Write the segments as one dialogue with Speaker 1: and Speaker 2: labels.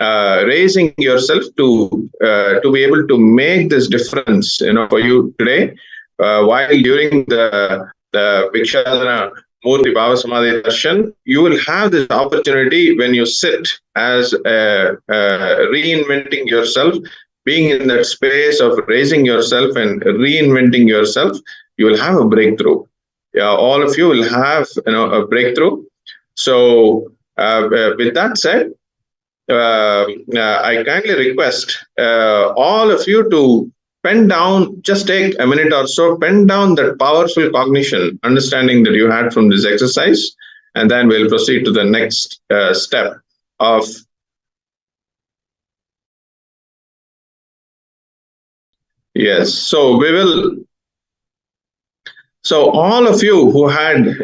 Speaker 1: raising yourself to be able to make this difference, for you today, while during the Bhikshanadar Murthy Bhava Samadhi Darshan, you will have this opportunity when you sit as reinventing yourself, being in that space of raising yourself and reinventing yourself. You will have a breakthrough. Yeah, all of you will have a breakthrough. So, with that said, I kindly request all of you to pen down, just take a minute or so, pen down that powerful cognition, understanding that you had from this exercise, and then we'll proceed to the next step of. Yes, so we will. So all of you who had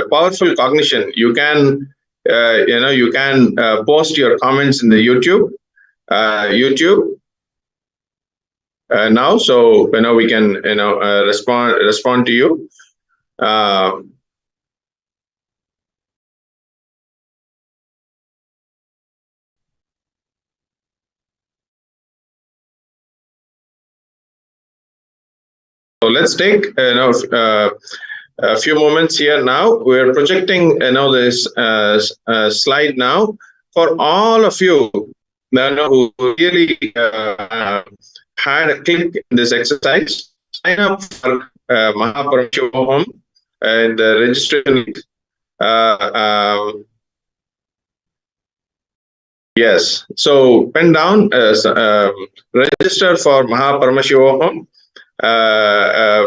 Speaker 1: powerful cognition, you can post your comments in the YouTube now, so we can respond to you. So let's take a few moments here now. We're projecting this slide now for all of you who really had a click in this exercise. Sign up for Mahaparamshivoham and the registration link. Yes, so pen down, register for Mahaparamshivoham.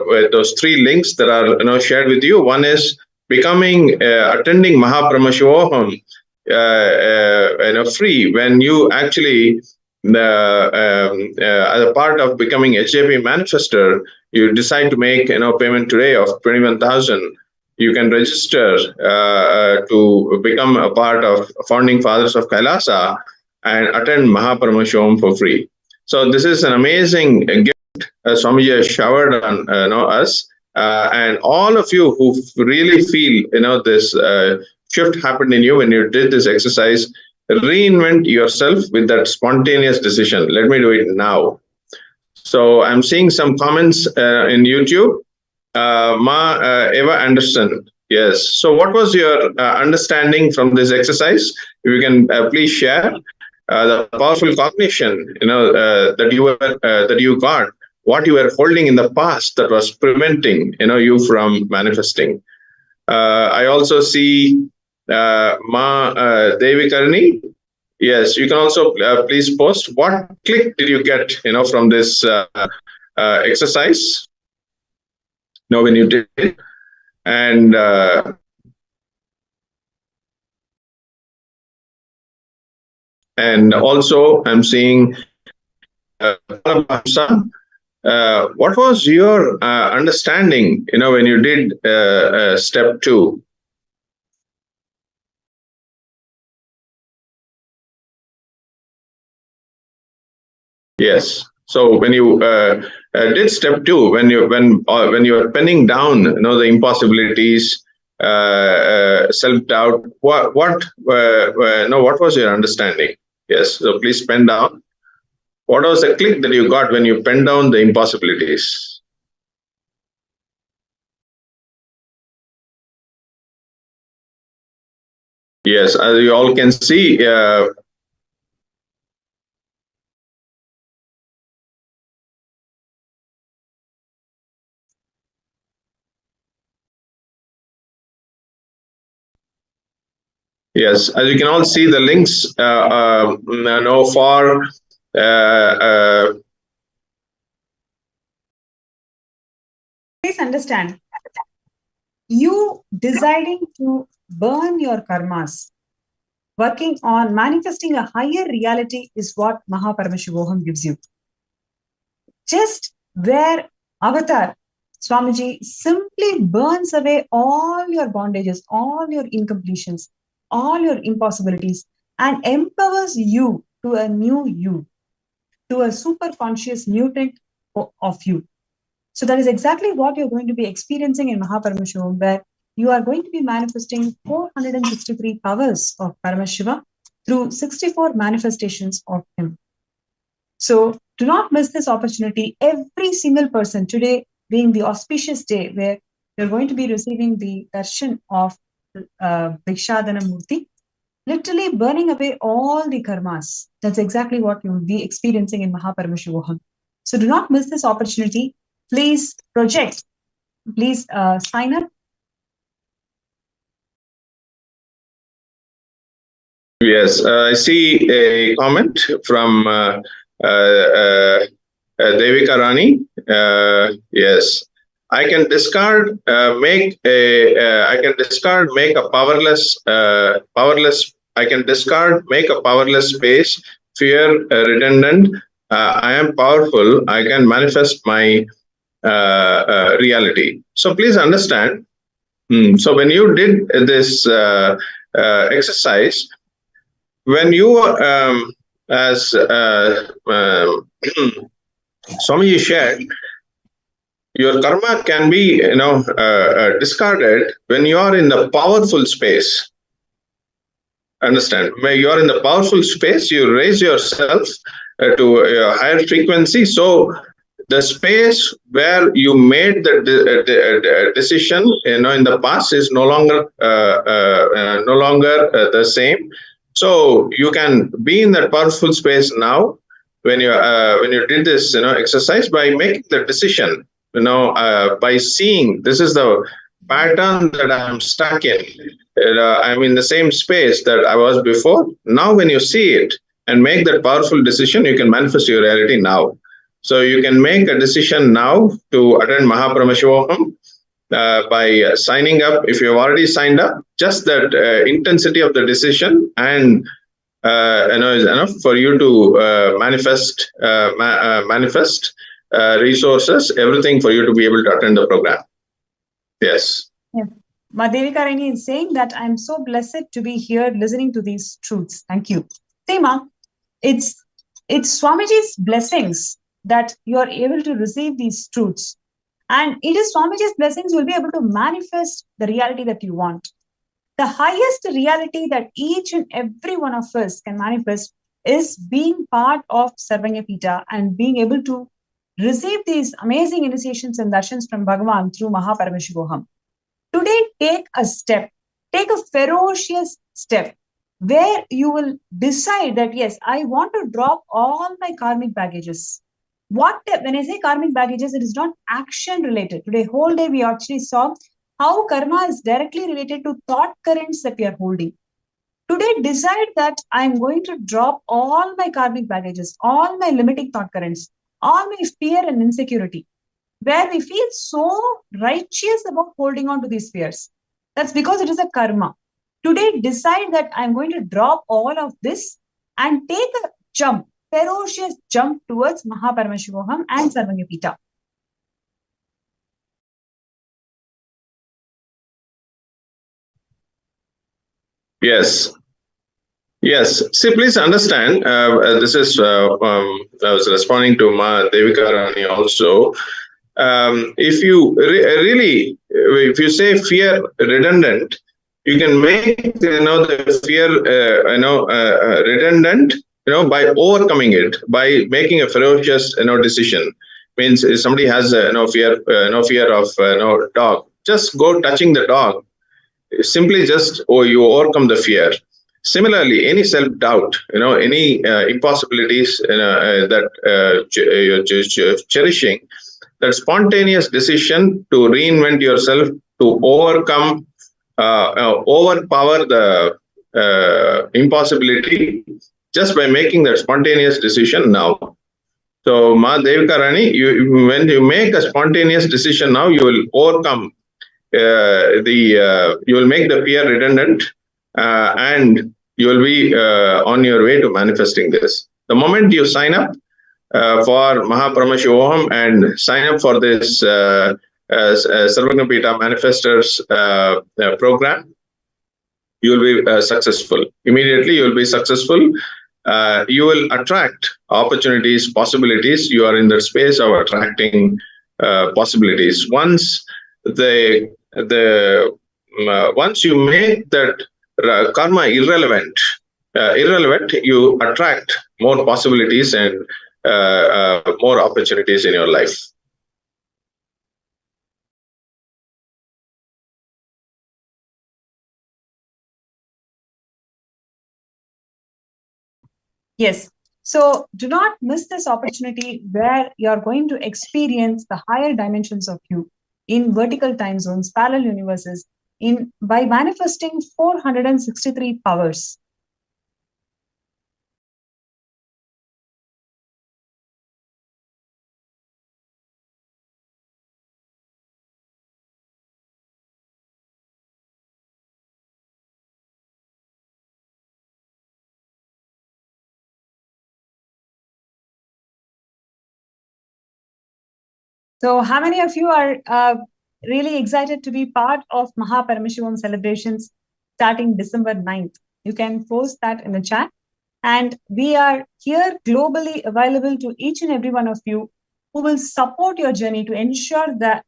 Speaker 1: With those three links that are shared with you. One is attending Mahaparamshivoham free, when you actually as a part of becoming HJP manifester, you decide to make payment today of 21,000. You can register to become a part of founding fathers of Kailasa and attend Mahaparamshivoham for free. So this is an amazing gift Swamiji has showered on us, and all of you who really feel this shift happened in you when you did this exercise. Reinvent yourself with that spontaneous decision. Let me do it now. So I'm seeing some comments in YouTube. Eva Anderson. Yes. So what was your understanding from this exercise? If you can please share the powerful cognition that you got, what you were holding in the past that was preventing you from manifesting. I also see Devi Karni. Yes, you can also please post what click did you get from this exercise. When you did it. And also I'm seeing what was your understanding when you did step 2? Yes. So when you did step 2, when you are penning down the impossibilities, self-doubt, what was your understanding? Yes, so please pen down. What was the click that you got when you pen down the impossibilities? Yes, as you all can see, yes, as you can all see, the links for
Speaker 2: please understand, you deciding to burn your karmas, working on manifesting a higher reality is what Mahaparamshivoham gives you. Just where Avatar Swamiji simply burns away all your bondages, all your incompletions, all your impossibilities, and empowers you to a new you, to a super conscious mutant of you. So that is exactly what you're going to be experiencing in Mahaparamshivoham, where you are going to be manifesting 463 powers of Paramashiva, through 64 manifestations of him. So do not miss this opportunity. Every single person, today being the auspicious day where you're going to be receiving the darshan of Bhikshanadar Murthy, literally burning away all the karmas. That's exactly what you will be experiencing in Mahaparamashivaham. So do not miss this opportunity. Please project. Please sign up.
Speaker 1: Yes, I see a comment from Devika Rani. Yes, I can discard, make a powerless, I can discard, make a powerless space, fear, redundant. I am powerful. I can manifest my reality. So please understand. So when you did this exercise, when you as Swami shared, your karma can be discarded when you are in the powerful space. Understand? When you are in the powerful space, you raise yourself to a higher frequency. So the space where you made the decision, in the past is no longer the same. So you can be in that powerful space now when you did this exercise by making the decision, by seeing this is the pattern that I'm stuck in. I'm in the same space that I was before. Now when you see it and make that powerful decision, you can manifest your reality now. So you can make a decision now to attend Mahaparamashivaham by signing up. If you've already signed up, just that intensity of the decision and is enough for you to manifest resources, everything for you to be able to attend the program. Yes.
Speaker 2: Yeah. Devika Rani is saying that I'm so blessed to be here listening to these truths. Thank you. Seema, it's Swamiji's blessings that you are able to receive these truths. And it is Swamiji's blessings you'll be able to manifest the reality that you want. The highest reality that each and every one of us can manifest is being part of Sarvanyapita and being able to receive these amazing initiations and darshans from Bhagavan through Mahaparamashivaham. Today, take a step, take a ferocious step where you will decide that, yes, I want to drop all my karmic baggages. When I say karmic baggages, it is not action related. Today, whole day, we actually saw how karma is directly related to thought currents that we are holding. Today, decide that I'm going to drop all my karmic baggages, all my limiting thought currents, all my fear and insecurity, where we feel so righteous about holding on to these fears. That's because it is a karma. Today, decide that I'm going to drop all of this and take a jump, ferocious jump towards Mahaparamashivaham and Sarvanyapita.
Speaker 1: Yes. Yes. See, please understand, this is, I was responding to Ma Devika Rani also. If you really, if you say fear redundant, you can make, the fear, redundant, by overcoming it, by making a ferocious, decision. Means if somebody has, fear of, dog, just go touching the dog. Simply just, you overcome the fear. Similarly, any self-doubt, any impossibilities that you're cherishing, that spontaneous decision to reinvent yourself, to overcome, overpower the impossibility just by making that spontaneous decision now. So, Ma Devika Rani, when you make a spontaneous decision now, you will overcome you will make the fear redundant, and you will be on your way to manifesting this. The moment you sign up for Mahaparamashivaham and sign up for this Sarvanyapita Manifestors program, you will be successful. Immediately, you will be successful. You will attract opportunities, possibilities. You are in the space of attracting possibilities. Once once you make that karma irrelevant, irrelevant, you attract more possibilities and more opportunities in your life.
Speaker 2: Yes. So do not miss this opportunity where you're going to experience the higher dimensions of you in vertical time zones, parallel universes, in by manifesting 463 powers. So, how many of you are really excited to be part of Mahaparameshivam celebrations starting December 9th? You can post that in the chat. And we are here globally available to each and every one of you who will support your journey to ensure that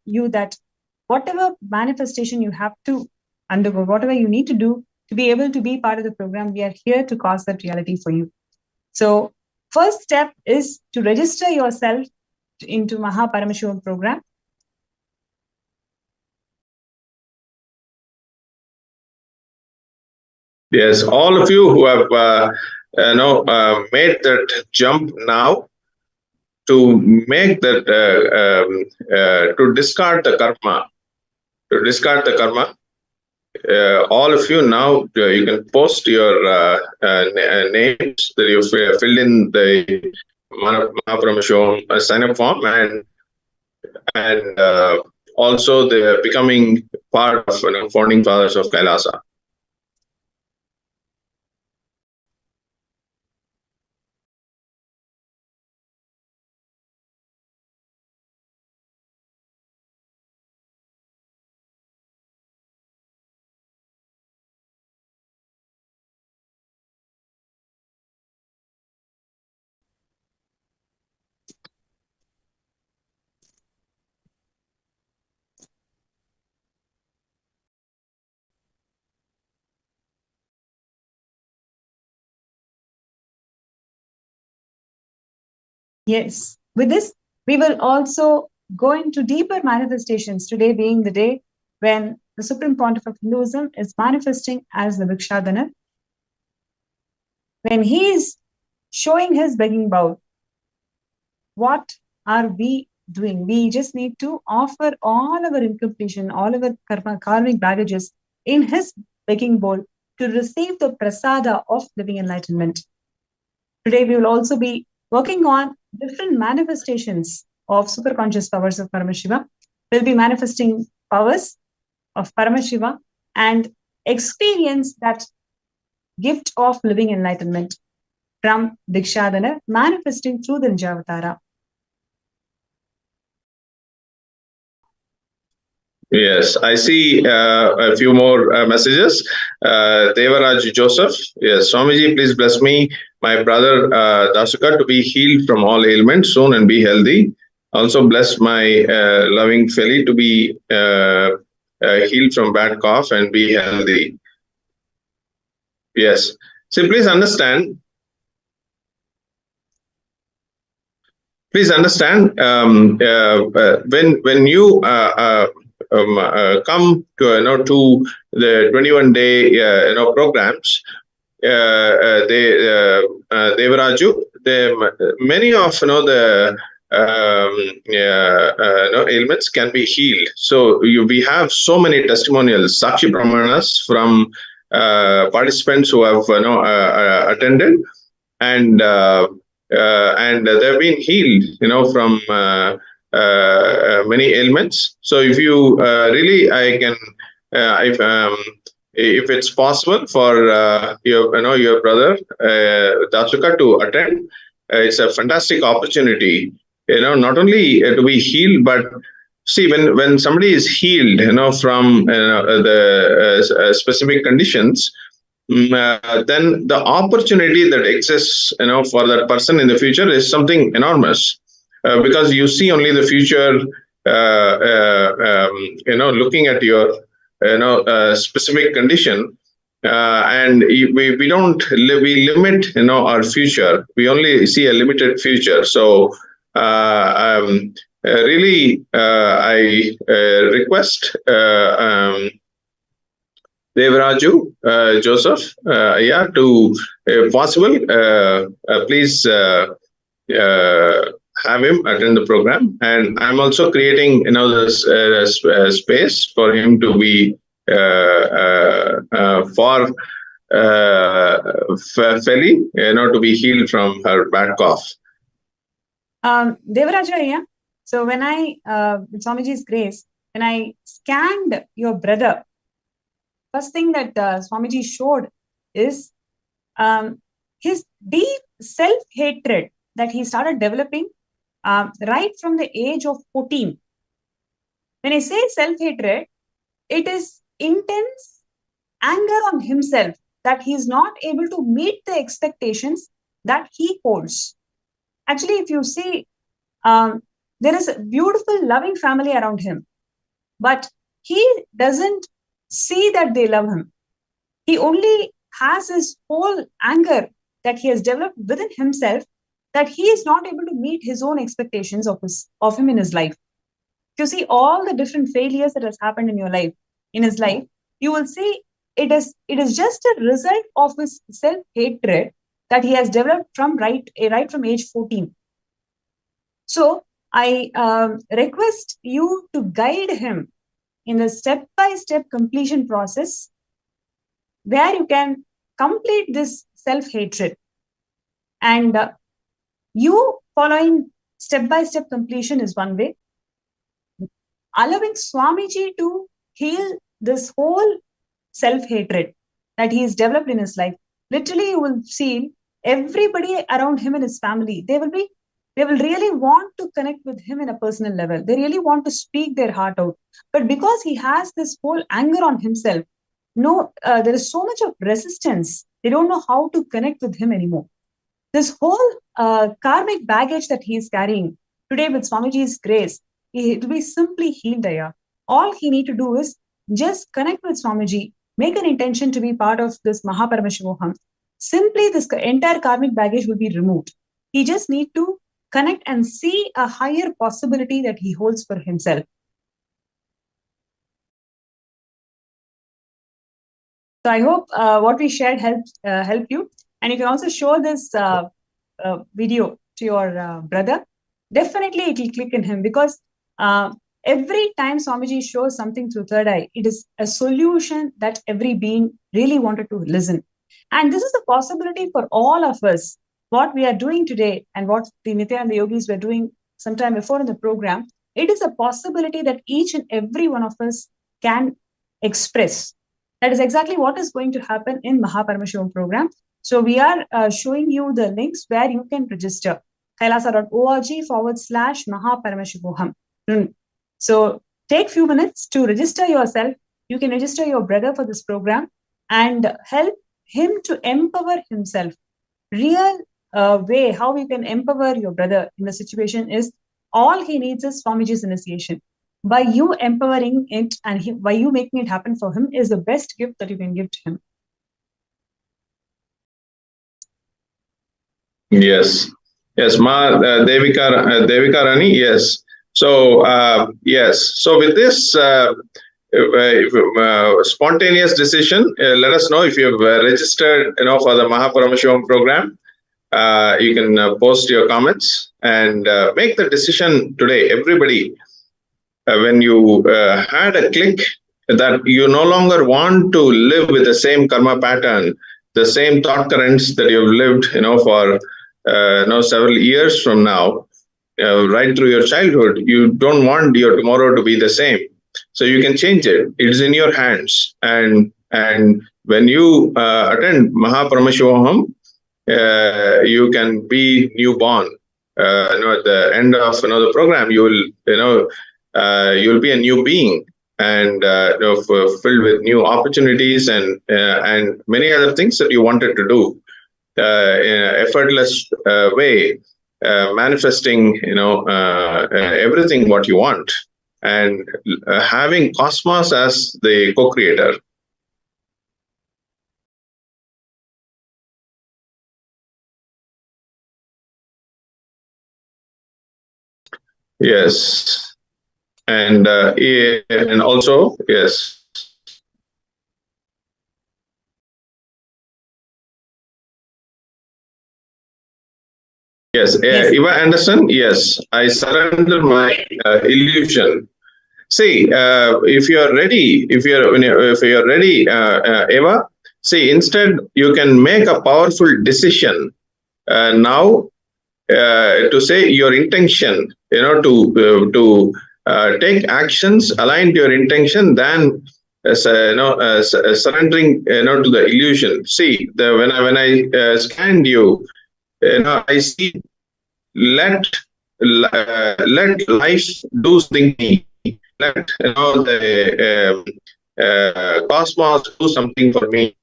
Speaker 2: whatever manifestation you have to undergo, whatever you need to do to be able to be part of the program, we are here to cause that reality for you. So, first step is to register yourself into Mahaparameshivam program.
Speaker 1: Yes, all of you who have made that jump now to make that to discard the karma, all of you now, you can post your names that you've filled in the Mahaparameshivam sign up form, and also the becoming part of founding fathers of Kailasa.
Speaker 2: Yes. With this, we will also go into deeper manifestations, today being the day when the Supreme Pontiff of Hinduism is manifesting as the Bhikshanadar. When he is showing his begging bowl, what are we doing? We just need to offer all our incompletion, all our karmic baggages in his begging bowl to receive the prasada of living enlightenment. Today, we will also be working on different manifestations of superconscious powers of Paramashiva. We'll be manifesting powers of Paramashiva and experience that gift of living enlightenment from Bhikshadana manifesting through the Nijavatara.
Speaker 1: Yes, I see a few more messages. Devaraj Joseph, yes, Swamiji, please bless me, my brother Dasuka, to be healed from all ailments soon and be healthy. Also bless my loving Feli to be healed from bad cough and be healthy. Yes. So please understand, when you come to to the 21-day programs, Devaraju, many of the ailments can be healed. So we have so many testimonials, Sakshi Brahmanas from participants who have attended, and they've been healed, from many ailments. So if you really, I can, if it's possible for your brother Dasuka to attend, it's a fantastic opportunity. Not only to be healed, but see, when somebody is healed, from the specific conditions, then the opportunity that exists, for that person in the future is something enormous, because you see only the future, looking at your, specific condition. and we don't we limit our future. We only see a limited future. So really I request Devaraju, Joseph, to, if possible, please have him attend the program. And I'm also creating, this space for him to be for Feli, to be healed from her bad cough.
Speaker 2: Devaraju, so when with Swamiji's grace, when I scanned your brother, first thing that Swamiji showed is his deep self-hatred that he started developing right from the age of 14. When I say self-hatred, it is intense anger on himself that he is not able to meet the expectations that he holds. Actually, if you see, there is a beautiful, loving family around him, but he doesn't see that they love him. He only has his whole anger that he has developed within himself, that he is not able to meet his own expectations of him in his life. If you see all the different failures that has happened in his life, you will see it is just a result of his self-hatred that he has developed from right from age 14. So I request you to guide him in the step-by-step completion process, where you can complete this self-hatred. And you following step-by-step completion is one way. Allowing Swamiji to heal this whole self-hatred that he has developed in his life. Literally, you will see everybody around him and his family, they will really want to connect with him in a personal level. They really want to speak their heart out. But because he has this whole anger on himself, there is so much of resistance. They don't know how to connect with him anymore. This whole karmic baggage that he is carrying today, with Swamiji's grace, it will be simply healed there. All he need to do is just connect with Swamiji, make an intention to be part of this Mahaparamashivaham. Simply, this entire karmic baggage will be removed. He just need to connect and see a higher possibility that he holds for himself. So I hope what we shared helped you. And you can also show this video to your brother. Definitely it will click in him, because every time Swamiji shows something through third eye, it is a solution that every being really wanted to listen. And this is a possibility for all of us. What we are doing today and what the Nityananda Yogis were doing sometime before in the program, it is a possibility that each and every one of us can express. That is exactly what is going to happen in Mahaparamashivaham program. So we are showing you the links where you can register. kailasa.org/Mahaparamashivaham. So take few minutes to register yourself. You can register your brother for this program and help him to empower himself. Real way how you can empower your brother in the situation is, all he needs is Swamiji's initiation. By you empowering it and by you making it happen for him is the best gift that you can give to him.
Speaker 1: Yes, Devika Rani, yes. So, yes. So with this spontaneous decision, let us know if you've registered, for the Mahaparamashivaham program. You can post your comments and make the decision today. Everybody, when you had a click that you no longer want to live with the same karma pattern, the same thought currents that you've lived, for several years from now, right through your childhood, you don't want your tomorrow to be the same. So you can change it. It's in your hands. And when you attend Mahaparamashivaham, you can be newborn. At the end of the program, you will you'll be a new being, and filled with new opportunities and many other things that you wanted to do in an effortless way, manifesting everything what you want, and having cosmos as the co-creator. Yes. And also, yes. Yes,
Speaker 2: Yes.
Speaker 1: Eva Anderson, yes, I surrender my illusion. See, if you are ready, if you are ready, Eva, see, instead you can make a powerful decision now to say your intention, to take actions aligned to your intention than surrendering, to the illusion. See, when I scanned you, I see let let life do something for me. Let the cosmos do something for me.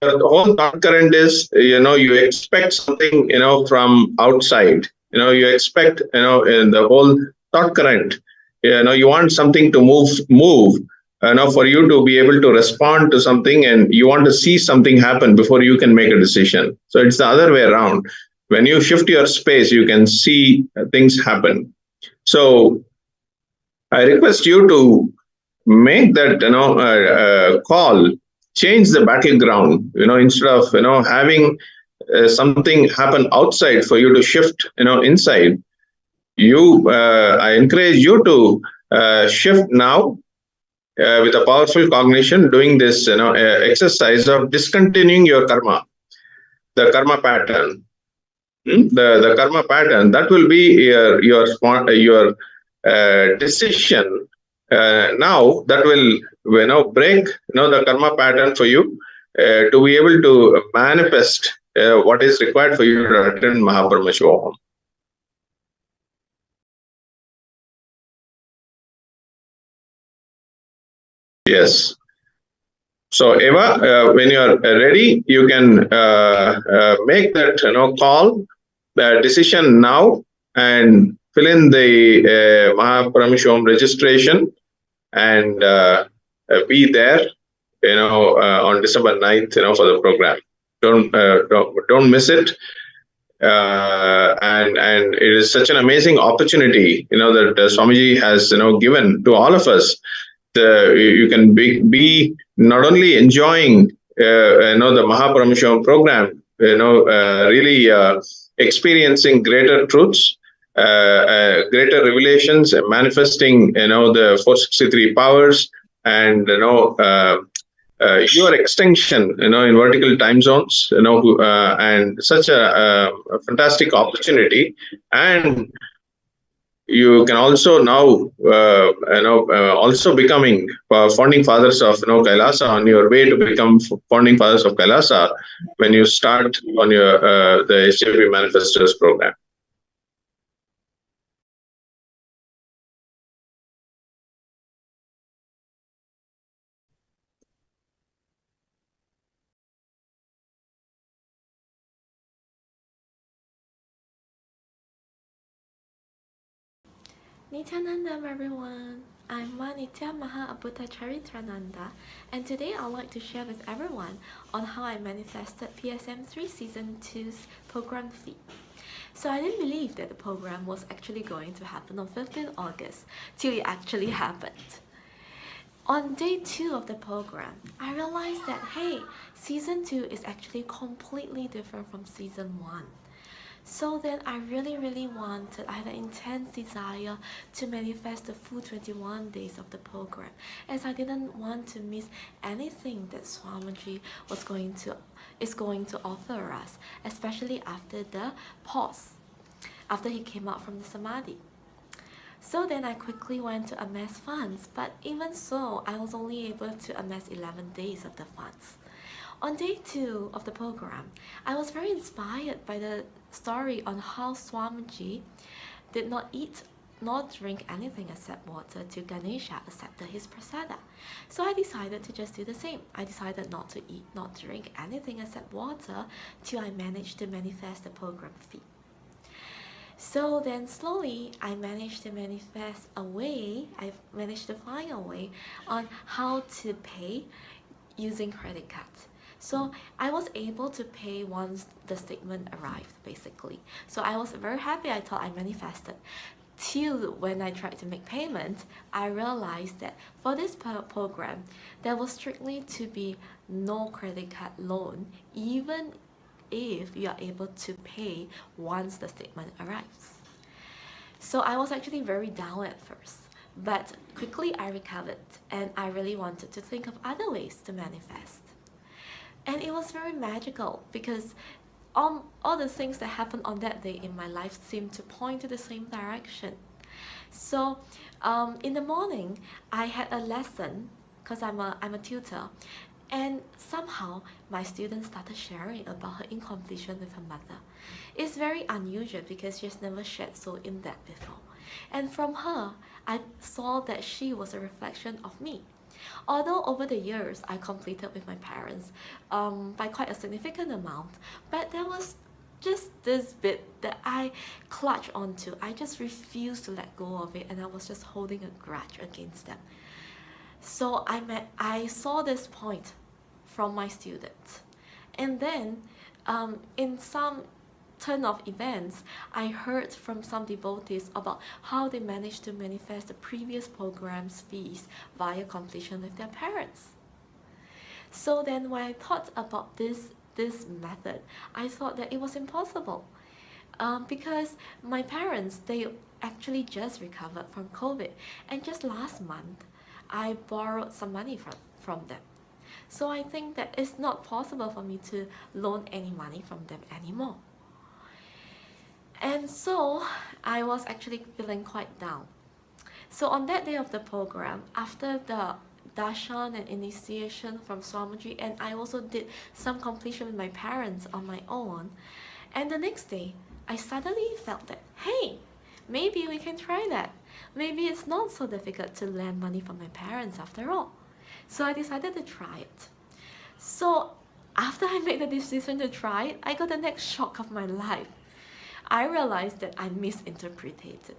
Speaker 1: The whole thought current is, you expect something, from outside. You expect, in the whole thought current, you want something to move, for you to be able to respond to something, and you want to see something happen before you can make a decision. So it's the other way around. When you shift your space, you can see things happen. So I request you to make that, call, change the battleground. Instead of, having something happen outside for you to shift, inside. I encourage you to shift now with a powerful cognition, doing this, exercise of discontinuing your karma, the karma pattern. The karma pattern, that will be your decision now, that will, break, the karma pattern for you to be able to manifest what is required for you to attend Mahaparama. Yes. So Eva, when you are ready, you can make that, call, the decision now, and fill in the Mahaparamishwam registration, and be there, on December 9th, for the program. Don't miss it. And it is such an amazing opportunity, that Swamiji has, given to all of us. You can be not only enjoying, the Mahaparamishwam program, really experiencing greater truths, greater revelations, manifesting, the 463 powers, and your extension, in vertical time zones, and such a fantastic opportunity. And you can also now, also becoming founding fathers of, Kailasa, on your way to become founding fathers of Kailasa when you start on your the SJP Manifestors program.
Speaker 3: Nityanandam everyone, I'm Manitya Maha Abhuta Charitrananda, and today I'd like to share with everyone on how I manifested PSM3 Season 2's program fee. So I didn't believe that the program was actually going to happen on 15th August till it actually happened. On day 2 of the program, I realized that hey, Season 2 is actually completely different from Season 1. So then I really wanted, I had an intense desire to manifest the full 21 days of the program, as I didn't want to miss anything that Swamiji is going to offer us, especially after the pause, after he came out from the Samadhi. So then I quickly went to amass funds, but even so, I was only able to amass 11 days of the funds. On day 2 of the program, I was very inspired by the story on how Swamiji did not eat nor drink anything except water till Ganesha accepted his prasada. So I decided to just do the same. I decided not to eat, not drink anything except water till I managed to manifest the program fee. So then slowly I managed to manifest a way, I managed to find a way on how to pay using credit cards. So I was able to pay once the statement arrived, basically. So I was very happy. I thought I manifested. till when I tried to make payment, I realized that for this program, there was strictly to be no credit card loan, even if you are able to pay once the statement arrives. So I was actually very down at first, but quickly I recovered and I really wanted to think of other ways to manifest. And it was very magical because all the things that happened on that day in my life seemed to point to the same direction. So in the morning, I had a lesson because I'm a tutor, and somehow my student started sharing about her incompletion with her mother. It's very unusual because she's never shared so in depth before. And from her, I saw that she was a reflection of me. Although over the years I completed with my parents by quite a significant amount, but there was just this bit that I clutched onto. I just refused to let go of it, and I was just holding a grudge against them. So I saw this point from my students, and then in some turn of events, I heard from some devotees about how they managed to manifest the previous program's fees via completion with their parents. So then when I thought about this method, I thought that it was impossible because my parents, they actually just recovered from COVID, and just last month I borrowed some money from them. So I think that it's not possible for me to loan any money from them anymore. And so I was actually feeling quite down. So on that day of the program, after the Darshan and initiation from Swamiji, and I also did some completion with my parents on my own, and the next day I suddenly felt that, hey, maybe we can try that. Maybe it's not so difficult to lend money from my parents after all. So I decided to try it. So after I made the decision to try it, I got the next shock of my life. I realized that I misinterpreted it.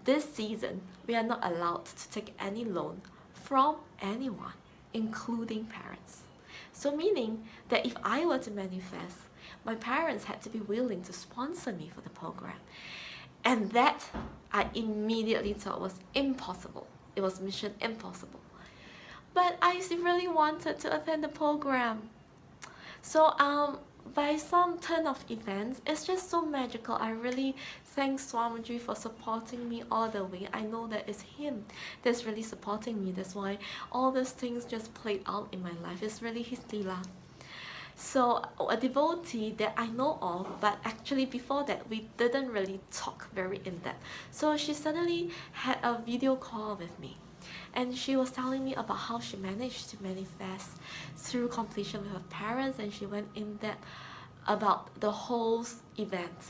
Speaker 3: This season, we are not allowed to take any loan from anyone, including parents. So meaning that if I were to manifest, my parents had to be willing to sponsor me for the program. And that I immediately thought was impossible. It was mission impossible. But I really wanted to attend the program. So by some turn of events, it's just so magical. I really thank Swamiji for supporting me all the way. I know that it's him that's really supporting me. That's why all these things just played out in my life. It's really his lila. So a devotee that I know of, but actually before that we didn't really talk very in depth. So she suddenly had a video call with me, and she was telling me about how she managed to manifest through completion with her parents, and she went in depth about the whole event.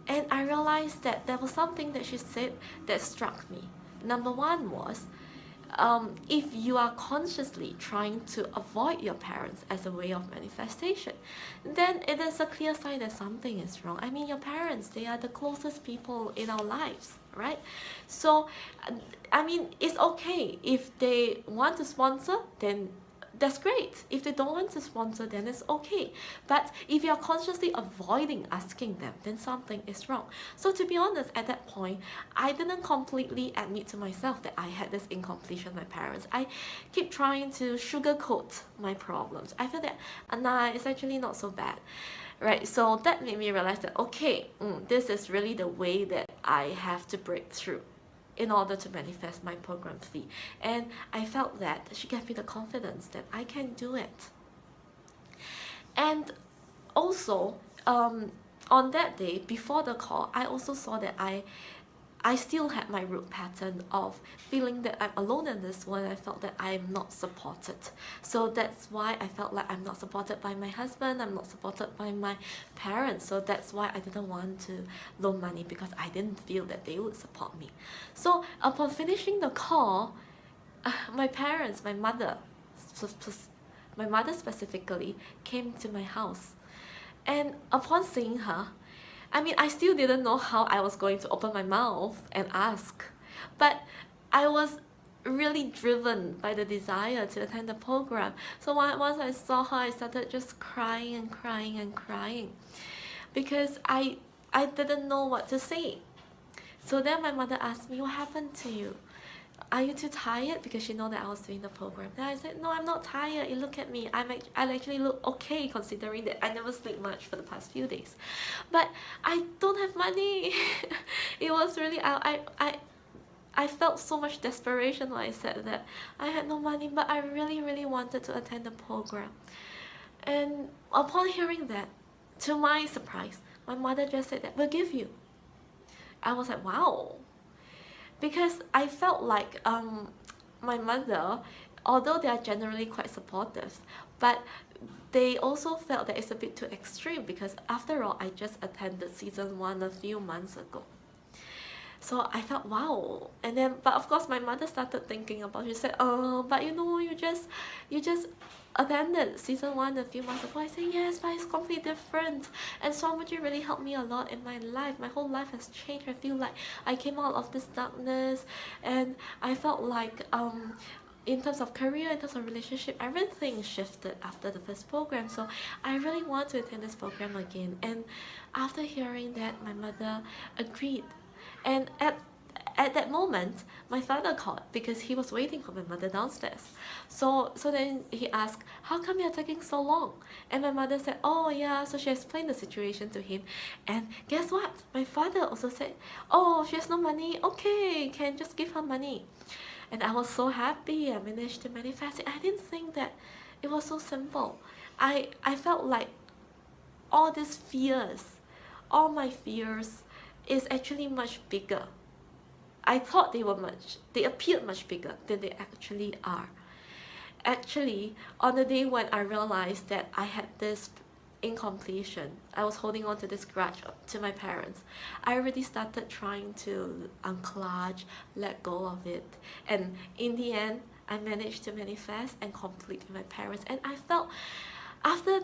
Speaker 3: And I realized that there was something that she said that struck me. Number one was, if you are consciously trying to avoid your parents as a way of manifestation, then it is a clear sign that something is wrong. I mean, your parents, they are the closest people in our lives, right? So, I mean, it's okay if they want to sponsor, then that's great. If they don't want to sponsor, then it's okay. But if you're consciously avoiding asking them, then something is wrong. So to be honest, at that point, I didn't completely admit to myself that I had this incompletion with my parents. I keep trying to sugarcoat my problems. I feel that, nah, it's actually not so bad. Right, so that made me realize that, okay, this is really the way that I have to break through in order to manifest my program fee. And I felt that she gave me the confidence that I can do it. And also, on that day, before the call, I also saw that I still had my root pattern of feeling that I'm alone in this world. I felt that I'm not supported. So that's why I felt like I'm not supported by my husband, I'm not supported by my parents. So that's why I didn't want to loan money, because I didn't feel that they would support me. So upon finishing the call, my parents, my mother specifically, came to my house. And upon seeing her, I mean, I still didn't know how I was going to open my mouth and ask, but I was really driven by the desire to attend the program. So once I saw her, I started just crying and crying and crying, because I didn't know what to say. So then my mother asked me, what happened to you? Are you too tired? Because she know that I was doing the program. Then I said, no, I'm not tired. You look at me. I actually look okay considering that I never sleep much for the past few days. But I don't have money. It was really, I felt so much desperation when I said that. I had no money, but I really, really wanted to attend the program. And upon hearing that, to my surprise, my mother just said that, we'll give you. I was like, wow. Because I felt like my mother, although they are generally quite supportive, but they also felt that it's a bit too extreme because after all, I just attended season 1 a few months ago. So I felt, wow. And then, but of course my mother started thinking about it. She said, but you know, you just attended season 1 a few months ago. I said, yes, but it's completely different. And Swamiji really helped me a lot in my life. My whole life has changed. I feel like I came out of this darkness, and I felt like in terms of career, in terms of relationship, everything shifted after the first program. So I really want to attend this program again. And after hearing that, my mother agreed. And at that moment, my father called because he was waiting for my mother downstairs. So then he asked, how come you're taking so long? And my mother said, oh yeah, so she explained the situation to him. And guess what? My father also said, oh, she has no money. Okay, can just give her money. And I was so happy. I managed to manifest it. I didn't think that it was so simple. I felt like all these fears, all my fears is actually much bigger. I thought they appeared much bigger than they actually are. Actually, on the day when I realized that I had this incompletion, I was holding on to this grudge to my parents, I already started trying to uncludge, let go of it. And in the end, I managed to manifest and complete with my parents. And I felt, after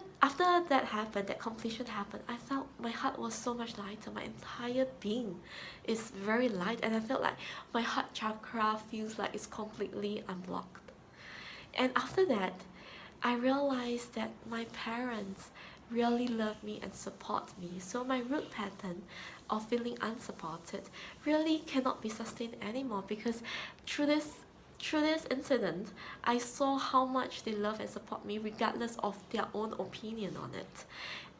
Speaker 3: that happened, that completion happened, I felt my heart was so much lighter. My entire being is very light, and I felt like my heart chakra feels like it's completely unblocked. And after that, I realized that my parents really love me and support me. So my root pattern of feeling unsupported really cannot be sustained anymore, because through this incident, I saw how much they love and support me regardless of their own opinion on it.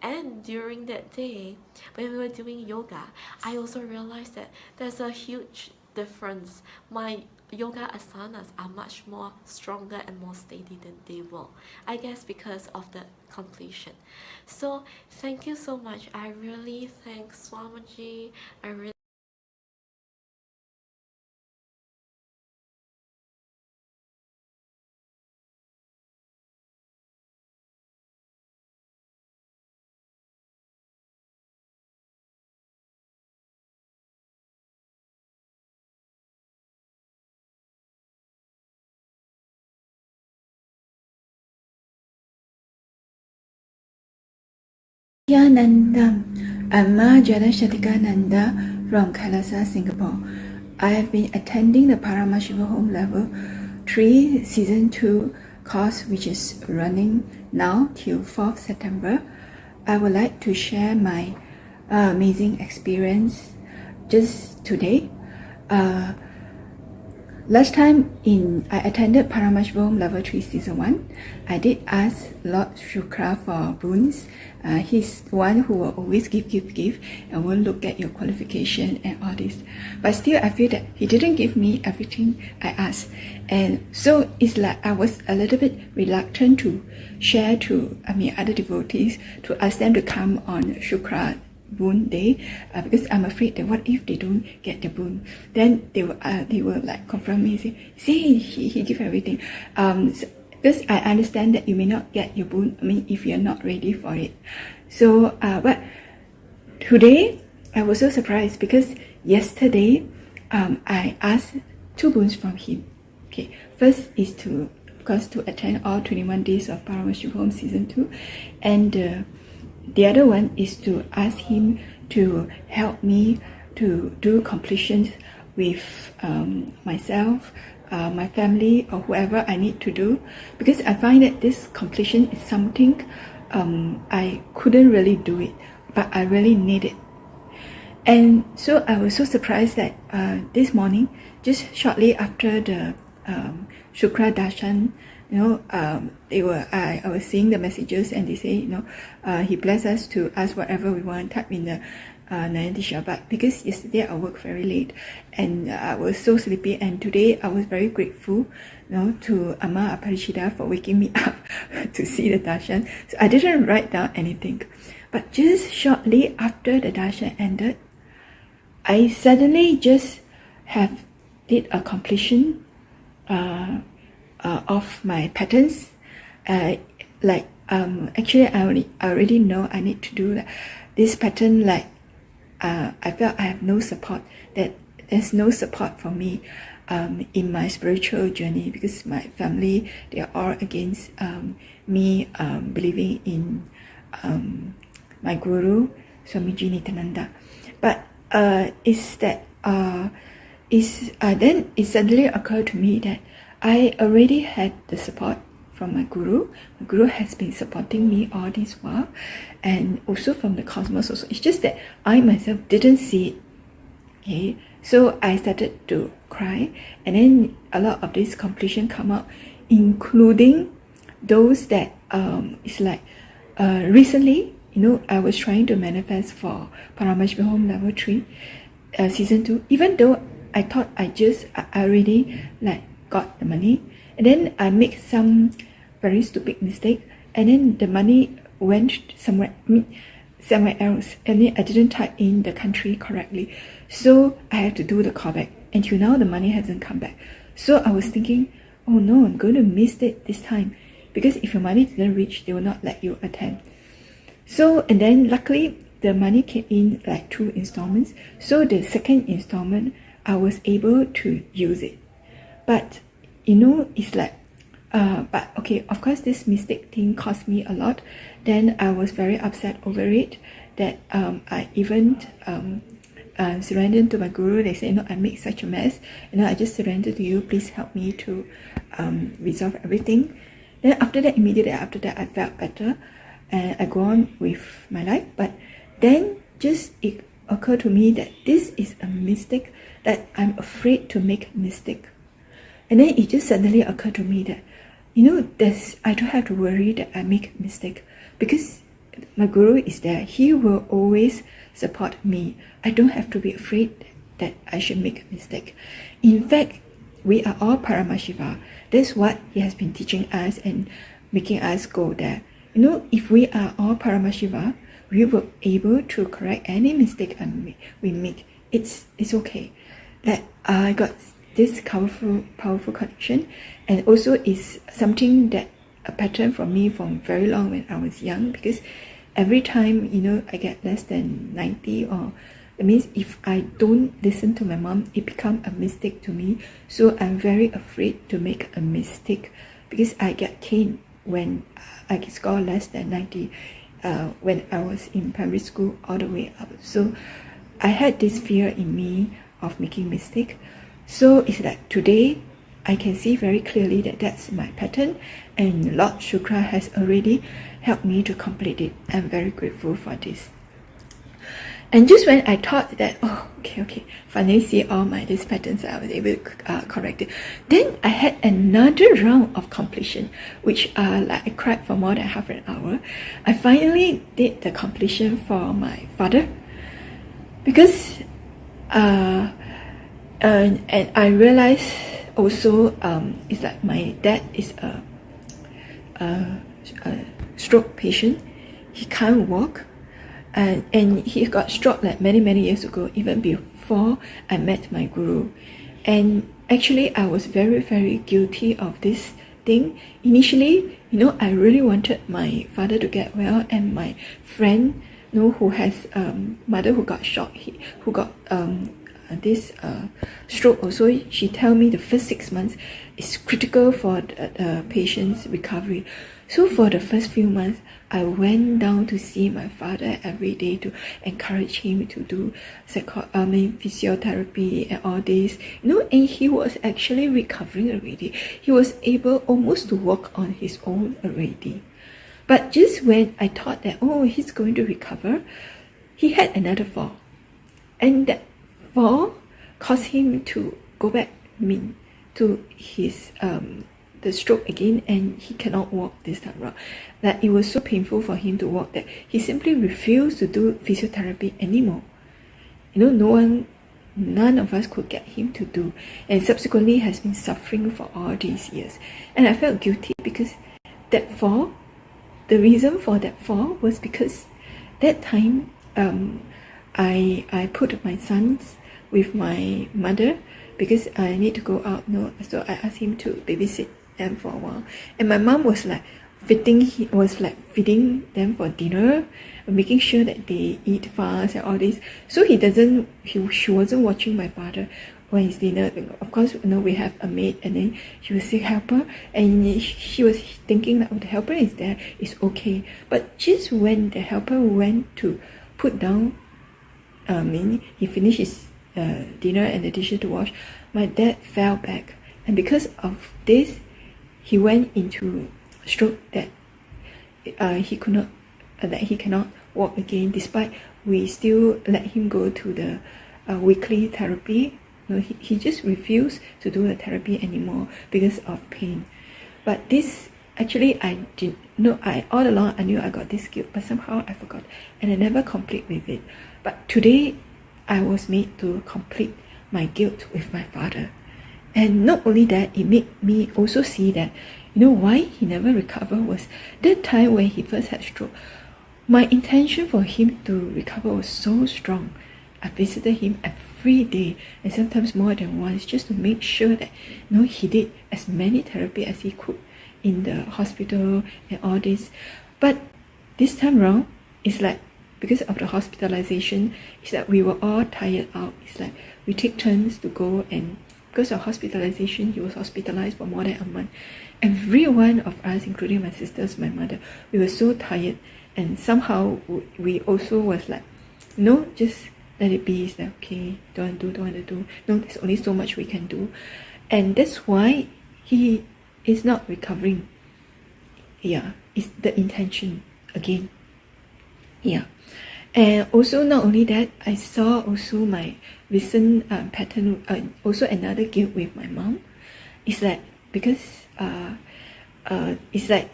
Speaker 3: And during that day, when we were doing yoga, I also realized that there's a huge difference. My yoga asanas are much more stronger and more steady than they were. I guess because of the completion. So thank you so much. I really thank Swamiji. I really
Speaker 4: Nandam. I'm Jada Shatikananda from Kailasa, Singapore. I have been attending the Paramashiva Home Level 3 Season 2 course, which is running now till 4th September. I would like to share my amazing experience just today. Last time I attended Paramashiva Home Level 3 Season 1, I did ask Lord Shukra for boons. He's the one who will always give and will look at your qualification and all this. But still, I feel that he didn't give me everything I asked. And so it's like I was a little bit reluctant to share to other devotees, to ask them to come on Shukra boon day, because I'm afraid that what if they don't get the boon? Then they will like confront me and say, see, he give everything. Because I understand that you may not get your boon, if you're not ready for it. So, but today, I was so surprised because yesterday, I asked 2 boons from him. Okay, first is to attend all 21 days of Paramashiva Home Season 2, and the other one is to ask him to help me to do completions with myself, my family, or whoever I need to do, because I find that this completion is something I couldn't really do it, but I really need it. And so I was so surprised that this morning, just shortly after the Shukra Darshan, I was seeing the messages, and they say, he blessed us to ask whatever we want, type in the Nayantisha. But because yesterday I worked very late and I was so sleepy, and today I was very grateful, to Amma Aparishita for waking me up to see the Darshan. So I didn't write down anything. But just shortly after the Darshan ended, I suddenly just did a completion of my patterns. Actually, I already know I need to do this pattern. I felt I have no support, that there's no support for me in my spiritual journey, because my family, they are all against me believing in my guru, Swamiji Nityananda. But then it suddenly occurred to me that I already had the support from my guru. My guru has been supporting me all this while, and also from the cosmos also. It's just that I myself didn't see it. Okay, so I started to cry, and then a lot of this completion come out, including those that recently, I was trying to manifest for Paramashva Home Level 3 Season 2, even though I thought I already got the money, and then I make some very stupid mistake, and then the money went somewhere else, and then I didn't type in the country correctly, so I had to do the callback. Until now, the money hasn't come back. So I was thinking, oh no, I'm going to miss it this time, because if your money didn't reach, they will not let you attend. So, and then luckily the money came in 2 installments. So the second installment, I was able to use it. But it's but okay, of course this mistake thing cost me a lot. Then I was very upset over it, that I even surrendered to my guru. They say, I made such a mess, I just surrender to you, please help me to resolve everything. Then immediately after that I felt better, and I go on with my life. But then it occurred to me that this is a mistake, that I'm afraid to make a mistake. And then it just suddenly occurred to me that, I don't have to worry that I make a mistake, because my guru is there. He will always support me. I don't have to be afraid that I should make a mistake. In fact, we are all Paramashiva. That's what he has been teaching us and making us go there. If we are all Paramashiva, we will be able to correct any mistake we make. It's okay. I got this powerful connection, and also is something that a pattern for me from very long when I was young, because every time I get less than 90, or that means if I don't listen to my mom, it becomes a mistake to me. So I'm very afraid to make a mistake, because I get caned when I score less than 90 when I was in primary school all the way up. So I had this fear in me of making mistake. So it's today I can see very clearly that that's my pattern, and Lord Shukra has already helped me to complete it. I'm very grateful for this. And just when I thought that, okay, finally see all these patterns, I was able to correct it. Then I had another round of completion, which I cried for more than half an hour. I finally did the completion for my father, because and I realized also it's my dad is a stroke patient. He can't walk. And he got stroke many years ago, even before I met my guru. And actually I was very, very guilty of this thing. Initially, I really wanted my father to get well, and my friend, who has mother who got shot, who got this stroke also, she tell me the first 6 months is critical for the patient's recovery. So for the first few months, I went down to see my father every day to encourage him to do physiotherapy and all this, and he was actually recovering already. He was able almost to walk on his own already. But just when I thought that, he's going to recover, he had another fall. And that fall caused him to go back, to his the stroke again, and he cannot walk this time around. That it was so painful for him to walk that he simply refused to do physiotherapy anymore. None of us could get him to do, and subsequently has been suffering for all these years. And I felt guilty because that fall, the reason for that fall was because that time I put my sons with my mother because I need to go out. So I asked him to babysit them for a while, and my mom was like feeding them for dinner, making sure that they eat fast and all this. So she wasn't watching my father when he's dinner. Of course, we have a maid, and then she was a helper, and she was thinking that the helper is there, it's okay. But just when the helper went to put down, he finished his dinner and the dishes to wash, my dad fell back, and because of this, he went into stroke that he cannot walk again. Despite we still let him go to the weekly therapy, he just refused to do the therapy anymore because of pain. But this actually I did know. All along I knew I got this guilt, but somehow I forgot and I never complete with it. But today I was made to complete my guilt with my father. And not only that, it made me also see that, why he never recovered was that time when he first had stroke. My intention for him to recover was so strong. I visited him every day and sometimes more than once just to make sure that he did as many therapy as he could in the hospital and all this. But this time around, it's like because of the hospitalization, it's like we were all tired out. It's like we take turns to go, and because of hospitalization, he was hospitalized for more than a month. Every one of us, including my sisters, my mother, we were so tired, and somehow we also was like, just let it be. It's like, okay, don't want to do. There's only so much we can do. And that's why he is not recovering. Yeah, it's the intention again. Yeah. And also not only that, I saw also my recent pattern, also another guilt with my mom. It's like, because it's like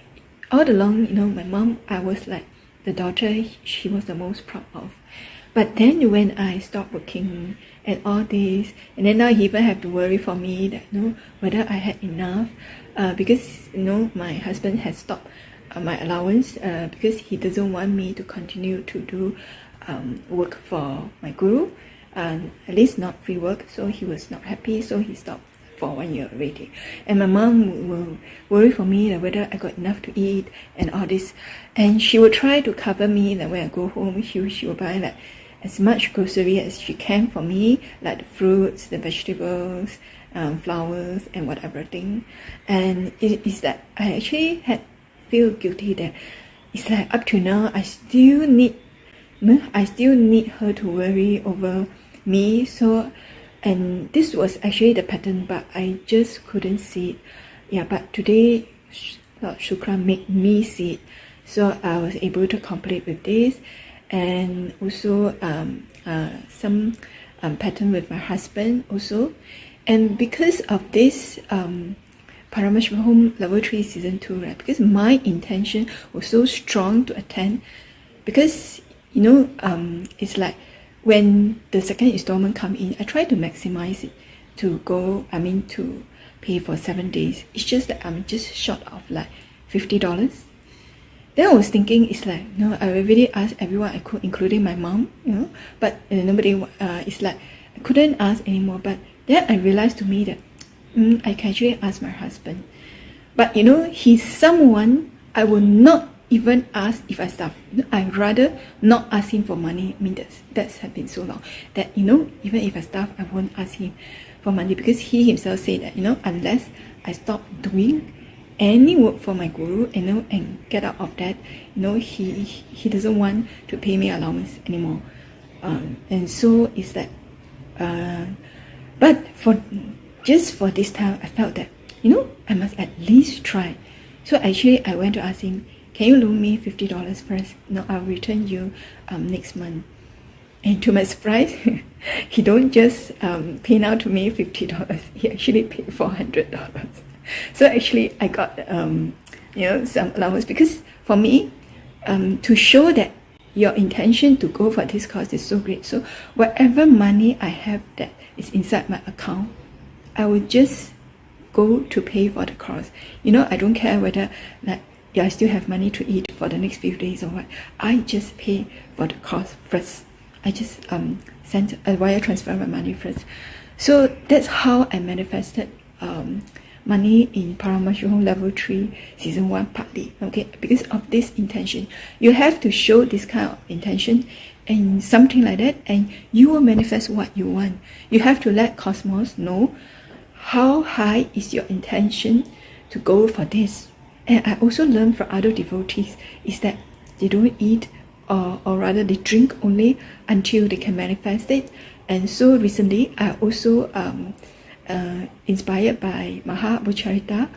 Speaker 4: all along, my mom, I was like the daughter she was the most proud of. But then when I stopped working and all this, and then now he even have to worry for me that whether I had enough, because my husband has stopped my allowance because he doesn't want me to continue to do work for my guru, at least not free work. So he was not happy, so he stopped for 1 year already. And my mom will worry for me that whether I got enough to eat and all this, and she will try to cover me that when I go home she will buy like as much grocery as she can for me, like the fruits, the vegetables, flowers and whatever thing. And it is that I actually feel guilty that it's like up to now I still need her to worry over me. So, and this was actually the pattern, but I just couldn't see it. Yeah, but today Lord Shukra made me see it, so I was able to complete with this. And also some pattern with my husband also. And because of this Parameshwar Home Level 3 Season 2, right? Because my intention was so strong to attend, because it's like when the second installment come in, I try to maximize it to go, to pay for 7 days. It's just that I'm just short of like $50. Then I was thinking, it's like, I already asked everyone I could, including my mom, but nobody, it's like, I couldn't ask anymore. But then I realized to me that I can actually ask my husband. But he's someone I will not even ask if I starve. I'd rather not ask him for money. That's have been so long that even if I starve, I won't ask him for money, because he himself said that unless I stop doing any work for my guru, and get out of that, he doesn't want to pay me allowance anymore. And so it's like, but for this time, I felt that I must at least try. So actually, I went to ask him, can you loan me $50 first? I'll return you next month. And to my surprise, he don't just pay now to me $50. He actually paid $400. So actually, I got some allowance, because for me, to show that your intention to go for this course is so great. So whatever money I have that is inside my account, I will just go to pay for the course. I don't care whether I still have money to eat for the next few days or what. I just pay for the course first. I just send a wire transfer my money first. So that's how I manifested money in Paramashuhong Level 3 Season 1 partly. Okay, because of this intention. You have to show this kind of intention and something like that, and you will manifest what you want. You have to let Cosmos know how high is your intention to go for this. And I also learned from other devotees is that they don't eat, or rather they drink only until they can manifest it. And so recently I also inspired by Maha Abhacharita,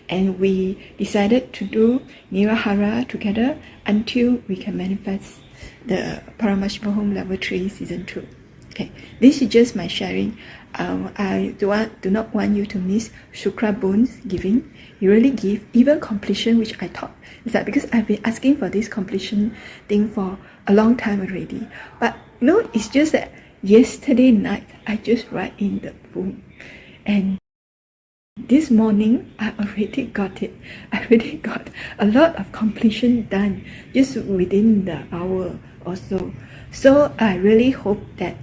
Speaker 4: and we decided to do Nirahara together until we can manifest the Paramashvahom Level 3 Season 2. Okay, this is just my sharing. I do not want you to miss Shukra Bones giving. You really give, even completion, which I thought is that because I've been asking for this completion thing for a long time already. But it's just that yesterday night I just write in the book, and this morning I already got it. I already got a lot of completion done just within the hour or so. So I really hope that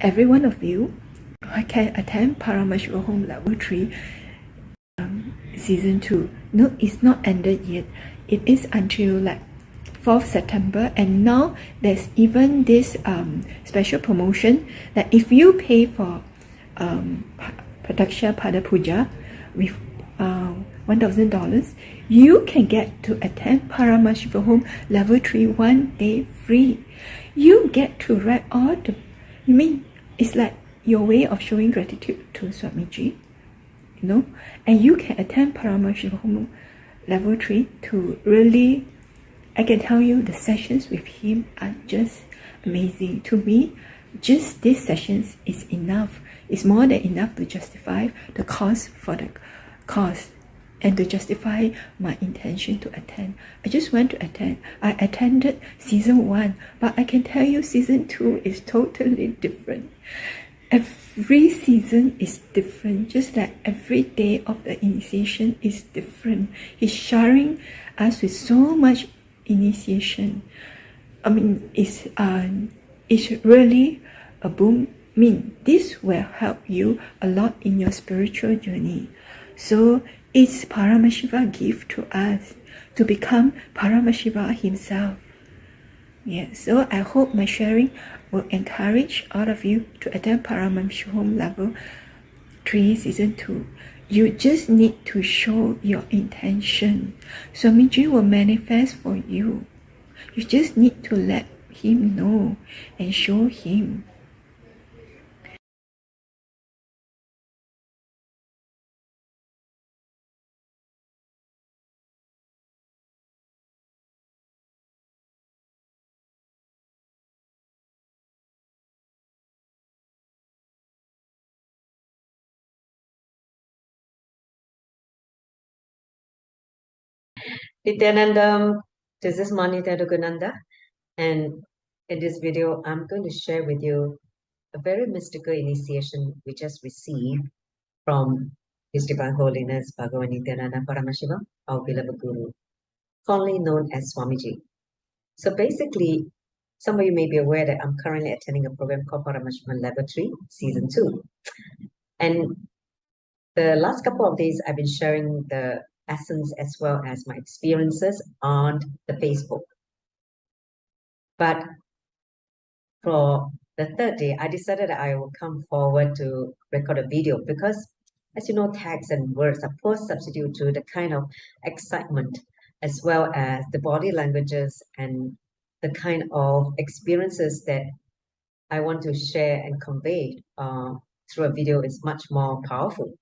Speaker 4: every one of you can attend Paramashvahom Level 3 Season 2. No, it's not ended yet. It is until 4th September, and now there's even this special promotion that if you pay for Prataksha Pada Puja with $1,000, you can get to attend Paramashvahom Level 3 1 day free. You get to write all the... it's like your way of showing gratitude to Swamiji, and you can attend Paramashvahom Level 3 to really... I can tell you the sessions with him are just amazing. To me, just these sessions is enough. It's more than enough to justify the cost for the course and to justify my intention to attend. I just went to attend. I attended Season 1, but I can tell you Season 2 is totally different. Every season is different, just like every day of the initiation is different. He's showering us with so much initiation. It's really a boom. This will help you a lot in your spiritual journey. So it's Paramashiva gift to us to become Paramashiva himself. So I hope my sharing will encourage all of you to attend Paramashvahom Level 3 Season 2. You just need to show your intention. Swamiji will manifest for you. You just need to let him know and show him.
Speaker 5: Nityananda, this is Manita Dugananda, and in this video, I'm going to share with you a very mystical initiation we just received from His Divine Holiness Bhagavan Nityananda Paramashiva, our beloved Guru, fondly known as Swamiji. So basically, some of you may be aware that I'm currently attending a program called Paramashiva Level 3, Season 2. And the last couple of days, I've been sharing the essence as well as my experiences on the Facebook. But for the third day, I decided that I will come forward to record a video because, as you know, text and words are poor substitute to the kind of excitement as well as the body languages and the kind of experiences that I want to share and convey through a video is much more powerful.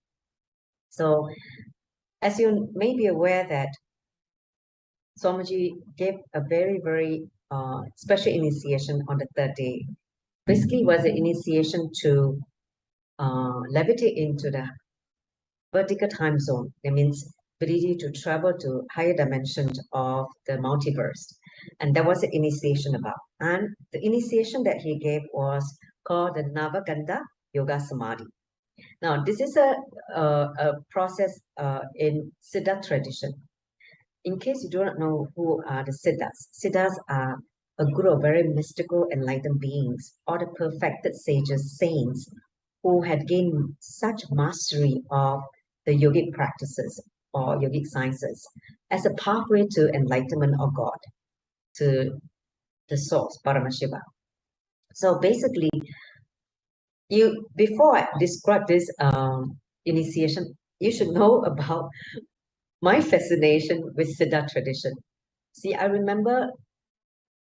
Speaker 5: So, as you may be aware that Swamiji gave a very, very special initiation on the third day. Basically, was an initiation to levitate into the vertical time zone. That means ability to travel to higher dimensions of the multiverse. And that was the initiation about. And the initiation that he gave was called the Navagandha Yoga Samadhi. Now, this is a process in Siddha tradition. In case you do not know who are the Siddhas, Siddhas are a group of very mystical, enlightened beings, or the perfected sages, saints, who had gained such mastery of the yogic practices or yogic sciences as a pathway to enlightenment of God, to the source, Paramashiva. So basically, before I describe this initiation, you should know about my fascination with Siddha tradition. See, I remember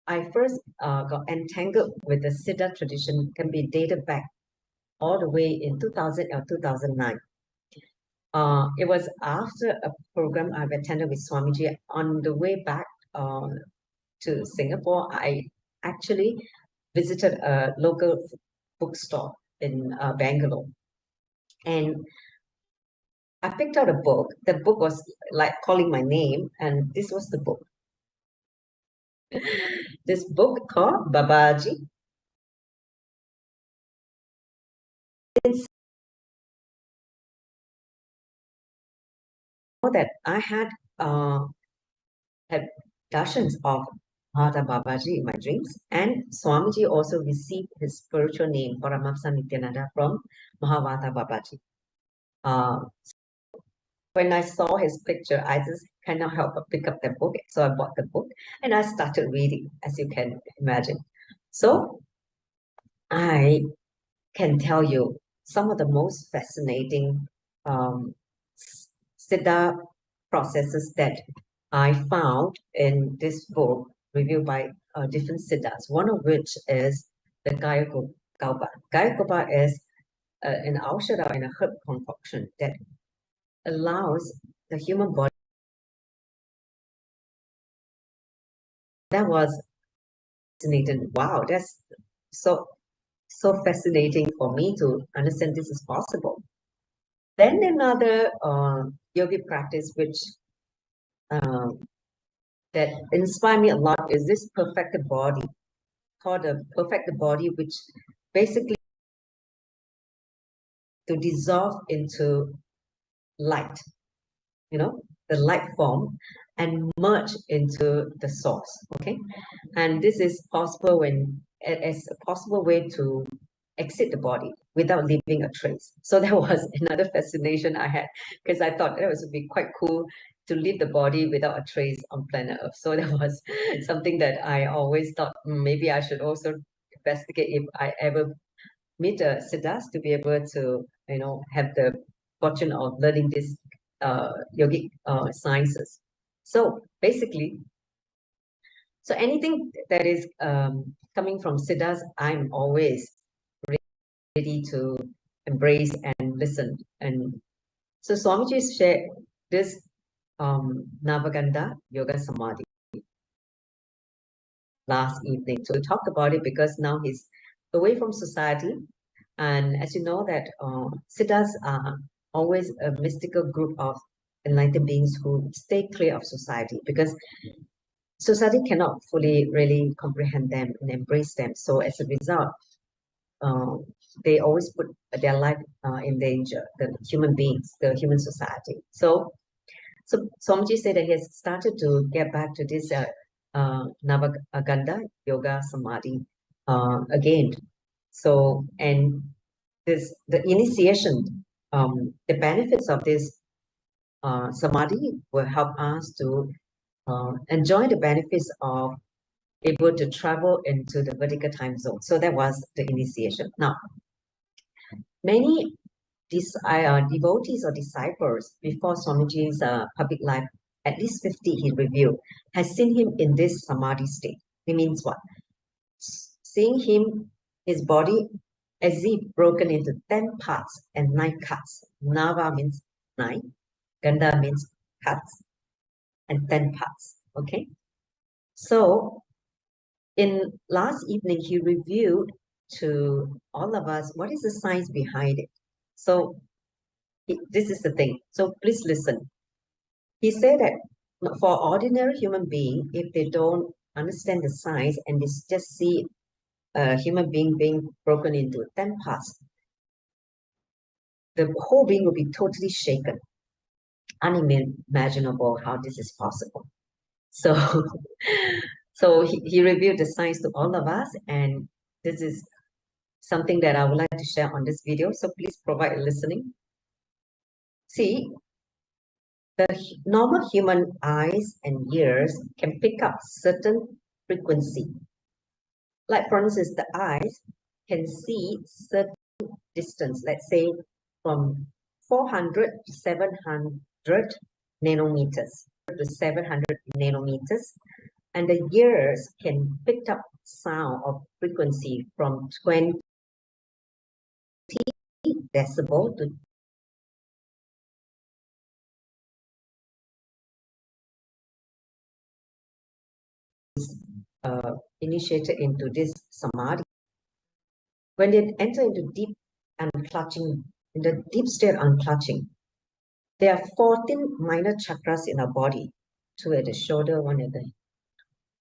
Speaker 5: I first got entangled with the Siddha tradition, can be dated back all the way in 2000 or 2009. It was after a program I've attended with Swamiji. On the way back to Singapore, I actually visited a local bookstore in Bangalore. And I picked out a book. The book was like calling my name, and this was the book. This book called Babaji. That I had darshans of Bhava Babaji in my dreams, and Swamiji also received his spiritual name Paramamsa Nityananda from Mahavata Babaji. When I saw his picture, I just cannot help but pick up the book. So I bought the book and I started reading, as you can imagine. So I can tell you some of the most fascinating Siddha processes that I found in this book, reviewed by different Siddhas, one of which is the Gaya Gauba. Gaya Gauba is an aushadha and a herb concoction that allows the human body. That was fascinating. Wow, that's so fascinating for me to understand this is possible. Then another yogic practice which that inspired me a lot is this perfected body, called a perfected body, which basically to dissolve into light, the light form, and merge into the source. Okay, and this is possible when as a possible way to exit the body without leaving a trace. So that was another fascination I had, because I thought that would be quite cool to leave the body without a trace on planet Earth. So that was something that I always thought maybe I should also investigate if I ever meet a Siddhas to be able to, have the fortune of learning this yogic sciences. So basically, so anything that is coming from Siddhas, I'm always ready to embrace and listen. And so Swamiji shared this Navagandha Yoga Samadhi last evening. So we talked about it because now he's away from society. And as you know that Siddhas are always a mystical group of enlightened beings who stay clear of society, because society cannot fully really comprehend them and embrace them. So as a result, they always put their life in danger, the human beings, the human society. So Swamiji said that he has started to get back to this Navagandha Yoga Samadhi again. So, and the initiation, the benefits of this Samadhi will help us to enjoy the benefits of able to travel into the vertical time zone. So that was the initiation. Now, many devotees or disciples before Swamiji's public life, at least 50 he revealed, has seen him in this Samadhi state. It means what? Seeing him, his body as if broken into 10 parts and 9 cuts. Nava means 9, Gandha means cuts, and 10 parts. Okay? So in last evening, he reviewed to all of us what is the science behind it. So this is the thing. So please listen. He said that for ordinary human being, if they don't understand the science and they just see a human being being broken into 10 parts, the whole being will be totally shaken. Unimaginable how this is possible. So, so he reviewed the science to all of us, and this is something that I would like to share on this video. So please provide listening. See, the normal human eyes and ears can pick up certain frequency. Like for instance, the eyes can see certain distance, let's say from 400 to 700 nanometers to 700 nanometers, and the ears can pick up sound of frequency from 20 decibel to initiated into this Samadhi. When they enter into deep unclutching, in the deep state unclutching, there are 14 minor chakras in our body, 2 at the shoulder, 1 at the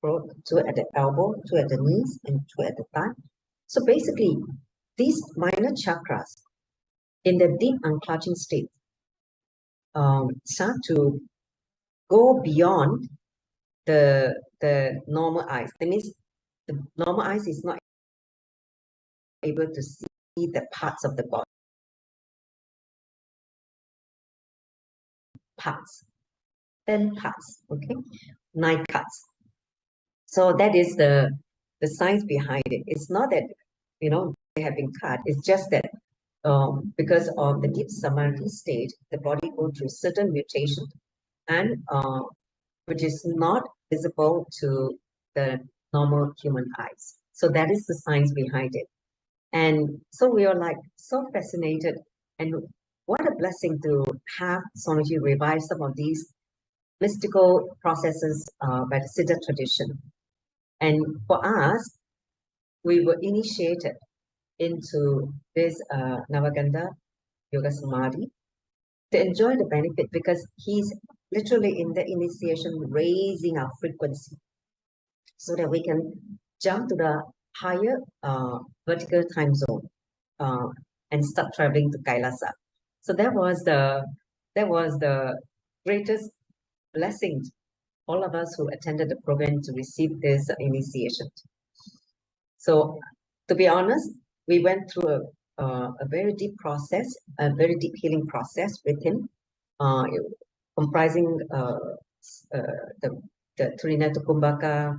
Speaker 5: throat, 2 at the elbow, 2 at the knees, and 2 at the thigh. So basically, these minor chakras in the deep unclutching state start to go beyond the normal eyes. That means the normal eyes is not able to see the parts of the body. Parts, 10 parts, okay, 9 parts. So that is the science behind it. It's not that they have been cut. It's just that because of the deep Samadhi state, the body goes through certain mutation, and which is not visible to the normal human eyes. So that is the science behind it. And so we are like so fascinated, and what a blessing to have Swamiji revive some of these mystical processes by the Siddha tradition. And for us, we were initiated into this Navagandha Yoga Samadhi to enjoy the benefit, because he's literally in the initiation raising our frequency so that we can jump to the higher vertical time zone and start traveling to Kailasa. So that was the greatest blessing, all of us who attended the program, to receive this initiation. So to be honest, we went through a very deep process, a very deep healing process with him, comprising the Trinata Kumbhaka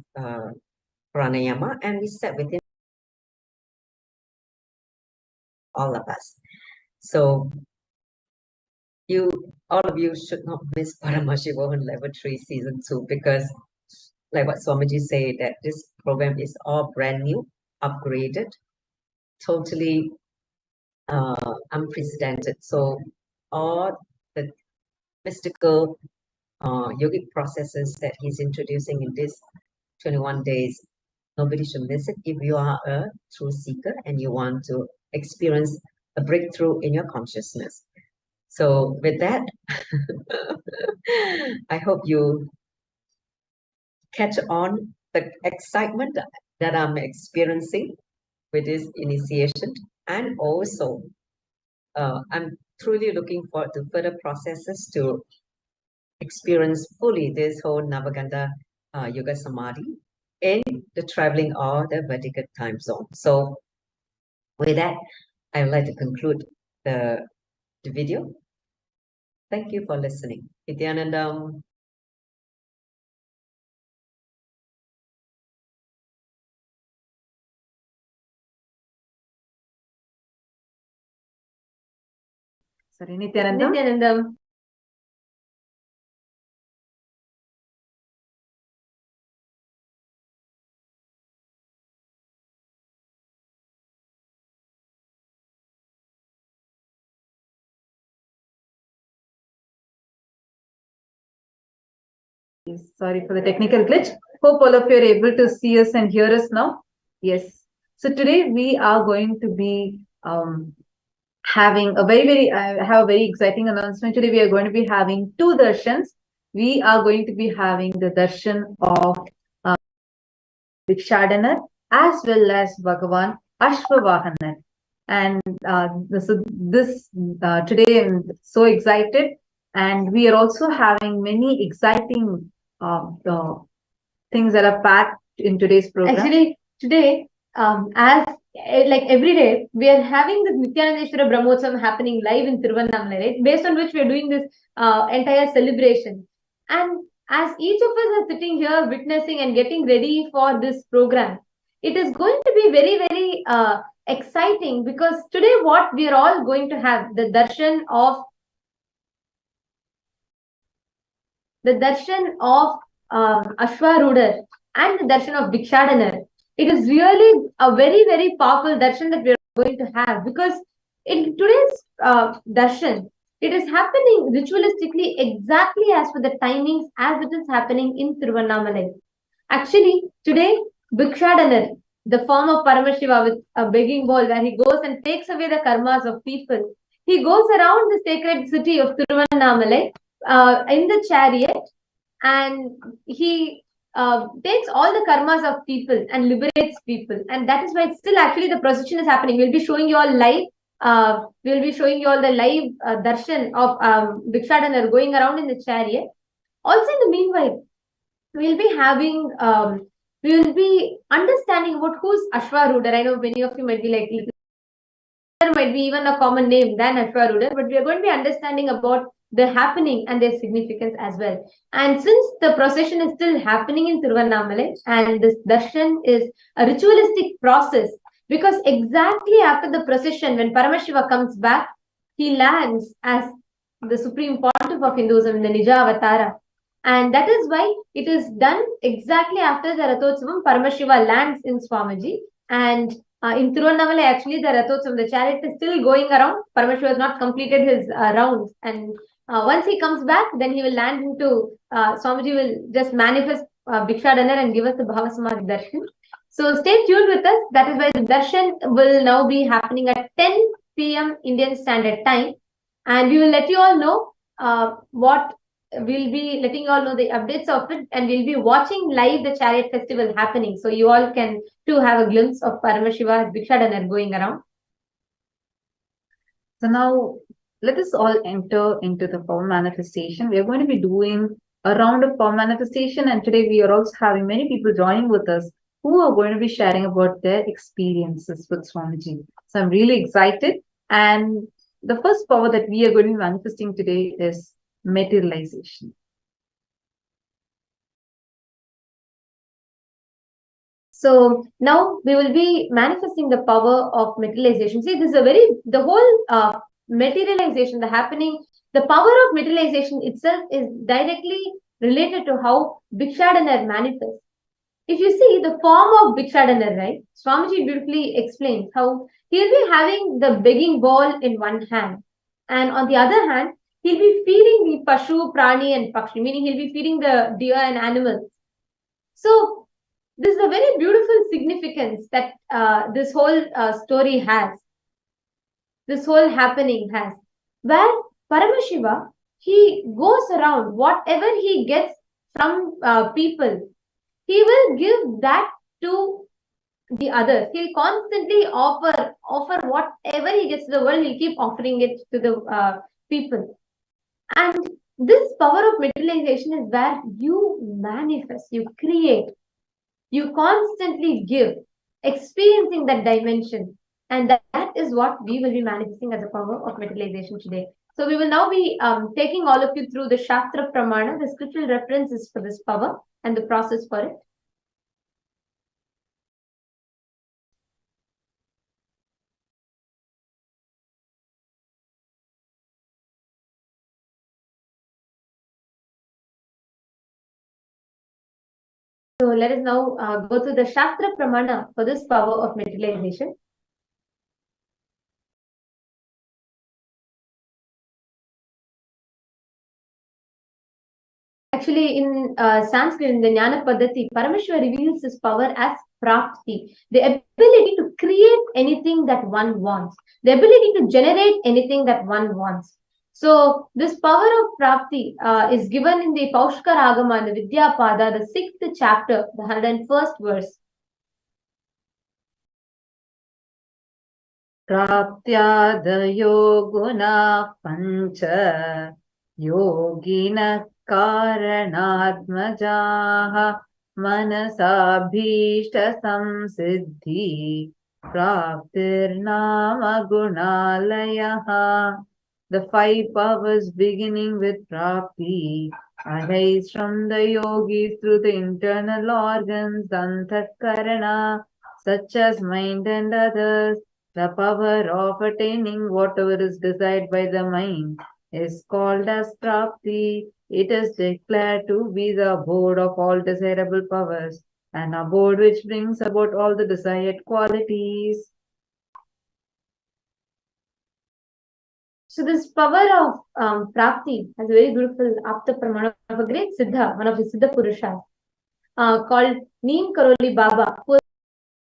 Speaker 5: pranayama, and we sat with him, all of us. So all of you should not miss Paramashivohan Level 3 Season 2, because like what Swamiji said, that this program is all brand new, upgraded, totally unprecedented. So all the mystical yogic processes that he's introducing in this 21 days, nobody should miss it. If you are a true seeker and you want to experience a breakthrough in your consciousness. So with that, I hope you catch on the excitement that I'm experiencing with this initiation, and also I'm truly looking forward to further processes to experience fully this whole Navagandha Yoga Samadhi in the traveling or the vertical time zone. So with that, I would like to conclude the video. Thank you for listening. Nityanandam.
Speaker 2: Sorry, Nityanandam.
Speaker 5: Nityanandam.
Speaker 2: Sorry for the technical glitch. Hope all of you are able to see us and hear us now. Yes. So today we are going to be having a I have a very exciting announcement. Today we are going to be having two darshans. We are going to be having the darshan of Bhikshanadar as well as Bhagavan Ashwavahanar. And this today I'm so excited, and we are also having many exciting things that are packed in today's program.
Speaker 6: Actually, today, as like every day, we are having this Nityanandeshwara Brahmotsavam happening live in Tiruvannamalai, right? Based on which we are doing this entire celebration. And as each of us are sitting here witnessing and getting ready for this program, it is going to be very, very exciting, because today what we are all going to have, the darshan of Ashwarudar and the darshan of Bhikshanadar. It is really a very, very powerful darshan that we are going to have, because in today's darshan, it is happening ritualistically exactly as per the timings as it is happening in Tiruvannamalai. Actually, today, Bhikshanadar, the form of Paramashiva with a begging bowl where he goes and takes away the karmas of people, he goes around the sacred city of Tiruvannamalai in the chariot, and he takes all the karmas of people and liberates people. And that is why still actually the procession is happening. We'll be showing you all live. We'll be showing you all the live darshan of Bhikshanadar going around in the chariot. Also, in the meanwhile, we'll be having we will be understanding about who's Ashwarudar. I know many of you might be like, there might be even a common name than Ashwarudar, but we are going to be understanding about the happening and their significance as well. And since the procession is still happening in Tiruvannamalai, and this darshan is a ritualistic process, because exactly after the procession, when Paramashiva comes back, he lands as the supreme pontiff of Hinduism, the Nija Avatara. And that is why it is done exactly after the Rathotsavam. Paramashiva lands in Swamiji, and in Tiruvannamalai, actually, the Rathotsavam, the chariot is still going around. Paramashiva has not completed his rounds, and once he comes back, then he will land into Swamiji will just manifest Bhikshanadar and give us the Bhava Samadhi darshan. So stay tuned with us. That is why the darshan will now be happening at 10 p.m. Indian Standard Time, and we will let you all know what we'll be letting you all know the updates of it, and we'll be watching live the chariot festival happening, so you all can too have a glimpse of Paramashiva Bhikshanadar going around.
Speaker 2: So now let us all enter into the power manifestation. We are going to be doing a round of power manifestation, and today we are also having many people joining with us who are going to be sharing about their experiences with Swamiji. So I'm really excited, and the first power that we are going to be manifesting today is materialization.
Speaker 6: So now we will be manifesting the power of materialization. See, this is the whole materialization, the happening, the power of materialization itself is directly related to how Bhikshanadar manifests. If you see the form of Bhikshanadar, right, Swamiji beautifully explains how he'll be having the begging bowl in one hand, and on the other hand, he'll be feeding the Pashu, Prani, and Pakshi, meaning he'll be feeding the deer and animals. So this is a very beautiful significance that this whole story has, this whole happening has, where Paramashiva, he goes around, whatever he gets from people, he will give that to the others. He'll constantly offer whatever he gets to the world, he'll keep offering it to the people. And this power of materialization is where you manifest, you create, you constantly give, experiencing that dimension. And that is what we will be manifesting as a power of materialization today. So we will now be taking all of you through the Shastra Pramana, the scriptural references for this power and the process for it. So let us now go through the Shastra Pramana for this power of materialization. Actually, in Sanskrit, in the Jnana Paddhati, Parameshwar reveals his power as prapti, the ability to create anything that one wants, the ability to generate anything that one wants. So, this power of prapti is given in the Paushka Ragama, the Vidyapada, the 6th chapter, the 101st verse.
Speaker 7: प्राप्त्यादयो गुणाः पञ्च योगिनः कारणात्मजाः मनसाभीष्टसंसिद्धि प्राप्तिर्नाम गुणालयः. The 5 powers beginning with prapti arise from the yogis through the internal organs, antahkarana, such as mind and others. The power of attaining whatever is desired by the mind is called as prapti. It is declared to be the abode of all desirable powers, an abode which brings about all the desired qualities.
Speaker 6: So this power of prapti has a very beautiful apta pramana of a great siddha, one of the siddha purushas, called Neem Karoli Baba, who was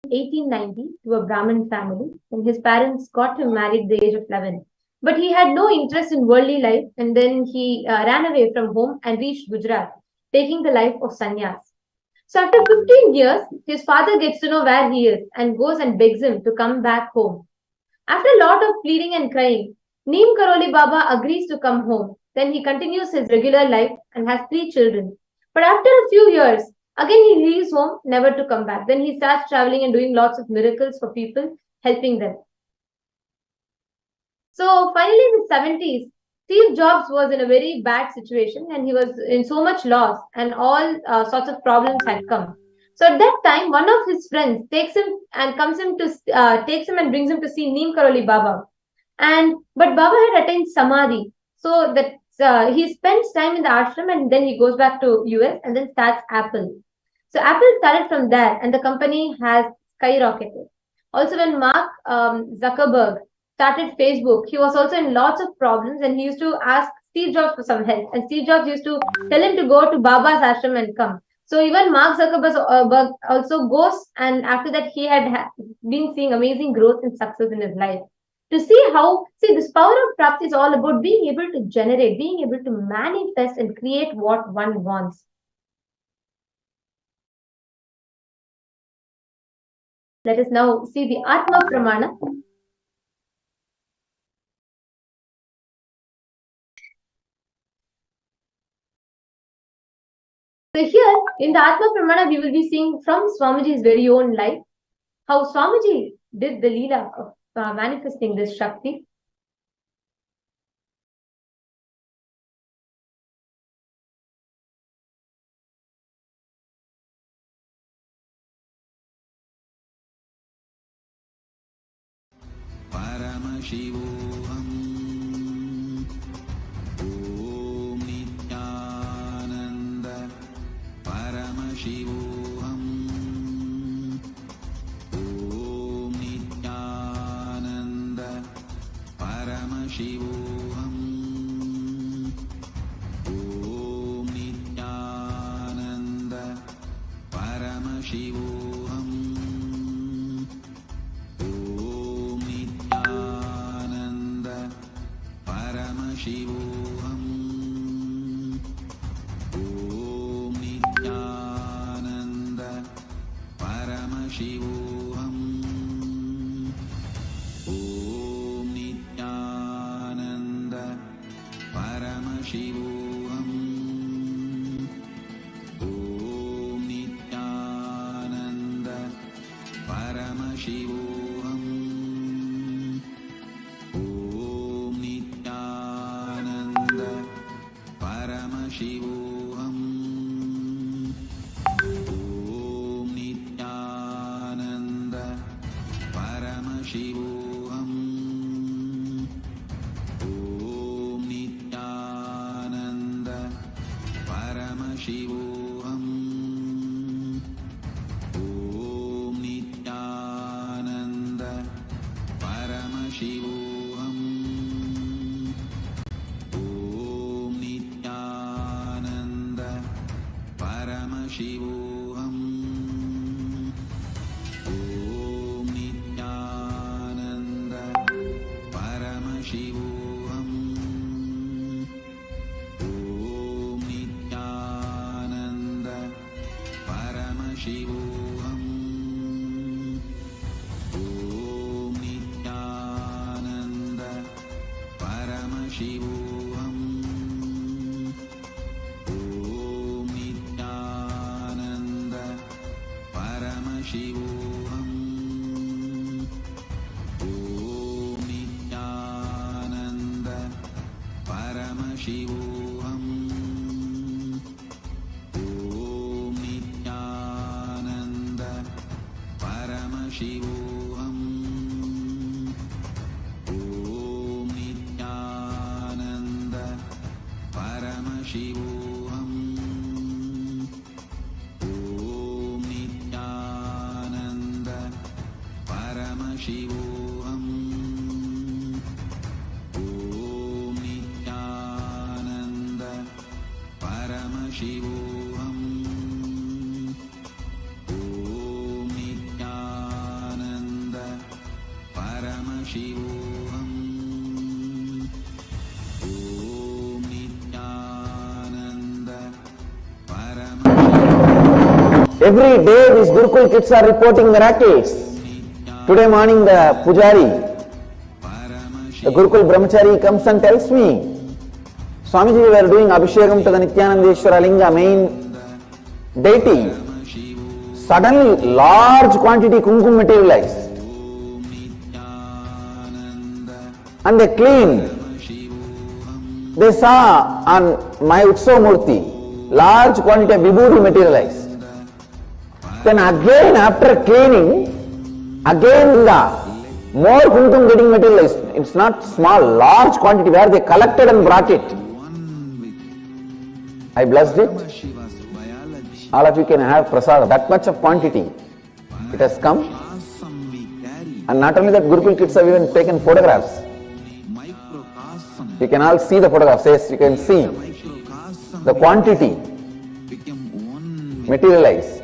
Speaker 6: 1890 to a Brahmin family, and his parents got him married at the age of 11. But he had no interest in worldly life, and then he ran away from home and reached Gujarat, taking the life of sannyas. So after 15 years, his father gets to know where he is and goes and begs him to come back home. After a lot of pleading and crying, Neem Karoli Baba agrees to come home. Then he continues his regular life and has 3 children. But after a few years, again he leaves home, never to come back. Then he starts traveling and doing lots of miracles for people, helping them. So finally in the 70s, Steve Jobs was in a very bad situation and he was in so much loss and all sorts of problems had come. So at that time, one of his friends takes him and brings him to see Neem Karoli Baba. But Baba had attained Samadhi, so that he spends time in the ashram and then he goes back to US and then starts Apple. So Apple started from there and the company has skyrocketed. Also when Mark Zuckerberg started Facebook, he was also in lots of problems and he used to ask Steve Jobs for some help, and Steve Jobs used to tell him to go to Baba's ashram and come. So even Mark Zuckerberg also goes, and after that he had been seeing amazing growth and success in his life. To see this power of prapti is all about being able to generate, being able to manifest and create what one wants. Let us now see the Atma Pramana. So here in the Atma Pramana, we will be seeing from Swamiji's very own life how Swamiji did the Leela of manifesting this Shakti.
Speaker 8: Paramashivoham Om Nityananda Paramashivoham Om Nityananda Paramashivoham Om Nityananda Paramashivoham Paramashivoham Om Nityananda Paramashivoham Om Nityananda Paramashivoham Om Nityananda Paramashivoham Paramashivoham Om Nityananda Paramashivoham Om Nityananda Paramashivoham Om Nityananda Paramashivoham Om Nityananda
Speaker 9: Every day these Gurukul kids are reporting miracles. Today morning the Pujari, the Gurukul Brahmachari comes and tells me, Swamiji, we were doing Abhishekam to the Nityanandeshwara Linga, main deity. Suddenly large quantity kumkum materialized. And they cleaned. They saw on my Utsav Murthy, large quantity of vibhuti materialized. Then again after cleaning, again the more kumkum getting materialized. It's not small, large quantity where they collected and brought it. I blessed it. All of you can have prasad, that much of quantity. It has come. And not only that, Gurukul kids have even taken photographs. You can all see the photographs. Yes, you can see the quantity materialized.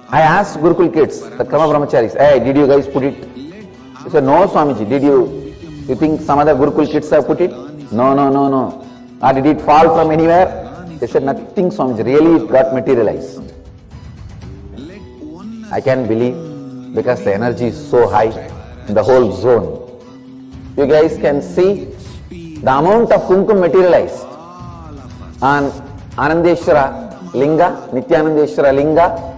Speaker 9: I asked Gurukul kids, the Krama Brahmacharis, hey, did you guys put it? They said, no, Swamiji. Did you think some other Gurukul kids have put it? No. Or did it fall from anywhere? They said, nothing, Swamiji. Really, it got materialized. I can't believe, because the energy is so high in the whole zone. You guys can see the amount of kumkum materialized on Anandeshwara Linga, Nityanandeshwara Linga,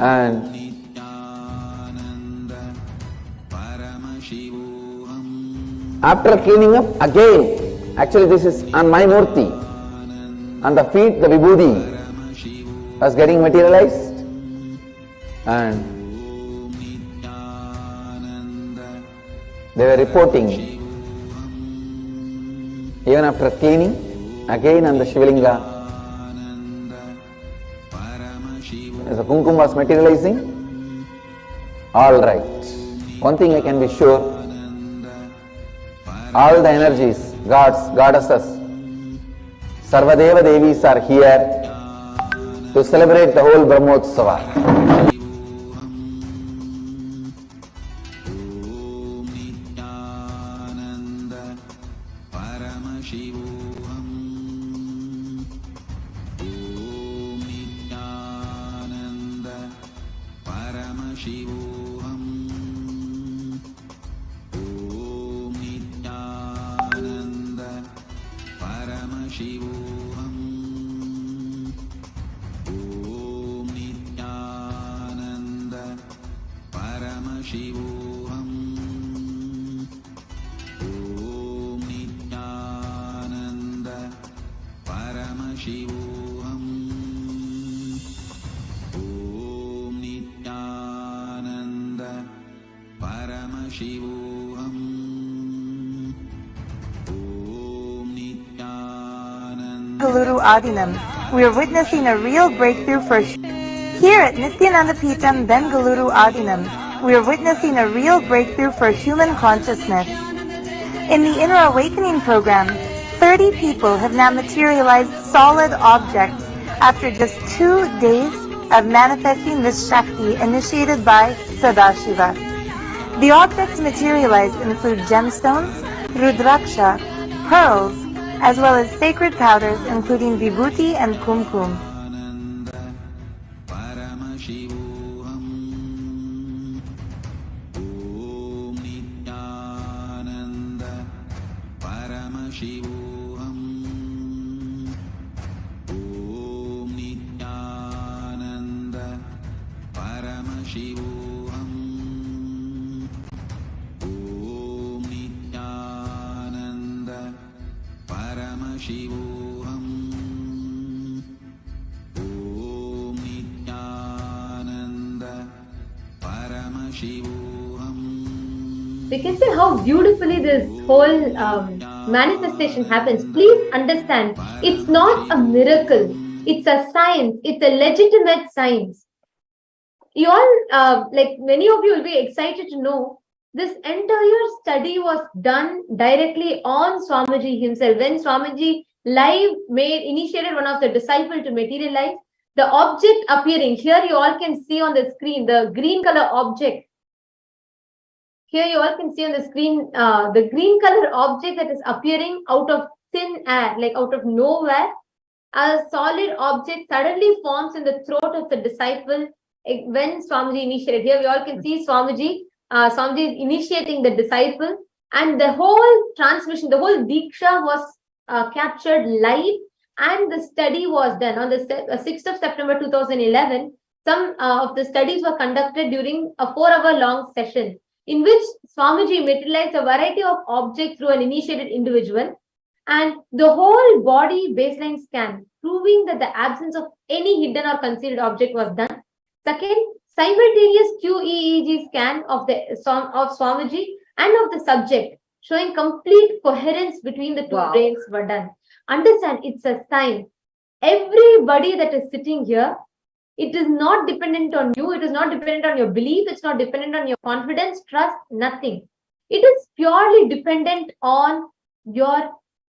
Speaker 9: and after cleaning up again, actually this is on my Murthy, on the feet the vibhuti was getting materialized, and they were reporting even after cleaning again on the Shivalinga, as the kumkum was materializing. All right, one thing I can be sure, all the energies, gods, goddesses, Sarvadeva Devis are here to celebrate the whole Brahmotsava.
Speaker 10: Adinam, we are witnessing a real breakthrough for here at Nityananda Peetham, Bengaluru Adinam. We are witnessing a real breakthrough for human consciousness. In the Inner Awakening program, 30 people have now materialized solid objects after just 2 days of manifesting this Shakti initiated by Sadashiva. The objects materialized include gemstones, rudraksha, pearls, as well as sacred powders including vibhuti and kumkum.
Speaker 6: We can see how beautifully this whole manifestation happens. Please understand, it's not a miracle. It's a science. It's a legitimate science. You all, like many of you will be excited to know, this entire study was done directly on Swamiji himself. When Swamiji live initiated one of the disciples to materialize, the object appearing, here you all can see on the screen, the green color object. Here you all can see on the screen, the green color object that is appearing out of thin air, like out of nowhere. A solid object suddenly forms in the throat of the disciple when Swamiji initiated. Here we all can see Swamiji. Swamiji is initiating the disciple, and the whole transmission, the whole Diksha was captured live, and the study was done on the 6th of September 2011. Some of the studies were conducted during a 4-hour long session, in which Swamiji materialized a variety of objects through an initiated individual, and the whole body baseline scan, proving that the absence of any hidden or concealed object was done. Second, simultaneous QEEG scan of Swamiji and of the subject, showing complete coherence between the two brains were done. Understand, it's a science. Everybody that is sitting here, it is not dependent on you. It is not dependent on your belief. It's not dependent on your confidence, trust, nothing. It is purely dependent on your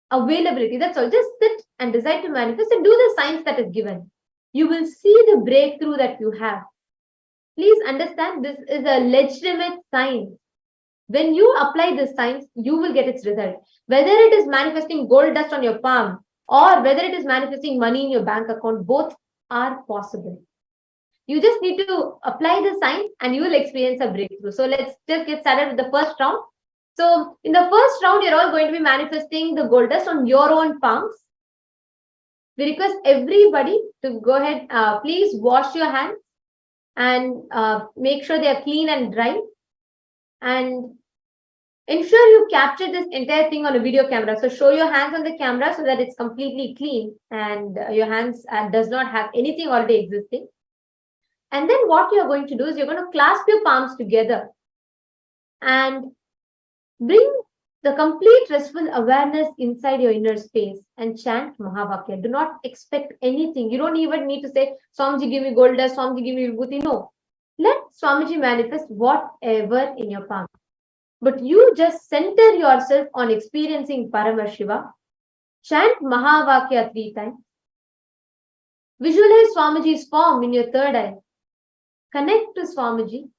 Speaker 6: availability. That's all. Just sit and decide to manifest and do the science that is given. You will see the breakthrough that you have. Please understand, this is a legitimate science. When you apply this science, you will get its result. Whether it is manifesting gold dust on your palm or whether it is manifesting money in your bank account, both are possible. You just need to apply the science and you will experience a breakthrough. So let's just get started with the first round. So in the first round, you're all going to be manifesting the gold dust on your own palms. We request everybody to go ahead, please wash your hands and make sure they are clean and dry. And ensure you capture this entire thing on a video camera. So show your hands on the camera so that it's completely clean and your hands does not have anything already existing. And then what you're going to do is you're going to clasp your palms together and bring the complete restful awareness inside your inner space and chant Mahavakya. Do not expect anything. You don't even need to say, Swamiji, give me gold dust, Swamiji, give me vibhuti. No. Let Swamiji manifest whatever in your palm. But you just center yourself on experiencing Paramashiva. Chant Mahavakya 3 times. Visualize Swamiji's form in your third eye. Connect to Swamiji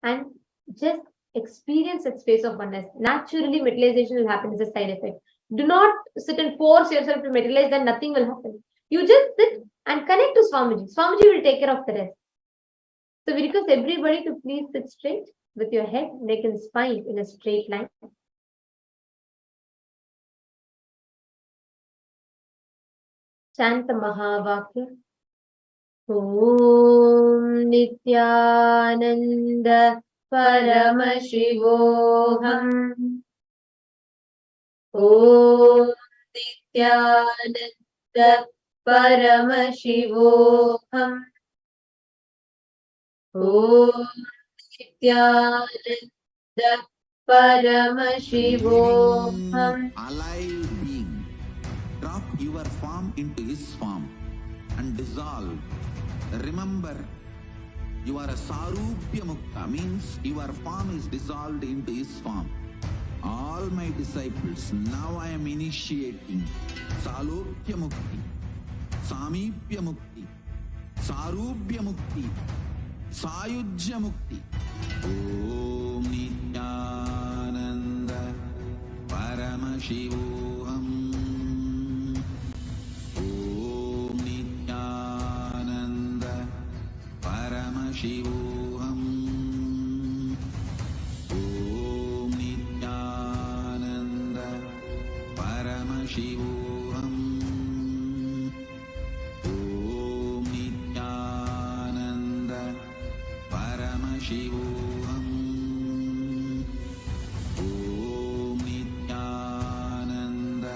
Speaker 6: and just experience that space of oneness. Naturally, materialization will happen as a side effect. Do not sit and force yourself to materialize, then nothing will happen. You just sit and connect to Swamiji. Swamiji will take care of the rest. So we request everybody to please sit straight with your head, neck and spine in a straight line. Chant the Mahavakya. Om Nityananda Paramashivoham. Om Nityananda Paramashivoham. Om Nityananda Paramashivoham.
Speaker 8: Alive being, drop your form into his form and dissolve. Remember, you are a Sarupya Mukta, means your form is dissolved into his form. All my disciples, now I am initiating Salokya Mukti. Samipya Mukti, Sarubhya Mukti, Sayujya Mukti. Om Nityananda Paramashivoham. Om Nityananda Paramashivoham. Om Nityananda Paramashivoham. Om Nityananda Paramashivoham. Om Nityananda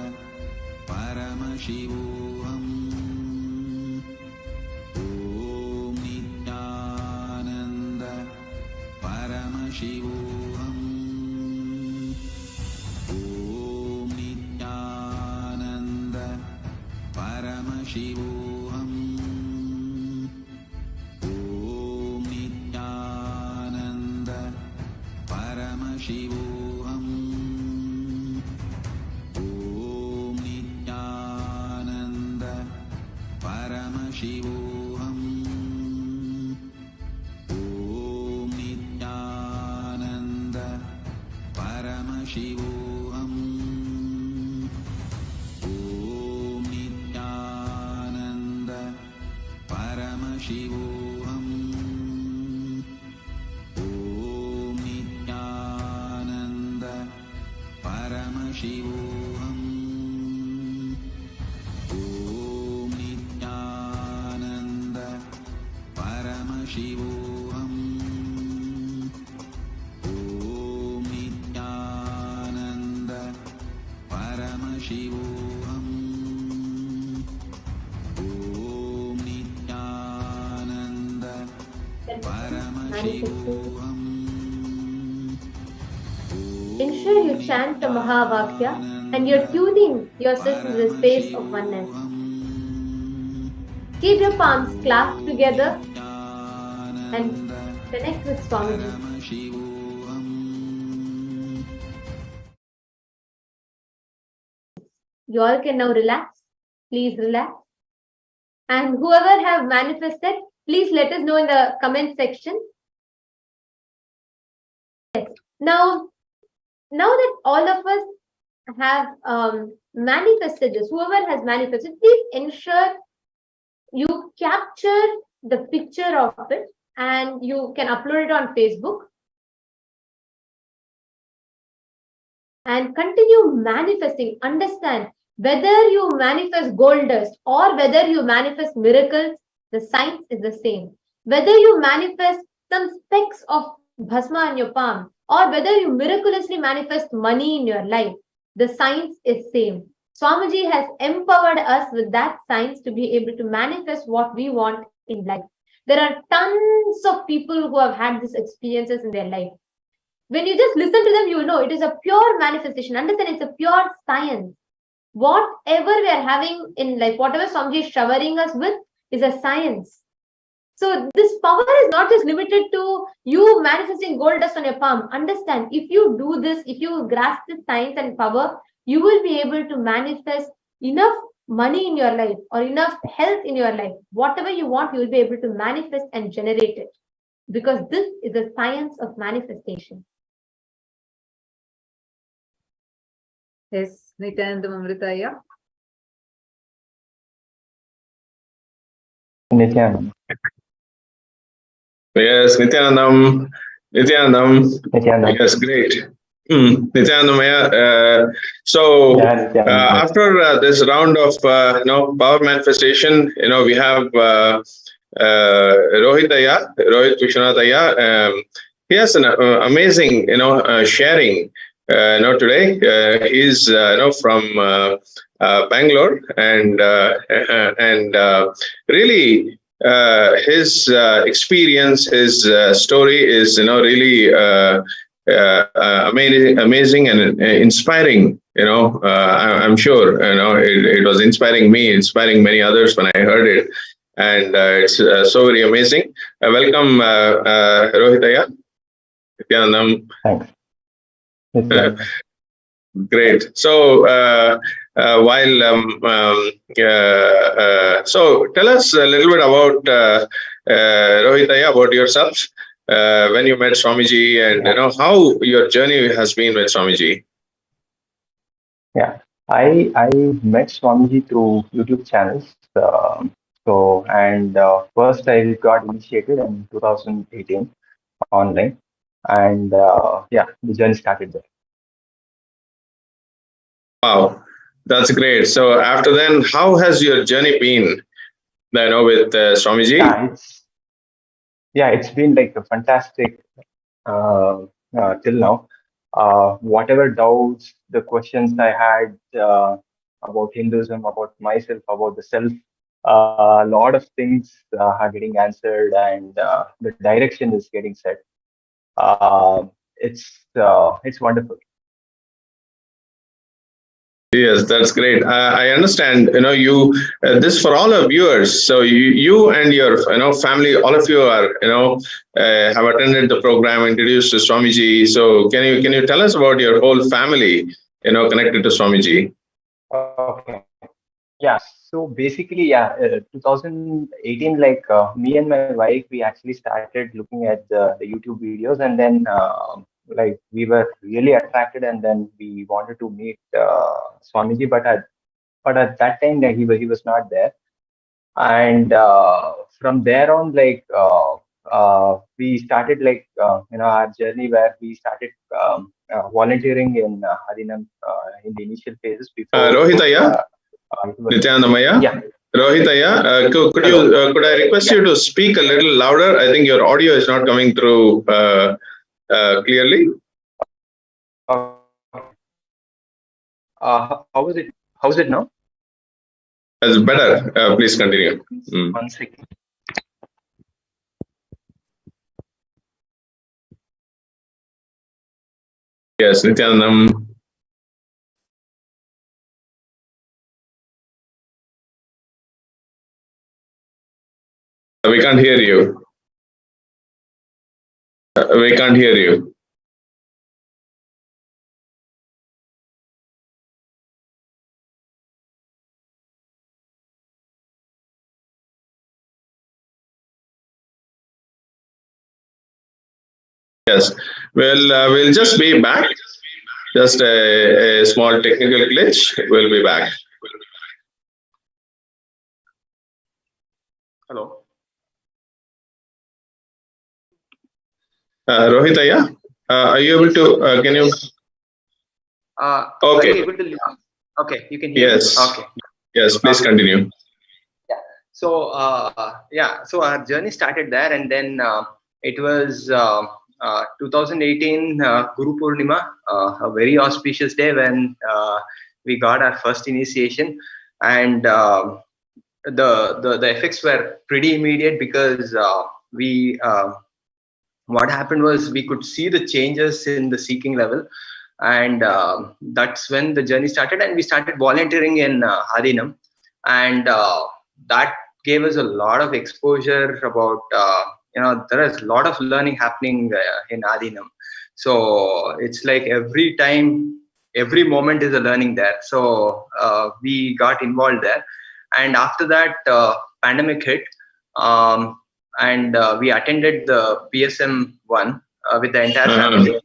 Speaker 8: Paramashivoham. Om Nityananda Paramashivoham. Om Nityananda Paramashivoham. Om Nityananda Paramashivoham. Om Nityananda Paramashivoham. Om Nityananda Paramashivoham. Om Nityananda Paramashivoham. Om Nityananda Paramashivoham. Om Nityananda Paramashivoham. Om Nityananda Paramashivoham. Om Nityananda Paramashivoham.
Speaker 6: Ensure you chant the Mahavakya and you're tuning yourself to the space of oneness. Keep your palms clasped together and connect with Swamiji. You all can now relax. Please relax. And whoever have manifested, please let us know in the comment section. Yes. Now that all of us have manifested this, whoever has manifested, please ensure you capture the picture of it and you can upload it on Facebook. And continue manifesting. Understand, whether you manifest gold dust or whether you manifest miracles, the science is the same. Whether you manifest some specks of bhasma in your palm or whether you miraculously manifest money in your life, the science is same. Swamiji has empowered us with that science to be able to manifest what we want in life. There are tons of people who have had these experiences in their life. When you just listen to them, you will know it is a pure manifestation. Understand, it's a pure science. Whatever we are having in life, whatever Swamiji is showering us with is a science. So this power is not just limited to you manifesting gold dust on your palm. Understand, if you do this, if you grasp this science and power, you will be able to manifest enough money in your life or enough health in your life. Whatever you want, you will be able to manifest and generate it. Because this is the science of manifestation.
Speaker 7: Yes, Nityananda Amritaya.
Speaker 11: Nityananda.
Speaker 1: Yes, Nityanandam. Yes, great. Nityanandamaya. So after this round of power manifestation, we have Rohit Bhikshanadar. He has an amazing sharing. Today he's from Bangalore, and really his experience, his story is really amazing and inspiring. I'm sure it was inspiring me, inspiring many others when I heard it, and it's so very amazing. Welcome, Rohitaya.
Speaker 11: Thanks.
Speaker 1: Great. So, so tell us a little bit about Rohitaya, about yourself, when you met Swamiji, and how your journey has been with Swamiji.
Speaker 11: Yeah, I met Swamiji through YouTube channels. First I got initiated in 2018 online, and the journey started there.
Speaker 1: Wow, that's great. So after then, how has your journey been? With Swamiji.
Speaker 11: It's been like a fantastic till now. Whatever doubts, the questions I had about Hinduism, about myself, about the self, a lot of things are getting answered, and the direction is getting set. It's wonderful.
Speaker 1: Yes, that's great. I understand. You this for all our viewers. So you and your family, all of you are have attended the program, introduced to Swamiji. So can you tell us about your whole family connected to Swamiji?
Speaker 11: Okay. Yeah. So basically, 2018, like me and my wife, we actually started looking at the YouTube videos, and then like we were really attracted, and then we wanted to meet Swamiji, but at that time, like, he was not there, and from there on, like we started like our journey, where we started volunteering in Harinam in the initial phases before.
Speaker 1: Rohitaya, Nityanandamaya.
Speaker 11: Yeah.
Speaker 1: Rohitaya, could I request you to speak a little louder? I think your audio is not coming through clearly.
Speaker 11: How's it now?
Speaker 1: It's better. Please continue.
Speaker 11: 1 second.
Speaker 1: Yes, Nityanandam. We can't hear you. We can't hear you. Yes. Well, we'll just be back. Just a small technical glitch. We'll be back.
Speaker 12: Hello.
Speaker 1: Rohitaya, are you able to? Can you? Okay.
Speaker 12: Okay, you can hear.
Speaker 1: Yes.
Speaker 12: Me? Okay.
Speaker 1: Yes, please continue.
Speaker 12: Yeah. So so our journey started there, and then it was 2018 Guru Purnima, a very auspicious day when we got our first initiation, and the effects were pretty immediate, because what happened was we could see the changes in the seeking level, and that's when the journey started, and we started volunteering in Harinam, and that gave us a lot of exposure about there is a lot of learning happening in Harinam. So it's like every moment is a learning there. So we got involved there, and after that pandemic hit, and we attended the PSM 1 with the entire family.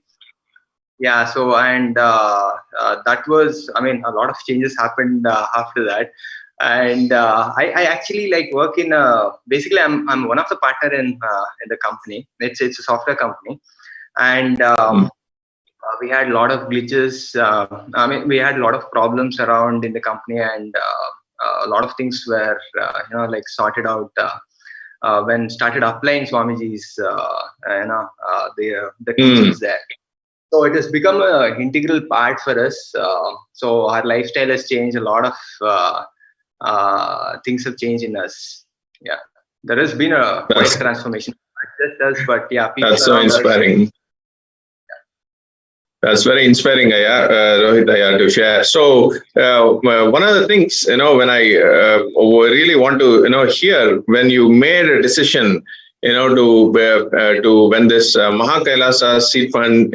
Speaker 12: Yeah, so and that was, I mean, a lot of changes happened after that, and I actually like work in basically I'm one of the partner in the company. It's a software company, and we had a lot of glitches. I mean, we had a lot of problems around in the company, and a lot of things were like sorted out when started applying Swamiji's the teachings there. So it has become an integral part for us. So our lifestyle has changed. A lot of things have changed in us. Yeah, there has been a quite transformation. It does, but yeah,
Speaker 1: that's so inspiring. That's very inspiring, Rohit, to share. So one of the things, when I really want to, hear when you made a decision, to when this Maha Kailasa seed fund,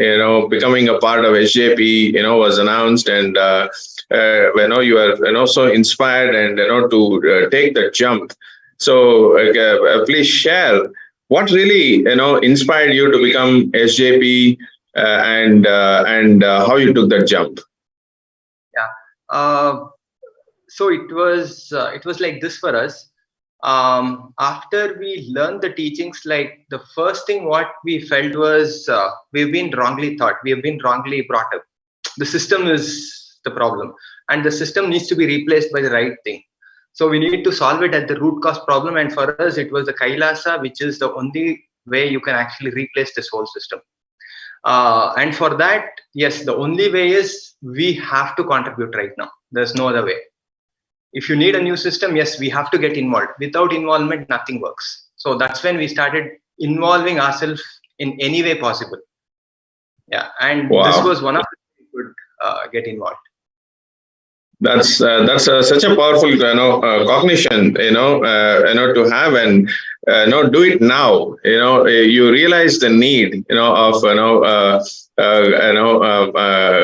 Speaker 1: becoming a part of SJP, was announced, and you are so inspired and to take the jump. So please share what really inspired you to become SJP, and how you took that jump.
Speaker 12: Yeah. So it was like this for us. After we learned the teachings, like the first thing what we felt was we've been wrongly taught, we have been wrongly brought up. The system is the problem, and the system needs to be replaced by the right thing. So we need to solve it at the root cause problem, and for us it was the Kailasa, which is the only way you can actually replace this whole system. And for that, yes, the only way is we have to contribute right now. There's no other way. If you need a new system, yes, we have to get involved. Without involvement, nothing works. So that's when we started involving ourselves in any way possible. Yeah, and this was one of the ways we could get involved.
Speaker 1: That's such a powerful cognition to have, and do it now. You realize the need of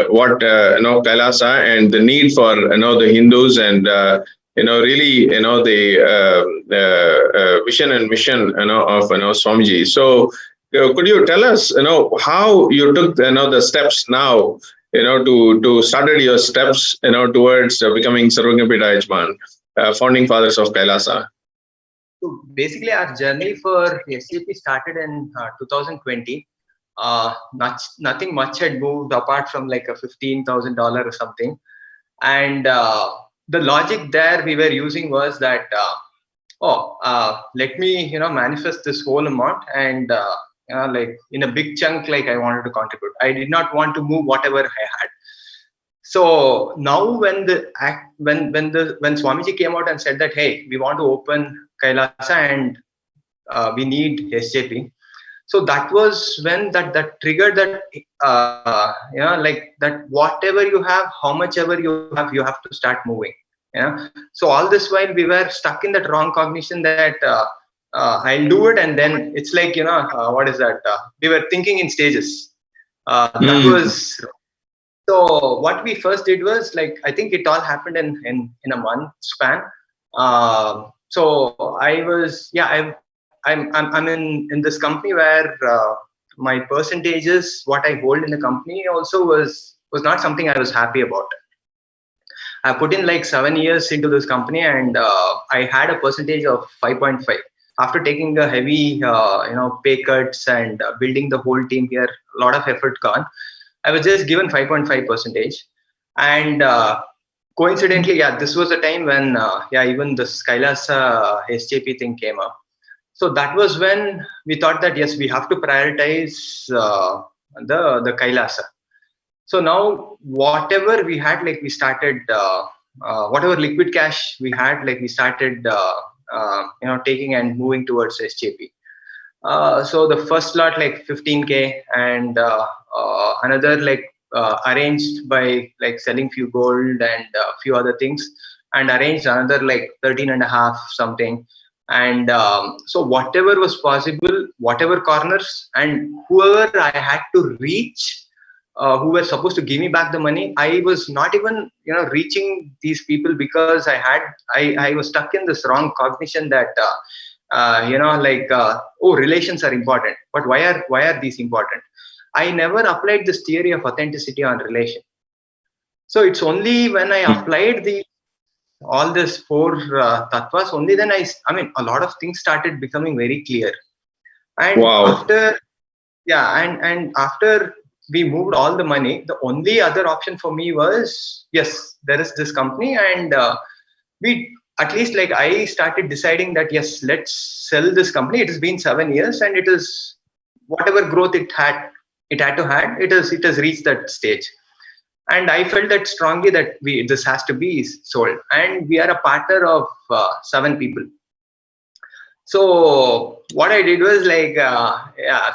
Speaker 1: what Kailasa, and the need for the Hindus, and really the vision and mission of Swamiji. So could you tell us how you took the steps now to started your steps towards becoming Sarvagna Yajman, founding fathers of Kailasa?
Speaker 12: So basically our journey for SJP started in 2020. Nothing much had moved apart from like a $15,000 or something, and the logic there we were using was that let me manifest this whole amount, and like in a big chunk, like I wanted to contribute. I did not want to move whatever I had. So now when Swamiji came out and said that, hey, we want to open Kailasa and we need SJP. So that was when that triggered that like that whatever you have, how much ever you have to start moving. So all this while we were stuck in that wrong cognition that I'll do it, and then it's like what is that? We were thinking in stages. That was. So what we first did was, like, I think it all happened in a month span. So I was, I'm in this company where my percentages, what I hold in the company also was not something I was happy about. I put in like 7 years into this company, and I had a percentage of 5.5. After taking the heavy, pay cuts and building the whole team here, a lot of effort gone. I was just given 5.5%, and coincidentally, this was the time when even this Kailasa SJP thing came up. So that was when we thought that yes, we have to prioritize the Kailasa. So now whatever we had, like we started whatever liquid cash we had, like we started taking and moving towards SJP. So the first lot like 15K, and another like arranged by like selling few gold and a few other things, and arranged another like 13.5 something. And so whatever was possible, whatever corners, and whoever I had to reach, who were supposed to give me back the money, I was not even reaching these people, because I was stuck in this wrong cognition that relations are important. But why are these important? I never applied this theory of authenticity on relation. So it's only when I applied all this 4 tattvas, only then I mean a lot of things started becoming very clear. And after and after we moved all the money, the only other option for me was, yes, there is this company, and we, at least like I started deciding that yes, let's sell this company. It has been 7 years, and it is whatever growth it has reached that stage. And I felt that strongly that this has to be sold, and we are a partner of 7 people. So what I did was like,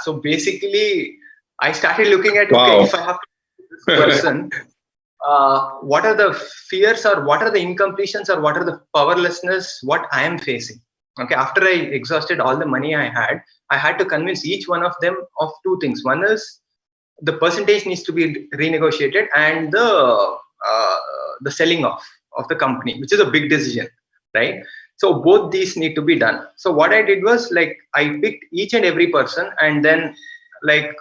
Speaker 12: so basically I started looking at, okay, if I have this person, what are the fears, or what are the incompletions, or what are the powerlessness what I am facing? Okay, after I exhausted all the money I had to convince each one of them of two things. One is the percentage needs to be renegotiated, and the selling off of the company, which is a big decision, right? So both these need to be done. So what I did was, like, I picked each and every person, and then, like,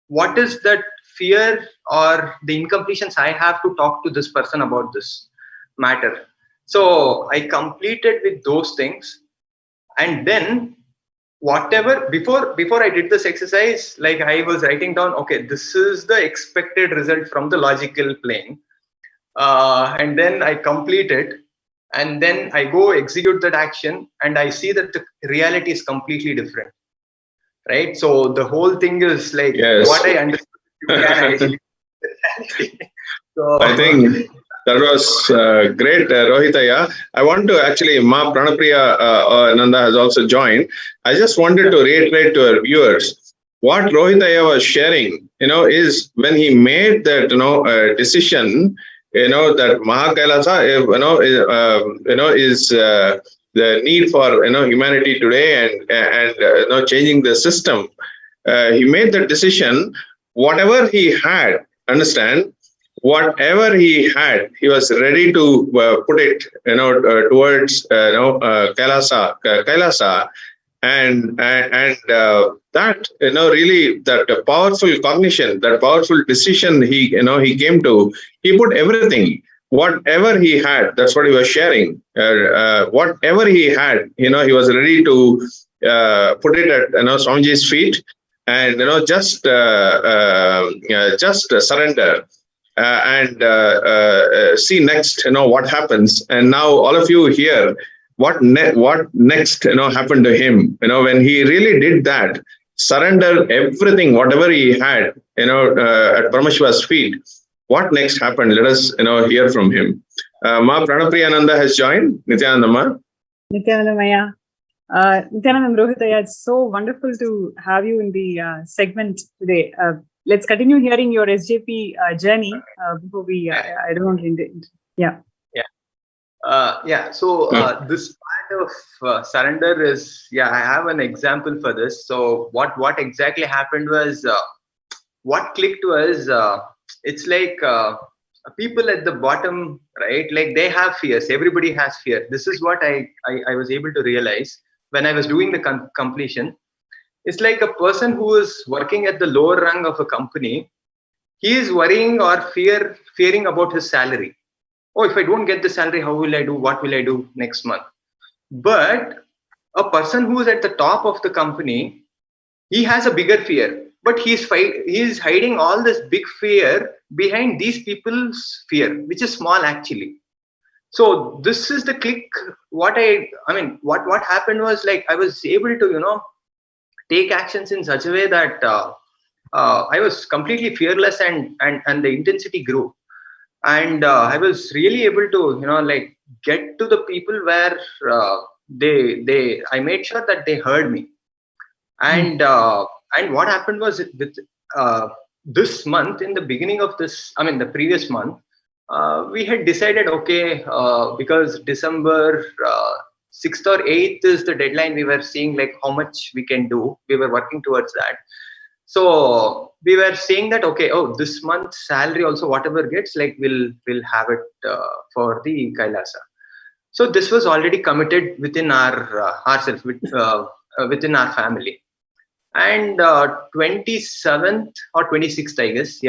Speaker 12: what is that fear or the incompletions I have to talk to this person about this matter. So I completed with those things, and then whatever, before I did this exercise, like, I was writing down, okay, this is the expected result from the logical plane, and then I complete it, and then I go execute that action, and I see that the reality is completely different, right? So the whole thing is like,
Speaker 1: Yes.
Speaker 12: what I understood, you can actually so
Speaker 1: I think that was great, Rohitaya. I want to actually, Ma Pranapriya Nanda has also joined. I just wanted to reiterate to our viewers what Rohitaya was sharing, is when he made that, decision, that Mahakailasa, is the need for, humanity today and changing the system. He made that decision, whatever he had, understand, whatever he had, he was ready to put it, towards, Kailasa, and that, really, that powerful cognition, that powerful decision he came to, he put everything, whatever he had. That's what he was sharing. Whatever he had, he was ready to put it at, Swamiji's feet, and just surrender. And see next, what happens. And now all of you here, what next, happened to him, when he really did that, surrender everything, whatever he had, at Paramashiva's feet. What next happened? Let us, hear from him. Ma Pranapriyananda has joined. Nityanandama.
Speaker 2: Nityanandamaya. Nityanandam, Rohitaya, it's so wonderful to have you in the segment today. Let's continue hearing your SJP journey before we, I don't want to, yeah.
Speaker 12: So this part of surrender is, I have an example for this. So what exactly happened was, what clicked was, it's like people at the bottom, right? Like, they have fears. Everybody has fear. This is what I was able to realize when I was doing the completion. It's like a person who is working at the lower rung of a company. He is worrying or fearing about his salary. Oh, if I don't get the salary, how will I do? What will I do next month? But a person who is at the top of the company, he has a bigger fear, but he is hiding all this big fear behind these people's fear, which is small actually. So this is the click. What happened was, like, I was able to, take actions in such a way that I was completely fearless, and the intensity grew. And I was really able to, like, get to the people where I made sure that they heard me. And what happened was, with this month, in the beginning of the previous month, we had decided, okay, because December 6th or 8th is the deadline. We were seeing, like, how much we can do. We were working towards that. So we were saying that, okay, this month's salary also, whatever gets, like, we'll have it for the Kailasa. So this was already committed within ourselves, within our family. And 27th or 26th, I guess,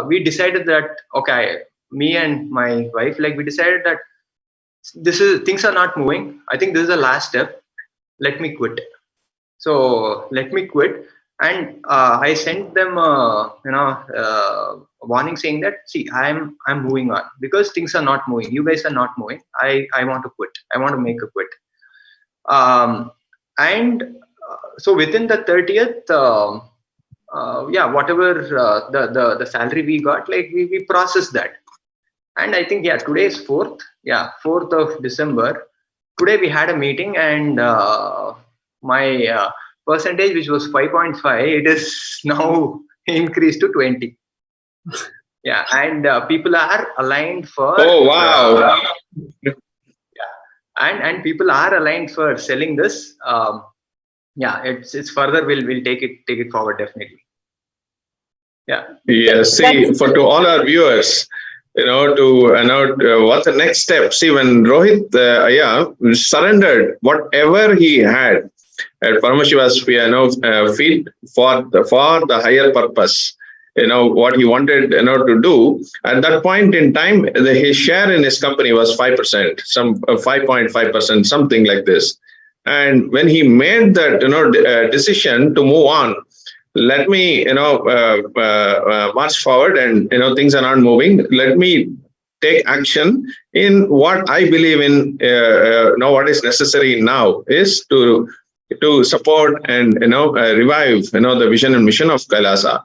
Speaker 12: we decided that, okay, me and my wife, like, we decided that things are not moving. I think this is the last step. Let me quit. So let me quit. And I sent them a warning, saying that, see, I'm moving on, because things are not moving. You guys are not moving. I want to quit. I want to make a quit. So within the 30th, whatever the salary we got, like, we processed that. And I think, today is 4th. 4th of December. Today we had a meeting, and my percentage, which was 5.5, it is now increased to 20. And people are aligned for.
Speaker 1: Oh, wow.
Speaker 12: and people are aligned for selling this. Yeah, it's further, we'll take it forward, definitely. Yeah.
Speaker 1: Yeah, see, to all our viewers, what's the next step? See, when Rohit surrendered whatever he had at Paramashiva's feet for the higher purpose, what he wanted, to do. At that point in time, his share in his company was 5%, some 5.5%, something like this. And when he made that, decision to move on, let me march forward, and things are not moving, let me take action in what I believe in. What is necessary now is to support and revive the vision and mission of Kailasa.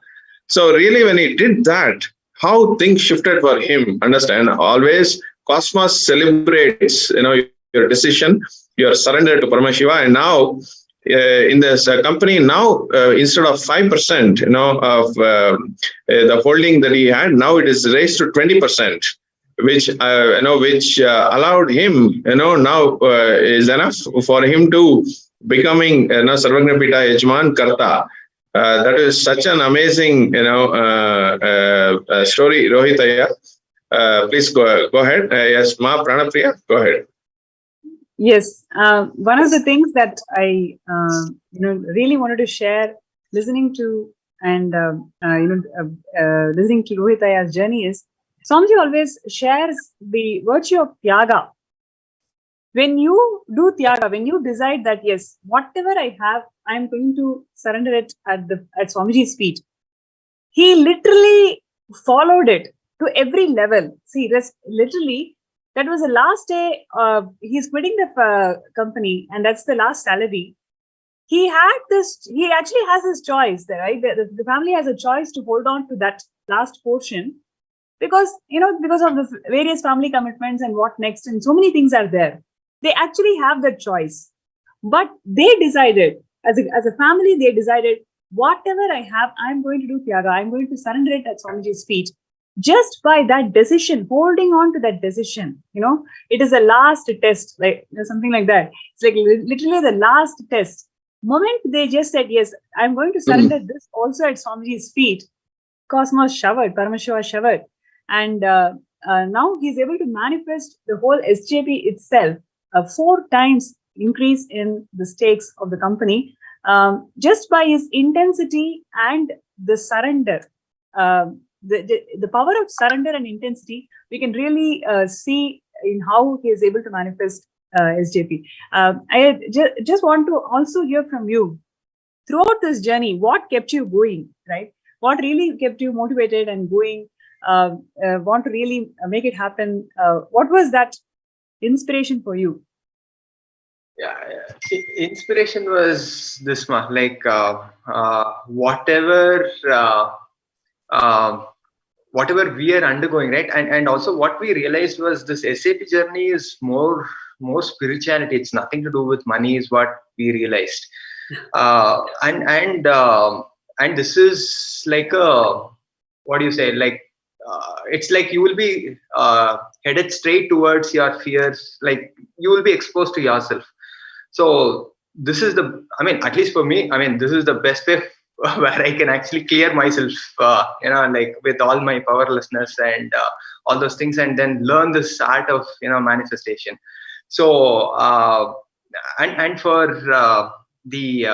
Speaker 1: So really, when he did that, how things shifted for him. Understand, always Cosmos celebrates your decision, your surrender to Paramashiva, and now in this company now, instead of 5%, of the holding that he had, now it is raised to 20%, which allowed him, now is enough for him to becoming Sarvagna Pita Yajman Karta. That is such an amazing story, Rohitaya. Please go ahead. Yes, Ma Pranapriya, go ahead.
Speaker 2: Yes, one of the things that I really wanted to share, listening to and listening to Rohitaya's journey, is Swamiji always shares the virtue of Tyaga. When you do Tyaga, when you decide that yes, whatever I have, I am going to surrender it at Swamiji's feet. He literally followed it to every level. See, literally. That was the last day. He's quitting the company, and that's the last salary. He actually has his choice there, right? The family has a choice to hold on to that last portion because of the various family commitments and what next, and so many things are there. They actually have that choice, but they decided as a family. They decided, whatever I have, I'm going to do Tyaga. I'm going to surrender it at Swamiji's feet. Just by that decision, holding on to that decision, it is a last test, like something like that. It's like literally the last test. Moment they just said, yes, I'm going to surrender this also at Swamiji's feet. Cosmos showered, Paramashiva showered. And now he's able to manifest the whole SJP itself, 4 times increase in the stakes of the company, just by his intensity and the surrender. The power of surrender and intensity, we can really see in how he is able to manifest SJP. I just want to also hear from you, throughout this journey, what kept you going, right? What really kept you motivated and going, want to really make it happen? What was that inspiration for you?
Speaker 12: Yeah, inspiration was this one, like whatever we are undergoing, right? And also what we realized was this SAP journey is more spirituality. It's nothing to do with money, is what we realized. And this is like what do you say? Like it's like you will be headed straight towards your fears. Like you will be exposed to yourself. So this is at least for me, this is the best way where I can actually clear myself, like with all my powerlessness and all those things, and then learn this art of manifestation. So and for the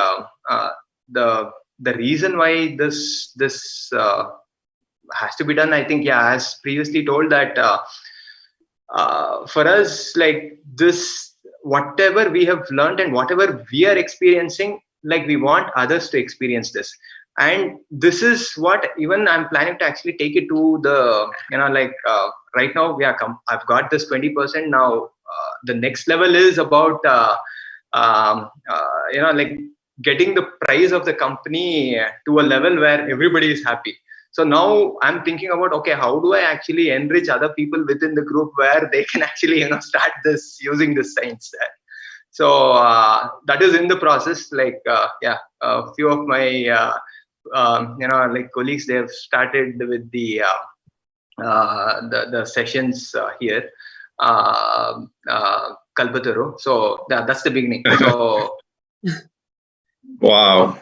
Speaker 12: reason why this has to be done, I think, as previously told, that for us, like this, whatever we have learned and whatever we are experiencing, like we want others to experience this. And this is what even I'm planning to actually take it to the, right now I've got this 20%. Now the next level is about, like getting the price of the company to a level where everybody is happy. So now I'm thinking about, okay, how do I actually enrich other people within the group where they can actually, start this using this science there. So that is in the process. Like, a few of my, like colleagues, they have started with the sessions here. Kalpataru. So that's the beginning. So
Speaker 1: wow.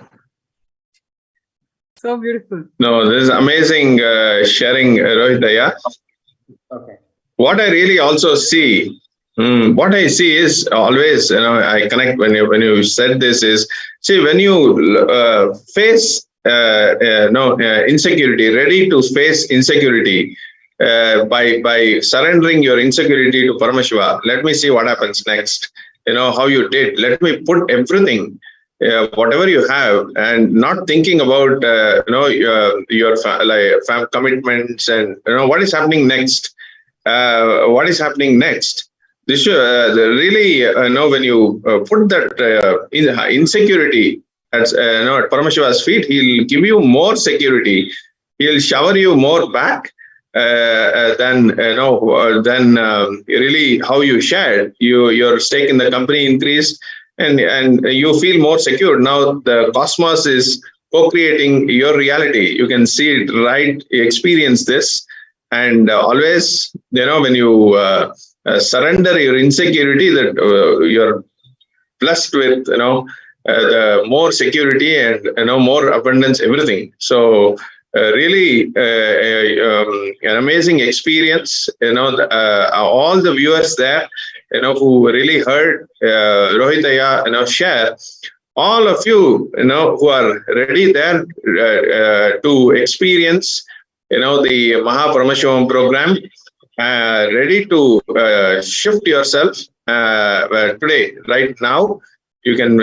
Speaker 2: So beautiful.
Speaker 1: No, this is amazing sharing, Rohitaya.
Speaker 12: okay.
Speaker 1: What I really also see, what I see is always, I connect when you said this is, see, when you face insecurity, ready to face insecurity, by surrendering your insecurity to Paramashiva, let me see what happens next. How you did. Let me put everything, whatever you have, and not thinking about your commitments and what is happening next. What is happening next? This really when you put that insecurity at at Paramashiva's feet, he'll give you more security. He'll shower you more back than really how you shared. Your stake in the company increased, and you feel more secure. Now the cosmos is co-creating your reality. You can see it, right? Experience this. And always, when you surrender your insecurity, that you're blessed with, the more security and more abundance, everything. So really, an amazing experience. All the viewers there, who really heard Rohitaya, share. All of you, who are ready there to experience the Mahaparamashivamam program, ready to shift yourself today, right now. You can,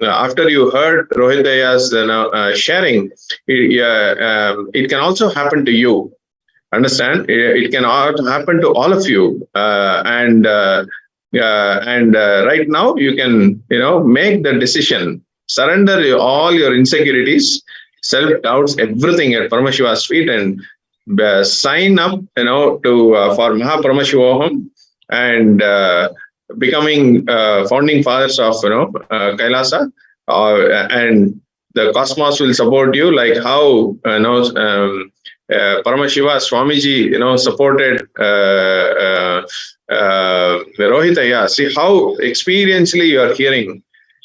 Speaker 1: after you heard Rohitaya's sharing, it can also happen to you. Understand? It can happen to all of you, and right now you can, make the decision, surrender all your insecurities, self-doubts, everything at Paramashiva's feet, and sign up, to for Mahaparamashivaham, and becoming founding fathers of Kailasa, and the cosmos will support you, like how Paramashiva Swamiji supported Rohitaya. See how experientially you are hearing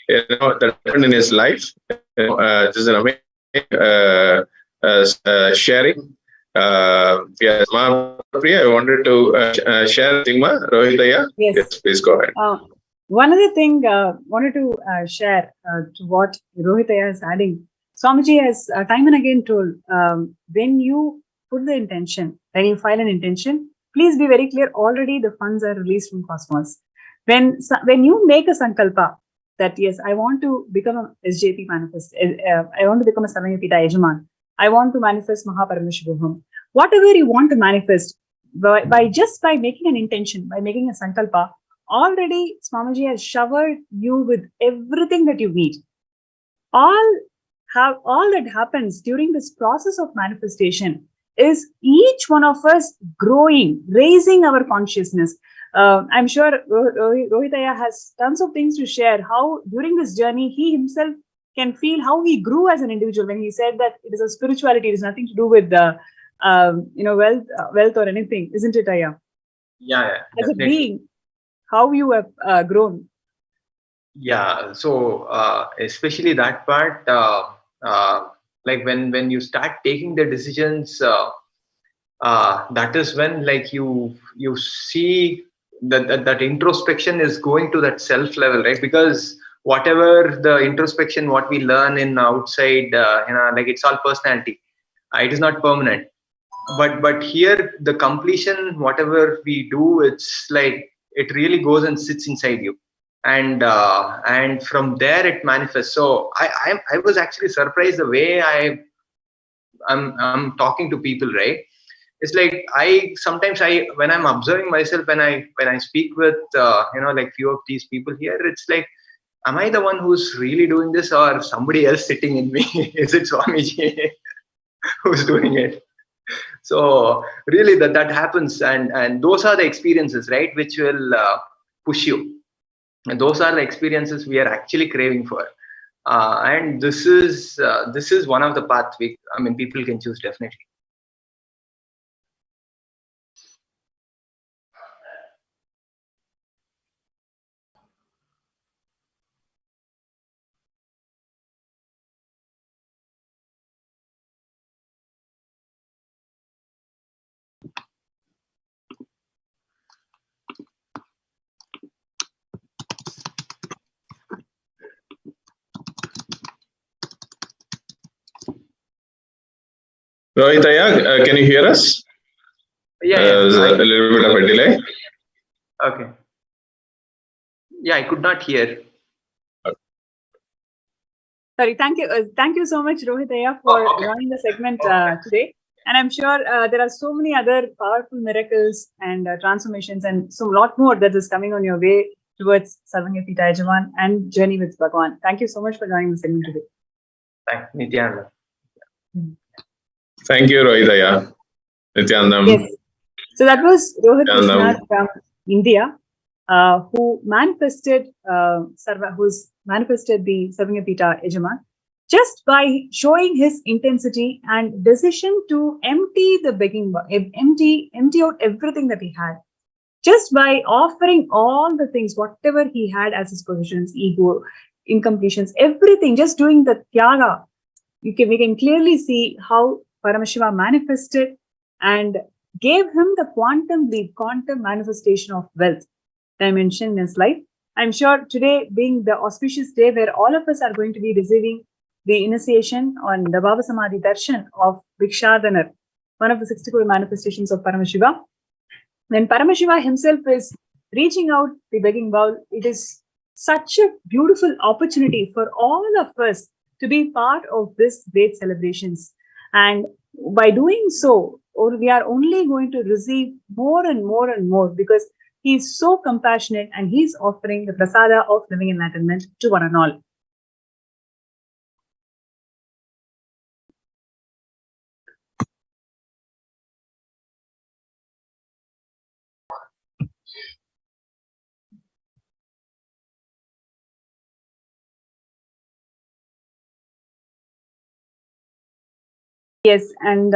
Speaker 1: that happened in his life. This is an amazing sharing. Yes, Priya, I wanted to share Tingma, Rohitaya.
Speaker 2: Yes,
Speaker 1: please go ahead.
Speaker 2: One other thing wanted to share to what Rohitaya is adding. Swamiji has time and again told, when you put the intention, when you file an intention, please be very clear, already the funds are released from Cosmos. When you make a sankalpa that, yes, I want to become a SJP manifest, I want to become a Samayapita Yajaman, I want to manifest Mahaparamashivaham, whatever you want to manifest, by making an intention, by making a sankalpa, already Swamiji has showered you with everything that you need. All that happens during this process of manifestation is each one of us growing, raising our consciousness. I'm sure Rohitaya has tons of things to share, how during this journey he himself can feel how he grew as an individual, when he said that it is a spirituality, it is nothing to do with wealth or anything, isn't it, Aya?
Speaker 12: Yeah,
Speaker 2: as a being, how you have grown.
Speaker 12: Yeah, so especially that part, like when you start taking the decisions, that is when, like, you see that introspection is going to that self level, right? Because whatever the introspection, what we learn in outside, like, it's all personality. It is not permanent. But here, the completion, whatever we do, it's like it really goes and sits inside you, and from there it manifests. So I was actually surprised the way I'm talking to people, right? It's like sometimes when I'm observing myself, when I speak with like few of these people here, it's like, am I the one who's really doing this, or somebody else sitting in me? Is it Swamiji who's doing it? So really that happens, and those are the experiences, right, which will push you, and those are the experiences we are actually craving for, and this is one of the paths people can choose, definitely.
Speaker 1: Rohitaya, can you hear us?
Speaker 12: Yeah,
Speaker 1: There's a little bit of a delay.
Speaker 12: Okay. Yeah, I could not hear.
Speaker 2: Sorry, thank you so much, Rohitaya, for running the segment today. And I'm sure there are so many other powerful miracles and transformations and so lot more that is coming on your way towards Sarvanya Pita Yajaman and journey with Bhagwan. Thank you so much for joining the segment today.
Speaker 12: Thanks, Nityananda.
Speaker 1: Thank you, Rohitaya. Nityanandam.
Speaker 2: Yes. So that was Rohit
Speaker 1: Nityanandam.
Speaker 2: Krishna from India, who's manifested the Sarvanya Pita Yajaman just by showing his intensity and decision to empty the begging, empty out everything that he had. Just by offering all the things, whatever he had as his possessions, ego, incompletions, everything, just doing the tyaga, we can clearly see how Paramashiva manifested and gave him the quantum manifestation of wealth dimension in his life. I'm sure today being the auspicious day where all of us are going to be receiving the initiation on the Bhava Samadhi Darshan of Bhikshanadar, one of the 64 manifestations of Paramashiva. When Paramashiva himself is reaching out the begging bowl, it is such a beautiful opportunity for all of us to be part of this great celebrations. And by doing so, we are only going to receive more and more and more because he is so compassionate and he is offering the prasada of living enlightenment to one and all. Yes, and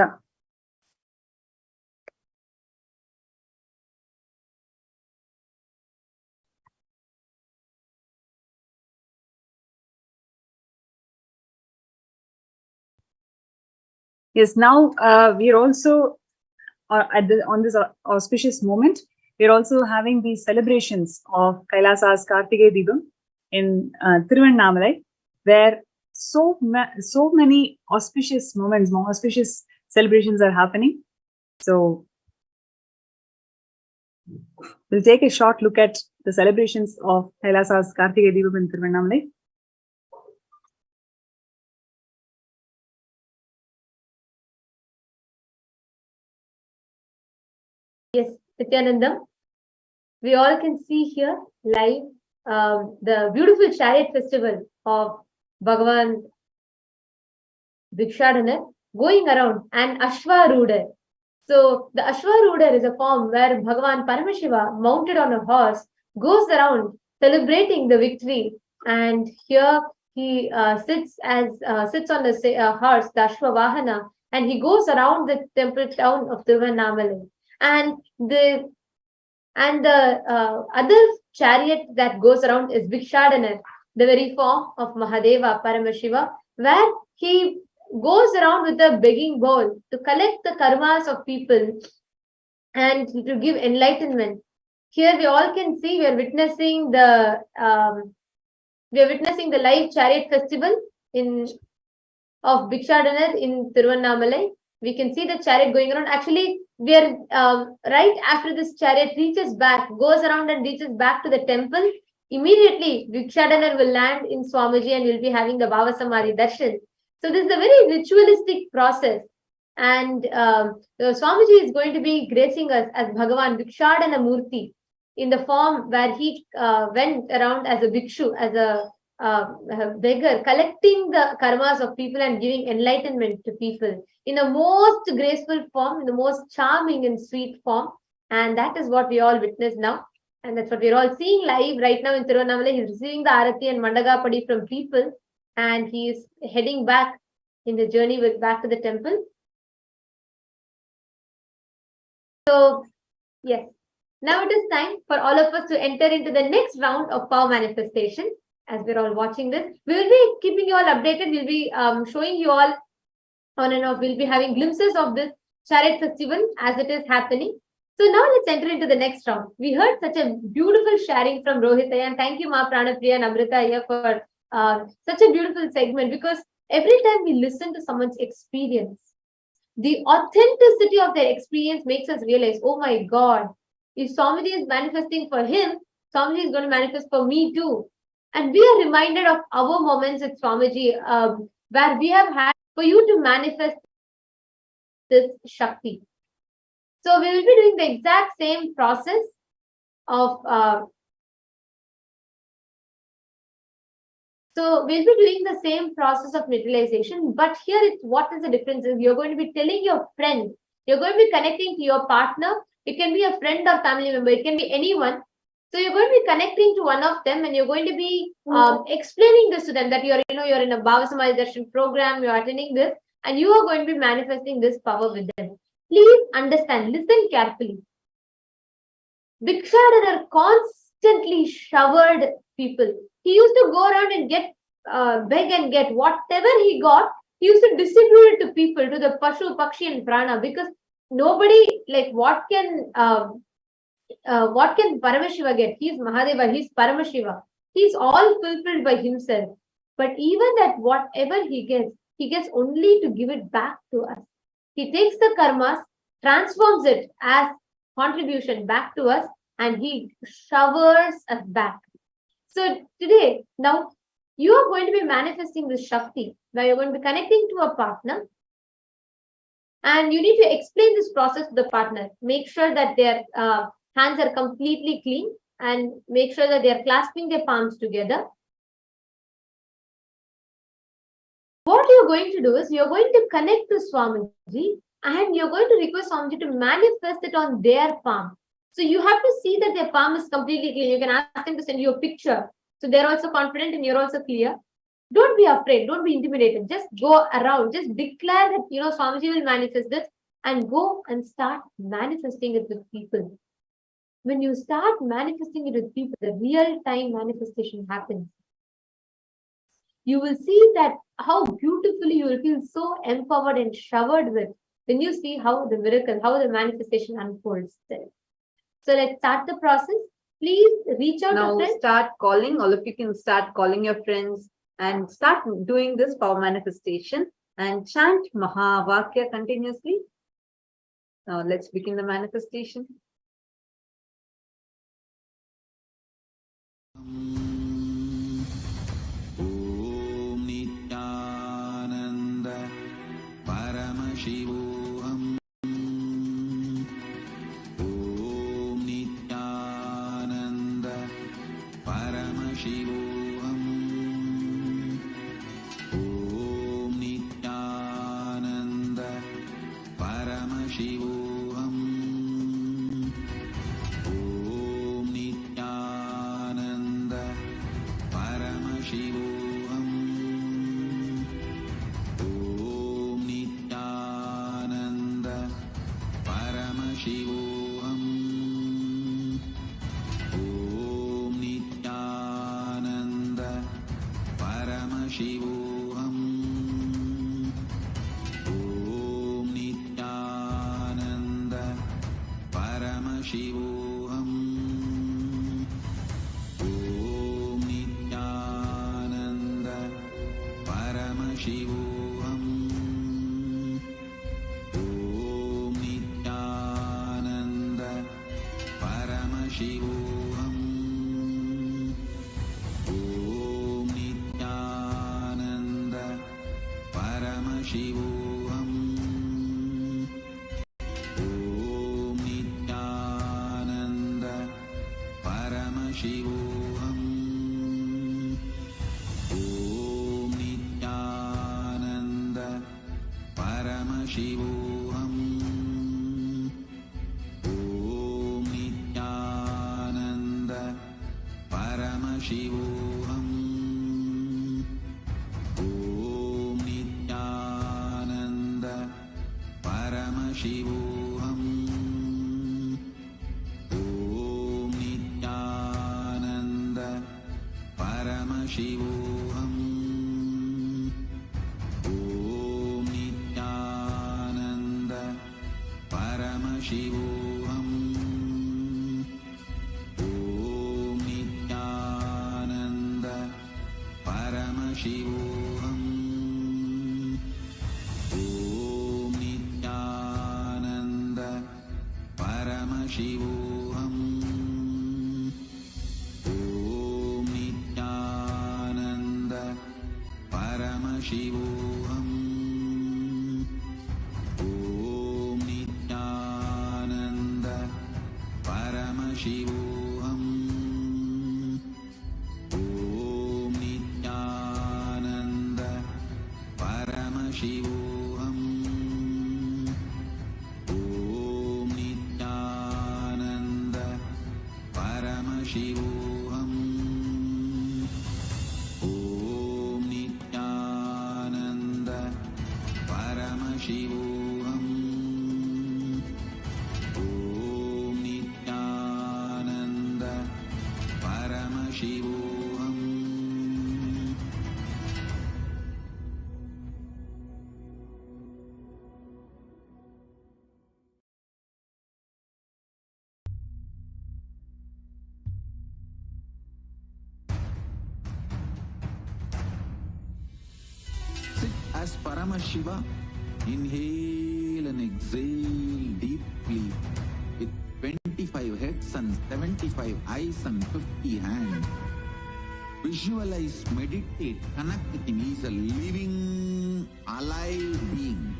Speaker 2: yes, now we are also on this auspicious moment, we are also having these celebrations of Kailasa's Karthigai Deepam in Tiruvannamalai, where so many auspicious moments, more auspicious celebrations are happening. So we'll take a short look at the celebrations of Kailasa's Karthigai Deepam in Tiruvannamalai.
Speaker 6: Yes, Nityananda, we all can see here live the beautiful chariot festival of Bhagavan Bhikshanadar going around, and Ashwarudar. So the Ashwarudar is a form where Bhagavan Paramashiva, mounted on a horse, goes around celebrating the victory. And here he sits on the horse, the Ashwavahana, and he goes around the temple town of Tiruvannamalai. And the other chariot that goes around is Bhikshanadar, the very form of Mahadeva Paramashiva, where he goes around with a begging bowl to collect the karmas of people and to give enlightenment. Here we all can see we are witnessing the live chariot festival of Bhikshanadar in Tiruvannamalai. We can see the chariot going around. Actually, we are right after this chariot goes around and reaches back to the temple. Immediately, Bhikshanadar will land in Swamiji and will be having the Bhava Samadhi Darshan. So this is a very ritualistic process. And Swamiji is going to be gracing us as Bhagavan Bhikshadana Murthy in the form where he went around as a bhikshu, as a beggar, collecting the karmas of people and giving enlightenment to people in the most graceful form, in the most charming and sweet form. And that is what we all witness now. And that's what we're all seeing live right now in Tiruvannamalai. He's receiving the Arati and Mandagapadi from people, and he is heading back in the journey back to the temple. So, yes, now it is time for all of us to enter into the next round of power manifestation. As we're all watching this, we will be keeping you all updated. We'll be showing you all on and off. We'll be having glimpses of this chariot festival as it is happening. So now let's enter into the next round. We heard such a beautiful sharing from Rohitaya, and thank you, Ma Pranapriya and Amrita, for such a beautiful segment, because every time we listen to someone's experience, The authenticity of their experience makes us realize, oh my God, if Samadhi is manifesting for him, Samadhi is going to manifest for me too. And we are reminded of our moments with Swamiji, where we have had for you to manifest this Shakti. So we will be doing the exact same process of So we'll be doing the same process of materialization, but here it's what is the difference is you're going to be telling your friend, you're going to be connecting to your partner. It can be a friend or family member, it can be anyone. So you're going to be connecting to one of them, and you're going to be explaining this to them that you're in a Bhava Samadhi Darshan program, you're attending this, and you are going to be manifesting this power with them. Please understand, listen carefully. Bhikshanadar constantly showered people. He used to go around and get, beg and get whatever he got. He used to distribute it to people, to the Pashu, Pakshi, and Prana, because nobody, like, what can Paramashiva get? He's Mahadeva, he's Paramashiva. He's all fulfilled by himself. But even that, whatever he gets only to give it back to us. He takes the karmas, transforms it as contribution back to us, and he showers us back. So today, now you are going to be manifesting this Shakti, where you're going to be connecting to a partner, and you need to explain this process to the partner. Make sure that their hands are completely clean, and make sure that they are clasping their palms together. What you're going to do is you're going to connect to Swamiji, and you're going to request Swamiji to manifest it on their palm. So you have to see that their palm is completely clean. You can ask them to send you a picture. So they're also confident and you're also clear. Don't be afraid. Don't be intimidated. Just go around. Just declare that, Swamiji will manifest this, and go and start manifesting it with people. When you start manifesting it with people, the real-time manifestation happens. You will see that how beautifully you will feel so empowered and showered with when you see how the miracle, how the manifestation unfolds there. So let's start the process. Please reach out
Speaker 7: now.
Speaker 6: To friends.
Speaker 7: Start calling. All of you can start calling your friends and start doing this power manifestation and chant Mahavakya continuously. Now let's begin the manifestation.
Speaker 8: Om Nityananda Paramashivoham. Om Nityananda Paramashivoham. Om Nityananda Paramashivoham. Om Nityananda Paramashivoham. Om Nityananda Paramashivoham. Om Nityananda Paramashivoham. Om Nityananda Paramashivoham. Om Nityananda Paramashivoham. Om Nityananda Paramashivoham. Om Nityananda Paramashivoham. Om Nityananda Paramashivoham. Om Nityananda Paramashivoham. Om Nityananda Paramashivoham. Om Nityananda Paramashivoham. Om Nityananda Paramashivoham. Om Nityananda Paramashivoham. Om Nityananda Paramashivoham. Om Nityananda Shivoham. Om Nityananda Paramashivoham. Om Nityananda Paramashivoham. Om Nityananda Paramashivoham. Om Nityananda Paramashivoham. Om Nityananda Paramashivoham. Sit as Paramashiva. Inhale and exhale deeply with 25 heads and 75 eyes and 50 hands. Visualize, meditate, connect with him. He is a living, alive being.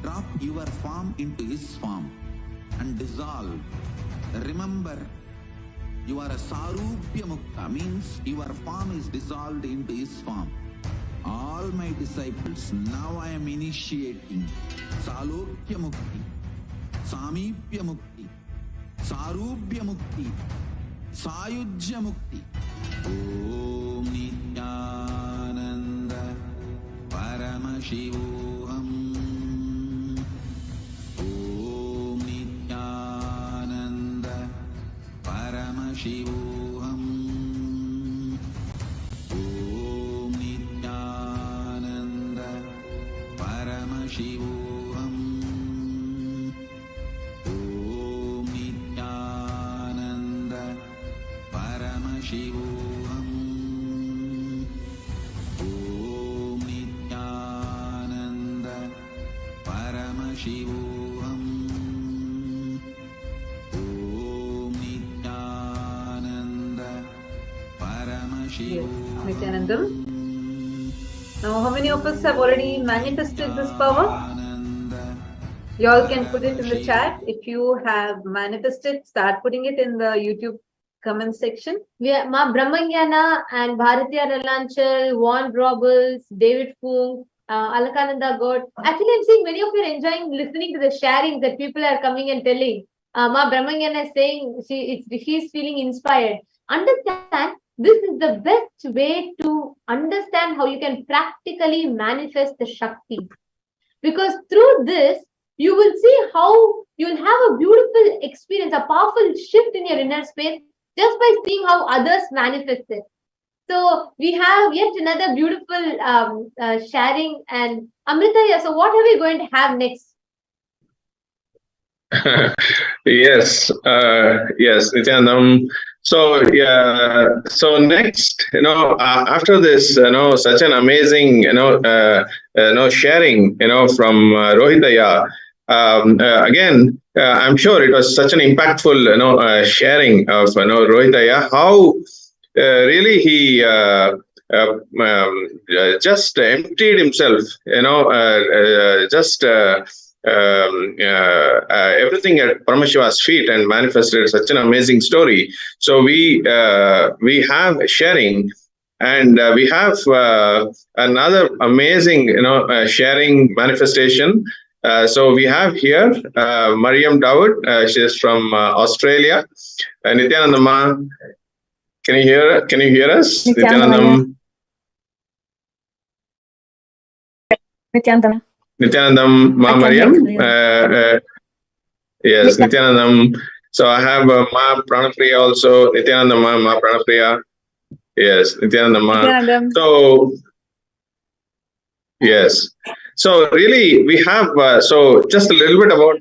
Speaker 8: Drop your form into his form and dissolve. Remember, you are a Sarupya Mukta, means your form is dissolved into his form. All my disciples, now I am initiating Salokya Mukti, Samipya Mukti, Sarupya Mukti, Sayujya Mukti. Om Nityananda Paramashivoham. Om Nityananda Paramashivoham. Om Nityananda Paramashivoham. Om Nityananda Paramashivoham. Om Nityananda Paramashivoham. Om Nityananda Paramashivoham.
Speaker 7: Nityanandam. Now, how many of us have already manifested this power? You all can put it in the chat. If you have manifested, start putting it in the YouTube comment section.
Speaker 6: Ma Brahmanyana and Bharatiya Ralanchal, Juan Robles, David Fung, Alakananda God. Actually, I'm seeing many of you are enjoying listening to the sharing that people are coming and telling. Ma Brahmanyana is saying she's feeling inspired. Understand, this is the best way to understand how you can practically manifest the Shakti. Because through this, you will see how you'll have a beautiful experience, a powerful shift in your inner space just by seeing how others manifest it. So we have yet another beautiful sharing. And Amrita, so what are we going to have next?
Speaker 1: Yes, Nityanandam. So next, after this, such an amazing, sharing, from Rohitaya. Again, I'm sure it was such an impactful, sharing of, Rohitaya. How really he just emptied himself, everything at Paramashiva's feet and manifested such an amazing story. So we have sharing, and we have another amazing, sharing manifestation. So we have here Mariam Dawood. She is from Australia. Nityanandam, can you hear us? Nityanandam. Nityanandam, Ma Mariam. Yes, Nityanandam. So I have Ma Pranapriya also. Nityanandam, Ma Pranapriya. Yes, Nityanandam, Ma. So, yes. So really, we have, so just a little bit about,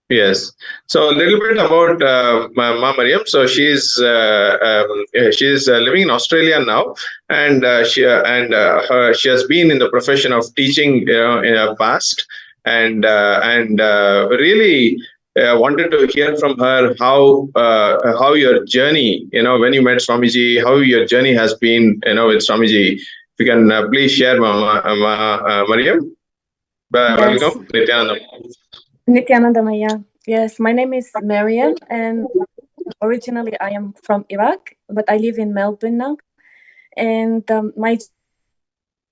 Speaker 1: yes. So a little bit about Ma Mariam. So she's living in Australia now, and she has been in the profession of teaching, in her past, and really wanted to hear from her how your journey, when you met Swamiji, how your journey has been, with Swamiji. If you can please share, Mariam.
Speaker 13: Yes.
Speaker 1: Welcome, Nityananda.
Speaker 13: Nityananda Maya. Yes, my name is Mariam, and originally I am from Iraq, but I live in Melbourne now. And my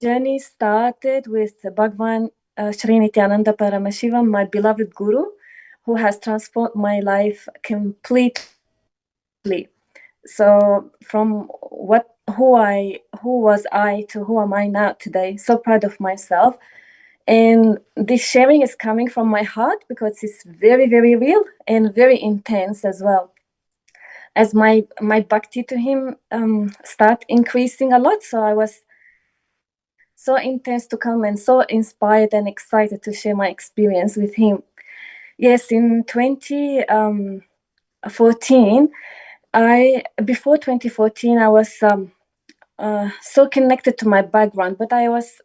Speaker 13: journey started with Bhagwan Sri Nityananda Paramashiva, my beloved guru, who has transformed my life completely. So from who was I to who am I now today? So proud of myself. And this sharing is coming from my heart because it's very, very real and very intense as well. As my bhakti to him start increasing a lot, so I was so intense to come and so inspired and excited to share my experience with him. Yes, in 2014, before 2014, I was so connected to my background, but I was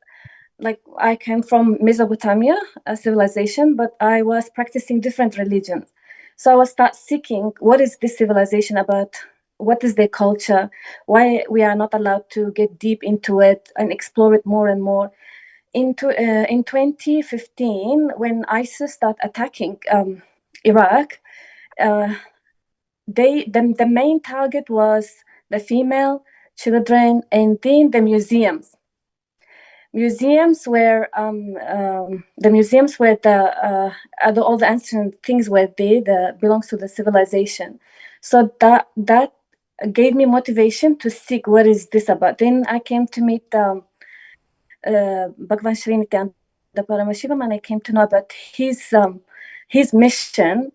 Speaker 13: I came from Mesopotamia, a civilization, but I was practicing different religions. So I was start seeking what is this civilization about, what is their culture, why we are not allowed to get deep into it and explore it more and more. In 2015, when ISIS started attacking Iraq, the main target was the female, children, and then the museums. Museums where the museums where all the ancient things were there that belongs to the civilization. So that gave me motivation to seek what is this about. Then I came to meet Bhagwan Sri Nityananda Paramashivam, and I came to know about his mission.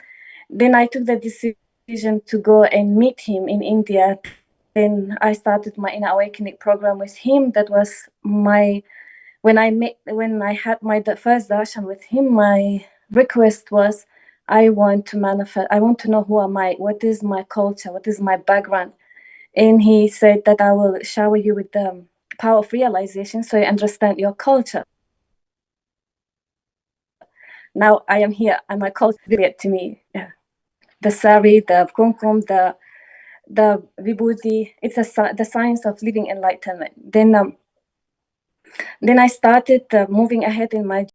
Speaker 13: Then I took the decision to go and meet him in India. Then I started my inner awakening program with him. That was when I had my first darshan with him. My request was, I want to manifest. I want to know who am I, what is my culture, what is my background. And he said that I will shower you with the power of realization so you understand your culture. Now I am here, and my culture is revealed to me. Yeah. The sari, the kumkum, the vibhuti. It's the science of living enlightenment. Then I started moving ahead in my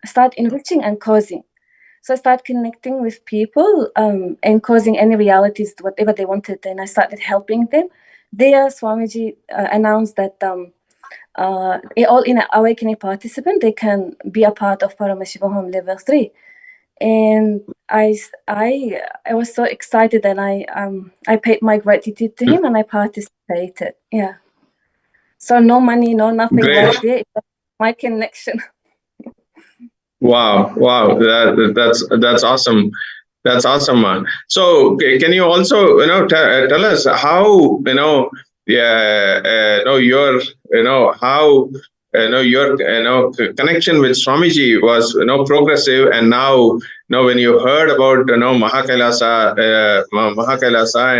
Speaker 13: start enriching and causing. So I started connecting with people and causing any realities, whatever they wanted. And I started helping them. There, Swamiji announced that all in awakening participant, they can be a part of Paramashiva Home Level 3. And I was so excited, and I paid my gratitude to him, and I participated. Yeah. So no money, no nothing.
Speaker 1: Great.
Speaker 13: Was there. It was my connection.
Speaker 1: Wow. That's awesome. That's awesome, man. So can you also tell us how your how your connection with Swamiji was progressive, and now when you heard about Mahakailasa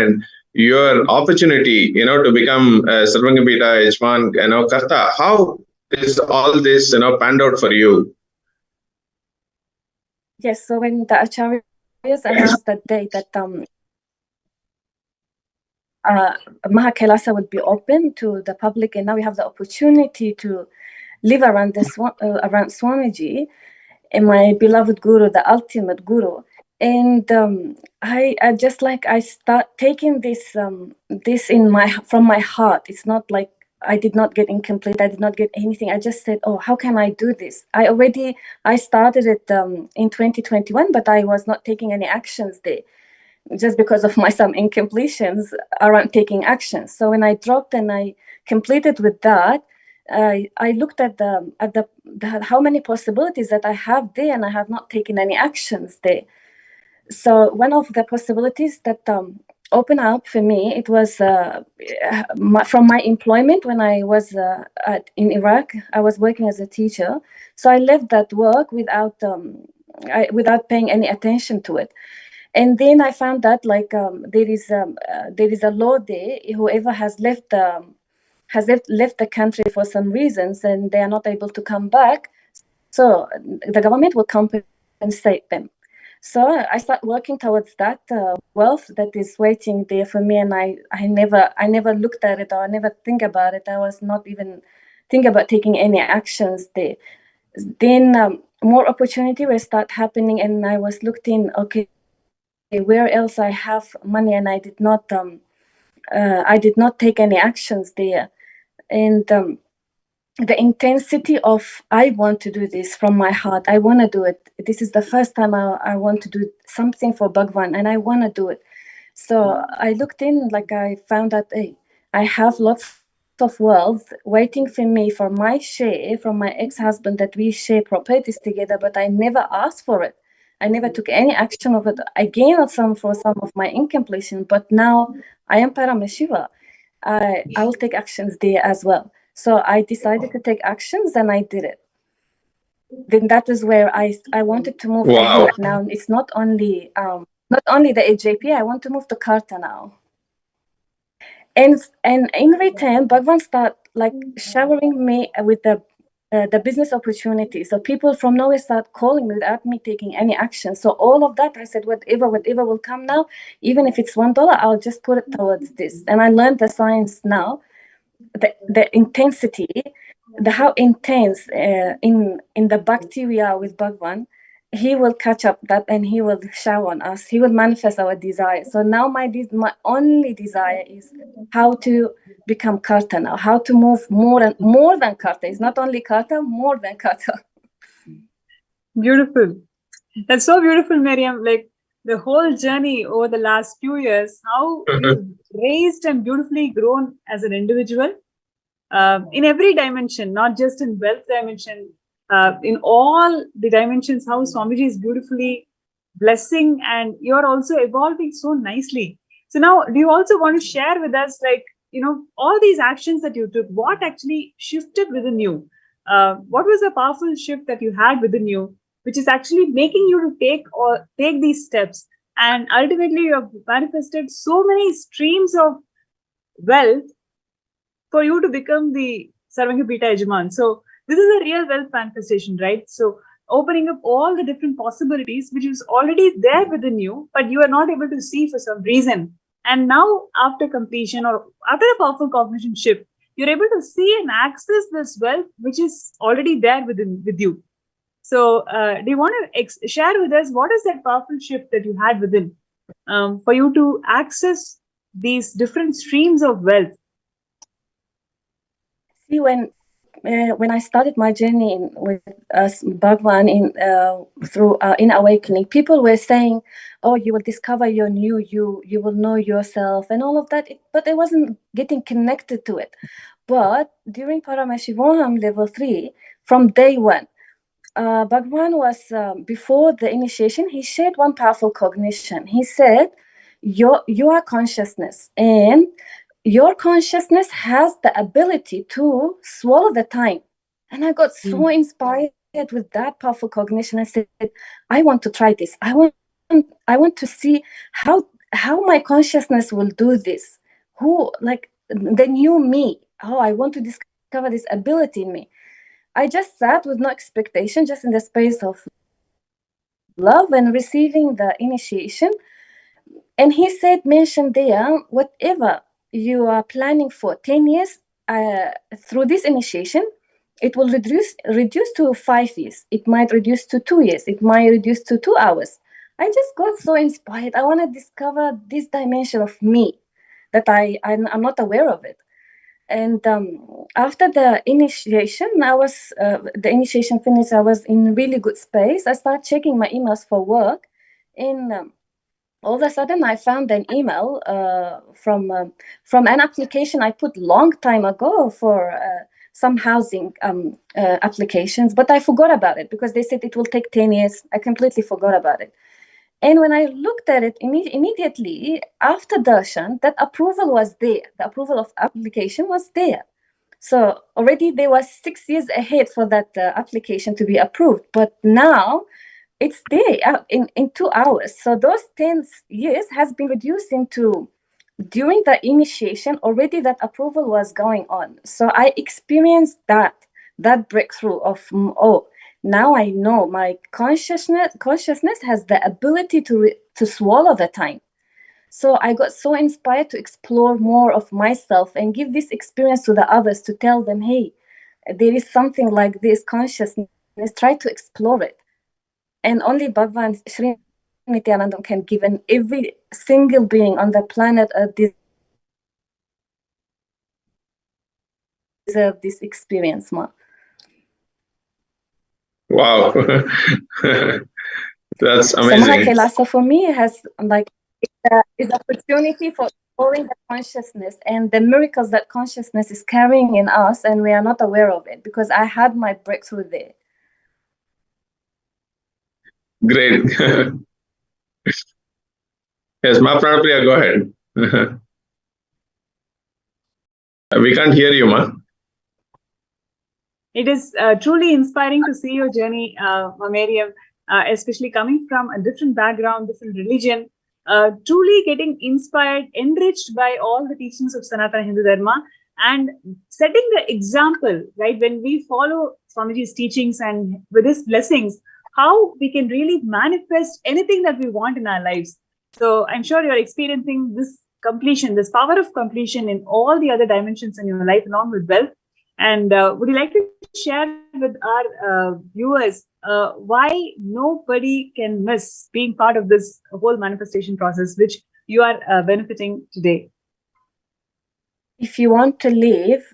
Speaker 1: and your opportunity to become Sarvangapita Yajman Karta, how is all this panned out for you?
Speaker 13: Yes, so when the Acharyas announced that day that Kailasa would be open to the public, and now we have the opportunity to live around around Swamiji, and my beloved guru, the ultimate guru. And I start taking this from my heart. It's not like I did not get incomplete. I did not get anything. I just said, oh, how can I do this? I started it in 2021, but I was not taking any actions there just because of my some incompletions around taking actions. So when I dropped and I completed with that, I looked at the how many possibilities that I have there, and I have not taken any actions there. So one of the possibilities that opened up for me, it was from my employment when I was in Iraq. I was working as a teacher, so I left that work without paying any attention to it. And then I found that there is a law there. Whoever has left the country for some reasons and they are not able to come back, so the government will compensate them. So I start working towards that wealth that is waiting there for me, and I never looked at it, or I never think about it. I was not even think about taking any actions there. Then more opportunity will start happening, and I was looked in. Okay, where else I have money, and I did not take any actions there, and the intensity of I want to do this from my heart. I want to do it. This is the first time I want to do something for Bhagwan, and I want to do it. So I looked in, I found that I have lots of wealth waiting for me for my share from my ex-husband, that we share properties together, but I never asked for it. I never took any action of it. I gained some for some of my incompletion, but now I am Paramashiva. I will take actions there as well. So I decided to take actions, and I did it. Then that is where I wanted to move ahead. Now it's not only the AJP. I want to move to Karta now. And in return, Bhagwan start showering me with the business opportunity. So people from nowhere start calling me without me taking any action. So all of that, I said, whatever will come now, even if it's $1, I'll just put it towards this. And I learned the science now. The intensity, how intense in the bhakti we are with Bhagwan, he will catch up that, and he will shower on us. He will manifest our desire. So now my only desire is how to become Karta now, how to move more than Karta. It's not only Karta, more than Karta.
Speaker 2: Beautiful. That's so beautiful, Miriam. The whole journey over the last few years, how you've raised and beautifully grown as an individual in every dimension, not just in wealth dimension, in all the dimensions, how Swamiji is beautifully blessing, and you're also evolving so nicely. So now, do you also want to share with us, all these actions that you took, what actually shifted within you? What was the powerful shift that you had within you, which is actually making you to take these steps, and ultimately you have manifested so many streams of wealth for you to become the Sarvangapita Yajaman. So this is a real wealth manifestation, right? So opening up all the different possibilities which is already there within you, but you are not able to see for some reason. And now after completion, or after a powerful cognition shift, you're able to see and access this wealth which is already there with you. So do you want to share with us what is that powerful shift that you had within for you to access these different streams of wealth?
Speaker 13: See, when I started my journey with Bhagwan in awakening, people were saying, "Oh, you will discover your new you will know yourself," and all of that. But I wasn't getting connected to it. But during Paramashivoham level 3, from day one, Bhagwan was before the initiation. He shared one powerful cognition. He said, "You are consciousness, and your consciousness has the ability to swallow the time." And I got so inspired with that powerful cognition. I said, I want to try this. I want to see how my consciousness will do this. The new me. Oh, I want to discover this ability in me. I just sat with no expectation, just in the space of love and receiving the initiation. And he said, mention there, whatever you are planning for 10 years, through this initiation, it will reduce to 5 years. It might reduce to 2 years. It might reduce to 2 hours. I just got so inspired. I want to discover this dimension of me that I'm not aware of it. And after the initiation, the initiation finished. I was in really good space. I started checking my emails for work, and all of a sudden, I found an email from an application I put long time ago for some housing applications, but I forgot about it because they said it will take 10 years. I completely forgot about it. And when I looked at it immediately after Darshan, that approval was there. The approval of application was there. So already they were 6 years ahead for that application to be approved. But now it's there in 2 hours. So those 10 years has been reduced into, during the initiation, already that approval was going on. So I experienced that breakthrough of, oh, now I know my consciousness has the ability to swallow the time. So I got so inspired to explore more of myself and give this experience to the others, to tell them, hey, there is something like this consciousness, try to explore it. And only Bhava and Sri Nityanandam can give, and every single being on the planet deserve this experience, ma.
Speaker 1: Wow. That's amazing.
Speaker 13: So Kailasa for me has is opportunity for exploring the consciousness and the miracles that consciousness is carrying in us, and we are not aware of it, because I had my breakthrough there.
Speaker 1: Great. Yes, Ma Pranapriya, go ahead. We can't hear you, Ma.
Speaker 14: It is truly inspiring to see your journey, Miriam, especially coming from a different background, different religion, truly getting inspired, enriched by all the teachings of Sanatana Hindu Dharma, and setting the example, right? When we follow Swamiji's teachings and with his blessings, how we can really manifest anything that we want in our lives. So I'm sure you're experiencing this completion, this power of completion in all the other dimensions in your life, along with wealth. And would you like to share with our viewers why nobody can miss being part of this whole manifestation process, which you are benefiting today?
Speaker 13: If you want to live,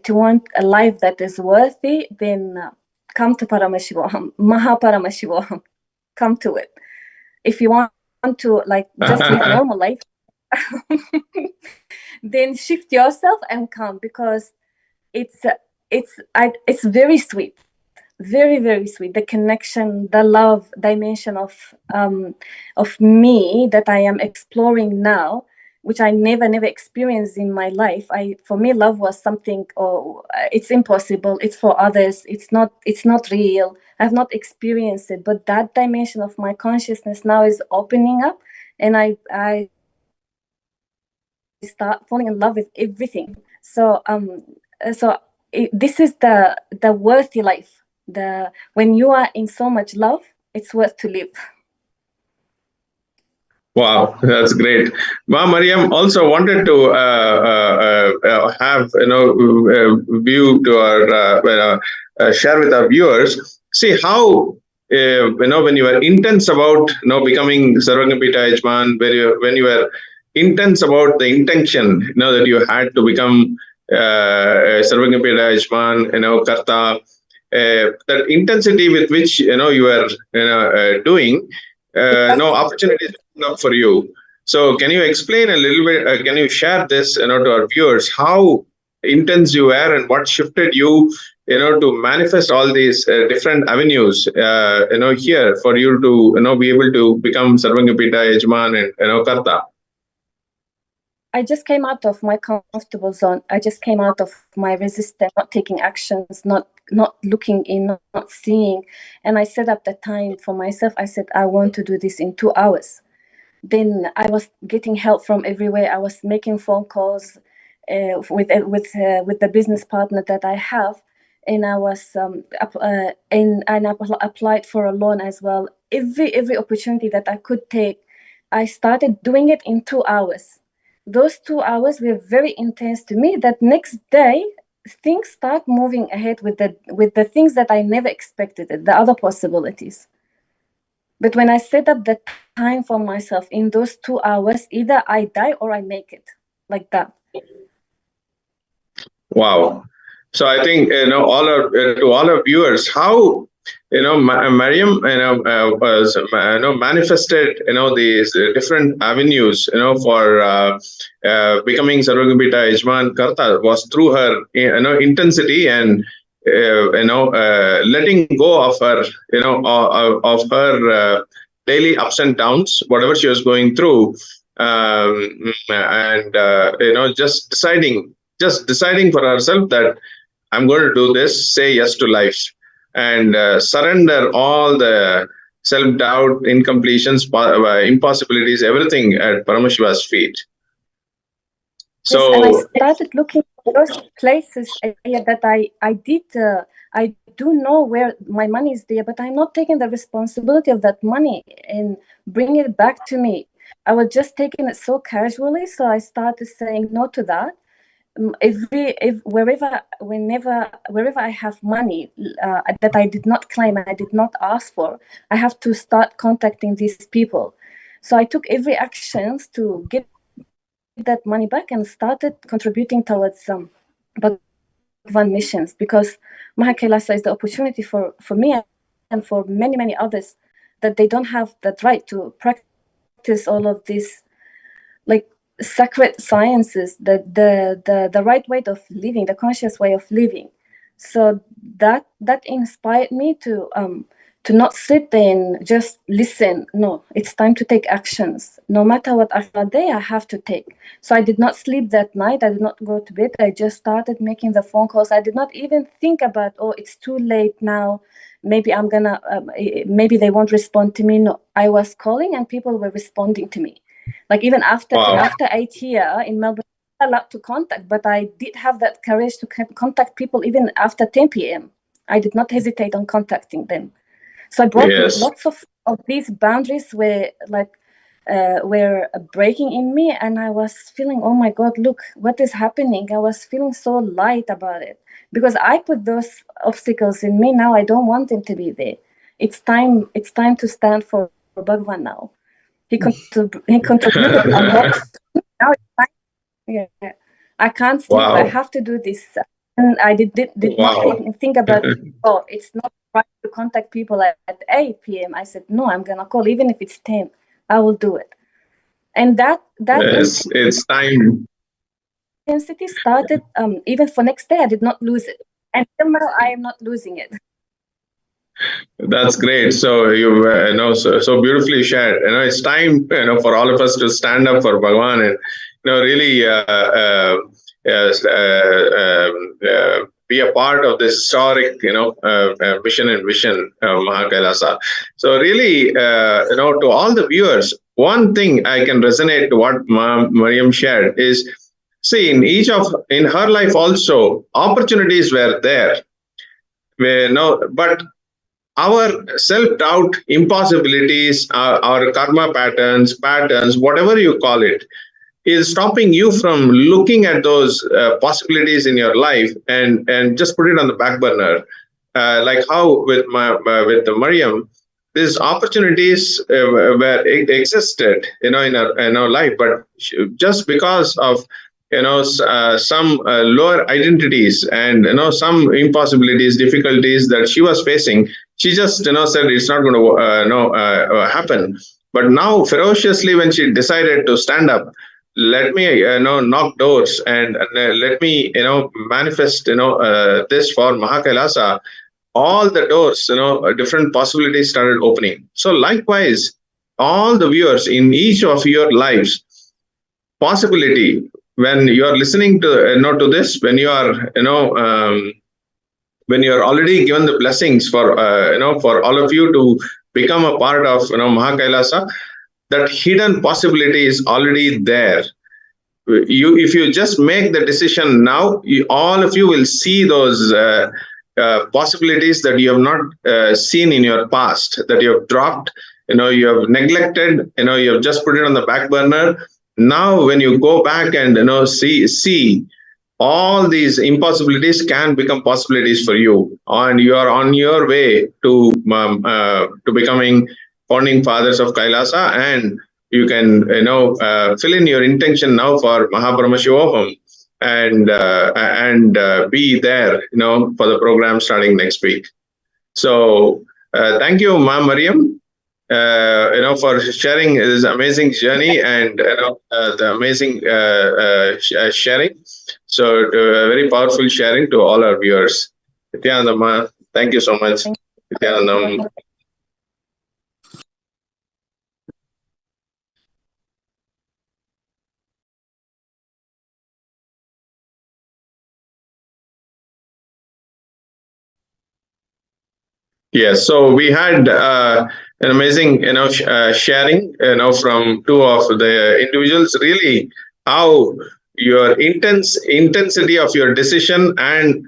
Speaker 13: to want a life that is worthy, then come to Paramashivoham, Mahaparamashivoham. Come to it. If you want to just live a normal life, then shift yourself and come, because it's very sweet, very, very sweet. The connection, the love dimension of me that I am exploring now, which I never experienced in my life. For me, love was something, it's impossible. It's for others. It's not real. I've not experienced it. But that dimension of my consciousness now is opening up, and I start falling in love with everything. So this is the worthy life. When you are in so much love, it's worth to live.
Speaker 1: Wow, that's great. Ma Mariam also wanted to have view to our share with our viewers. See how when you are intense about becoming Sarvagna Yajman, when you were intense about the intention that you had to become Sarvagna Yajman, Karta, that intensity with which you are doing. No opportunities up for you. So can you explain a little bit, can you share this to our viewers, how intense you were and what shifted you to manifest all these different avenues here for you to be able to become Sarvagna Yajman and Karta?
Speaker 13: I just came out of my comfortable zone. I just came out of my resistance, not taking actions, not looking in, not seeing. And I set up the time for myself. I said, I want to do this in 2 hours. Then I was getting help from everywhere. I was making phone calls with the business partner that I have. And I was and I applied for a loan as well. Every opportunity that I could take, I started doing it in 2 hours. Those 2 hours were very intense to me. That next day, things start moving ahead with the things that I never expected, the other possibilities. But when I set up the time for myself in those 2 hours, either I die or I make it, like that.
Speaker 1: Wow. So I think to all our viewers, how Mariam manifested these different avenues for becoming Sarvagna Yajman Karta was through her intensity and letting go of her of her daily ups and downs, whatever she was going through, and just deciding for herself that I'm going to do this, say yes to life, and surrender all the self-doubt, incompletions, impossibilities, everything at Paramashiva's feet.
Speaker 13: Yes, and I
Speaker 1: So,
Speaker 13: started looking for those places that I did. I do know where my money is there, but I'm not taking the responsibility of that money and bring it back to me. I was just taking it so casually, so I started saying no to that. Wherever I have money that I did not claim, I did not ask for, I have to start contacting these people. So I took every actions to get that money back and started contributing towards Bhagavan missions, because Kailasa is the opportunity for me and for many others that they don't have that right to practice all of these like sacred sciences, the right way of living, the conscious way of living. So that inspired me to not sit and just listen. No, it's time to take actions. No matter what day I have to take. So I did not sleep that night. I did not go to bed. I just started making the phone calls. I did not even think about, oh, it's too late now. Maybe I'm gonna, maybe they won't respond to me. No, I was calling and people were responding to me. Like even after 8 years in Melbourne, I allowed to contact, but I did have that courage to contact people even after 10 p.m. I did not hesitate on contacting them. So I brought lots of these boundaries were breaking in me, and I was feeling, oh my God, look what is happening. I was feeling so light about it because I put those obstacles in me. Now I don't want them to be there. It's time to stand for Bhagavan now. He contributed a lot. Now it's time. I can't sleep. Wow. I have to do this. And I did not even think about, oh, it's not right to contact people at 8 p.m. I said, no, I'm going to call. Even if it's 10, I will do it. And that
Speaker 1: it's time.
Speaker 13: Intensity started, even for next day, I did not lose it. And till now, I am not losing it.
Speaker 1: That's great. So you so beautifully shared. It's time for all of us to stand up for Bhagavan and really be a part of this historic mission and vision of Kailasa. So really to all the viewers, one thing I can resonate to what Mariam shared is, see, in her life also opportunities were there, but our self-doubt, impossibilities, our karma patterns, whatever you call it, is stopping you from looking at those possibilities in your life and just put it on the back burner. Like how with the Mariam, these opportunities where it existed, in our life, but just because of some lower identities and some impossibilities, difficulties that she was facing, she just said it's not going to happen. But now ferociously, when she decided to stand up, let me knock doors and let me manifest this for Kailasa, all the doors, different possibilities started opening. So likewise, all the viewers in each of your lives, possibility, when you are listening to to this, when you are when you are already given the blessings for for all of you to become a part of Kailasa, that hidden possibility is already there. If you just make the decision now, all of you will see those possibilities that you have not seen in your past, that you have dropped, you have neglected, you have just put it on the back burner. Now, when you go back and see all these impossibilities can become possibilities for you, and you are on your way to becoming founding fathers of Kailasa, and you can fill in your intention now for Mahabrahmashivoham and be there for the program starting next week. So thank you, Ma Mariam, for sharing this amazing journey and the amazing sharing. So very powerful sharing to all our viewers. Nityananda, thank you so much. Nityananda. Yes, so we had an amazing, sharing, from two of the individuals. Really, how your intensity of your decision and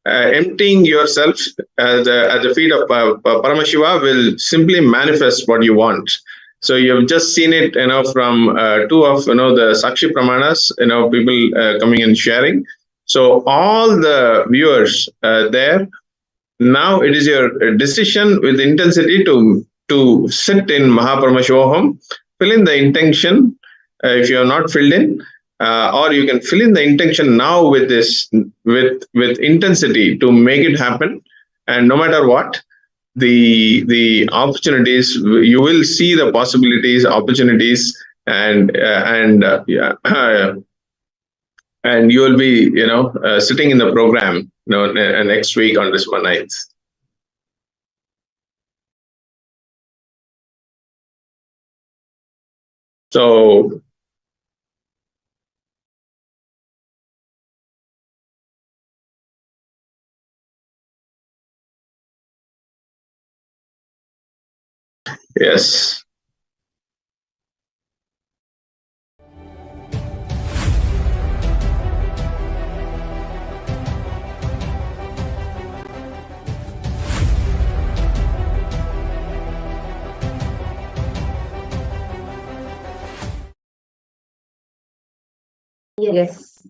Speaker 1: emptying yourself at the feet of Paramashiva will simply manifest what you want. So you've just seen it, from two of the Sakshi Pramanas, people coming and sharing. So all the viewers there, now it is your decision with intensity to sit in Mahaparmashivoham, fill in the intention if you have not filled in, or you can fill in the intention now with this with intensity to make it happen. And no matter what the opportunities, you will see the possibilities, opportunities, and you will be sitting in the program next week on December 9th. So yes.
Speaker 6: Yes.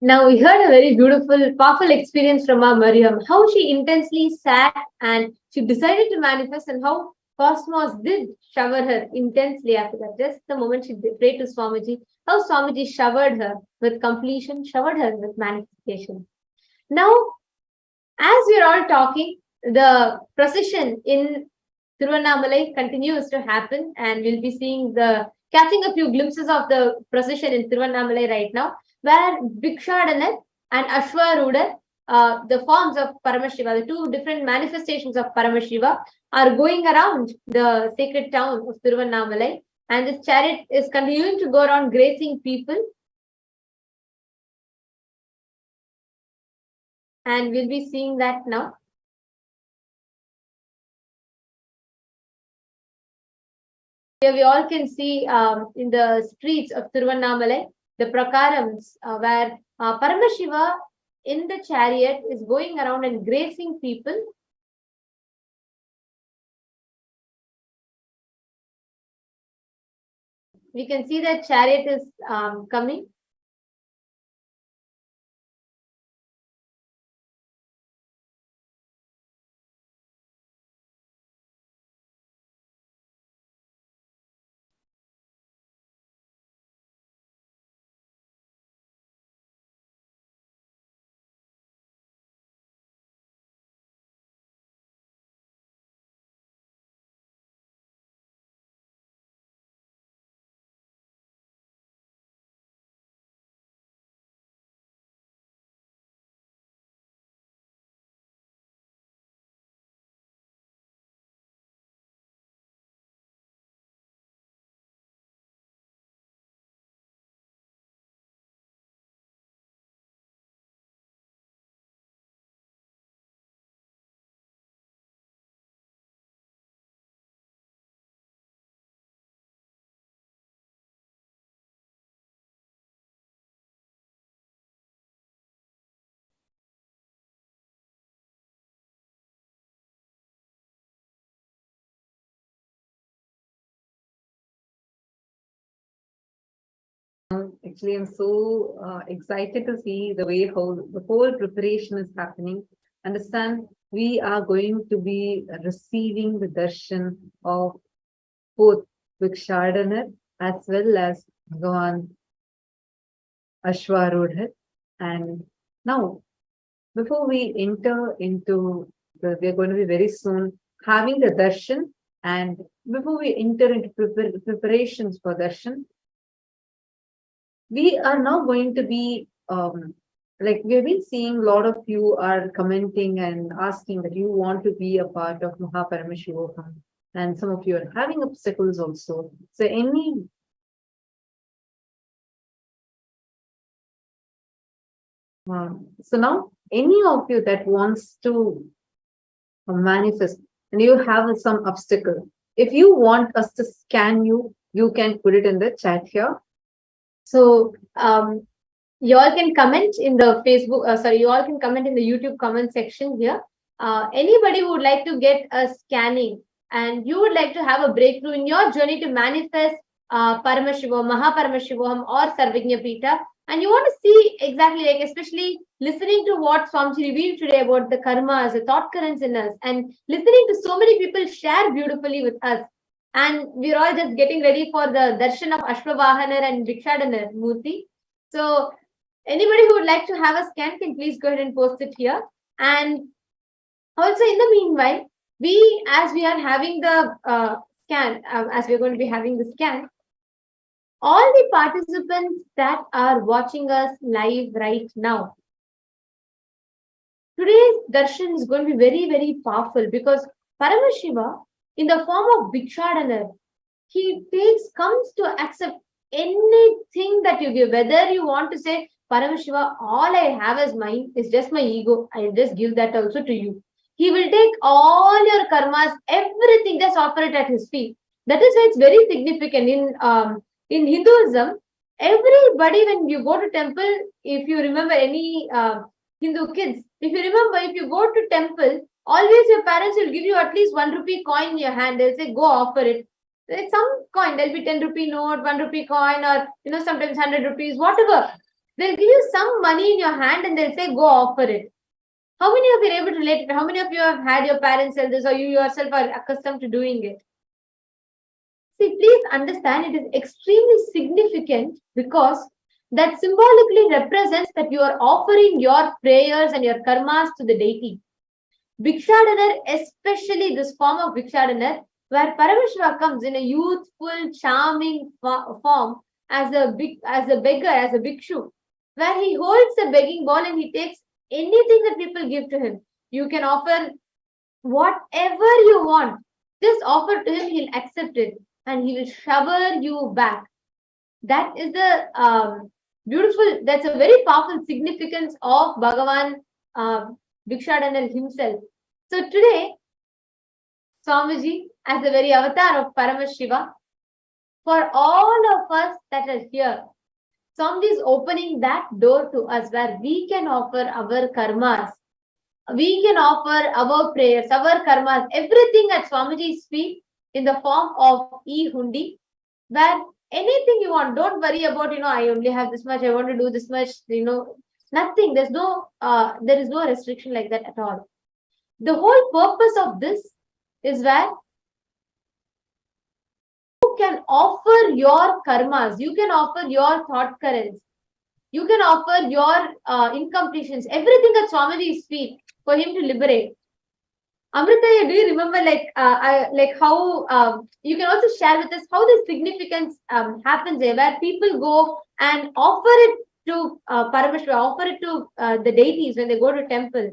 Speaker 6: Now we heard a very beautiful, powerful experience from our Mariam, how she intensely sat and she decided to manifest, and how Cosmos did shower her intensely after that. Just the moment she prayed to Swamiji, how Swamiji showered her with completion, showered her with manifestation. Now, as we're all talking, the procession in Tiruvannamalai continues to happen, and we'll be seeing catching a few glimpses of the procession in Tiruvannamalai right now, where Bhikshadanar and Ashwarudar, the forms of Paramashiva, the two different manifestations of Paramashiva, are going around the sacred town of Tiruvannamalai, and this chariot is continuing to go around gracing people. And we'll be seeing that now. Here we all can see in the streets of Tiruvannamalai, the prakarams where Paramashiva in the chariot is going around and gracing people. We can see that chariot is coming.
Speaker 7: Actually, I'm so excited to see the way how the whole preparation is happening. Understand, we are going to be receiving the darshan of both Bhikshadanar as well as Bhagavan Ashwarudha. And now, before we enter into we're going to be very soon having the darshan, and before we enter into preparations for darshan, we are now going to be like we've been seeing a lot of you are commenting and asking that you want to be a part of Mahaparamashivokam, and some of you are having obstacles also. So so now any of you that wants to
Speaker 6: manifest and you have some obstacle, if you want us to scan you, you can put it in the chat here. So you all can comment in the Facebook, you all can comment in the YouTube comment section here. Anybody who would like to get a scanning and you would like to have a breakthrough in your journey to manifest Paramashivam, Mahaparamashivaham or Sarvagnya Pita, and you want to see exactly, like especially listening to what Swamiji revealed today about the karmas, the thought currents in us, and listening to so many people share beautifully with us. And we're all just getting ready for the darshan of Ashwavahanar and Bhikshanadar Murthy. So anybody who would like to have a scan can please go ahead and post it here. And also in the meanwhile, as we are having the scan, as we're going to be having the scan, all the participants that are watching us live right now, today's darshan is going to be very, very powerful because Paramashiva, in the form of Bhikshanadar, he comes to accept anything that you give, whether you want to say, Paramashiva, all I have as mine is just my ego. I'll just give that also to you. He will take all your karmas, everything, just offer it at his feet. That is why it's very significant. In Hinduism, everybody, when you go to temple, if you remember any Hindu kids, if you go to temple, always your parents will give you at least 1 rupee coin in your hand. They'll say, go offer it. There's some coin, there'll be 10 rupee note, 1 rupee coin, or sometimes 100 rupees, whatever. They'll give you some money in your hand and they'll say, go offer it. How many of you are able to relate it? How many of you have had your parents tell this, or you yourself are accustomed to doing it? See, please understand, it is extremely significant because that symbolically represents that you are offering your prayers and your karmas to the deity. Bhikshanadar, especially this form of Bhikshanadar, where Paramashiva comes in a youthful, charming form as a beggar, as a bhikshu, where he holds a begging bowl and he takes anything that people give to him. You can offer whatever you want. Just offer to him, he'll accept it and he will shower you back. That is the beautiful, that's a very powerful significance of Bhagavan Bhikshanadar himself. So today, Swamiji, as the very avatar of Paramashiva, for all of us that are here, Swamiji is opening that door to us where we can offer our karmas. We can offer our prayers, our karmas, everything at Swamiji's feet in the form of e-hundi, where anything you want, don't worry about, I only have this much, I want to do this much, nothing. There is no restriction like that at all. The whole purpose of this is where you can offer your karmas, you can offer your thought currents, you can offer your incompletions, everything at Swamiji's feet for him to liberate. Amrita, do you remember how you can also share with us how the significance happens there, where people go and offer it to Parameshwara, offer it to the deities when they go to temple.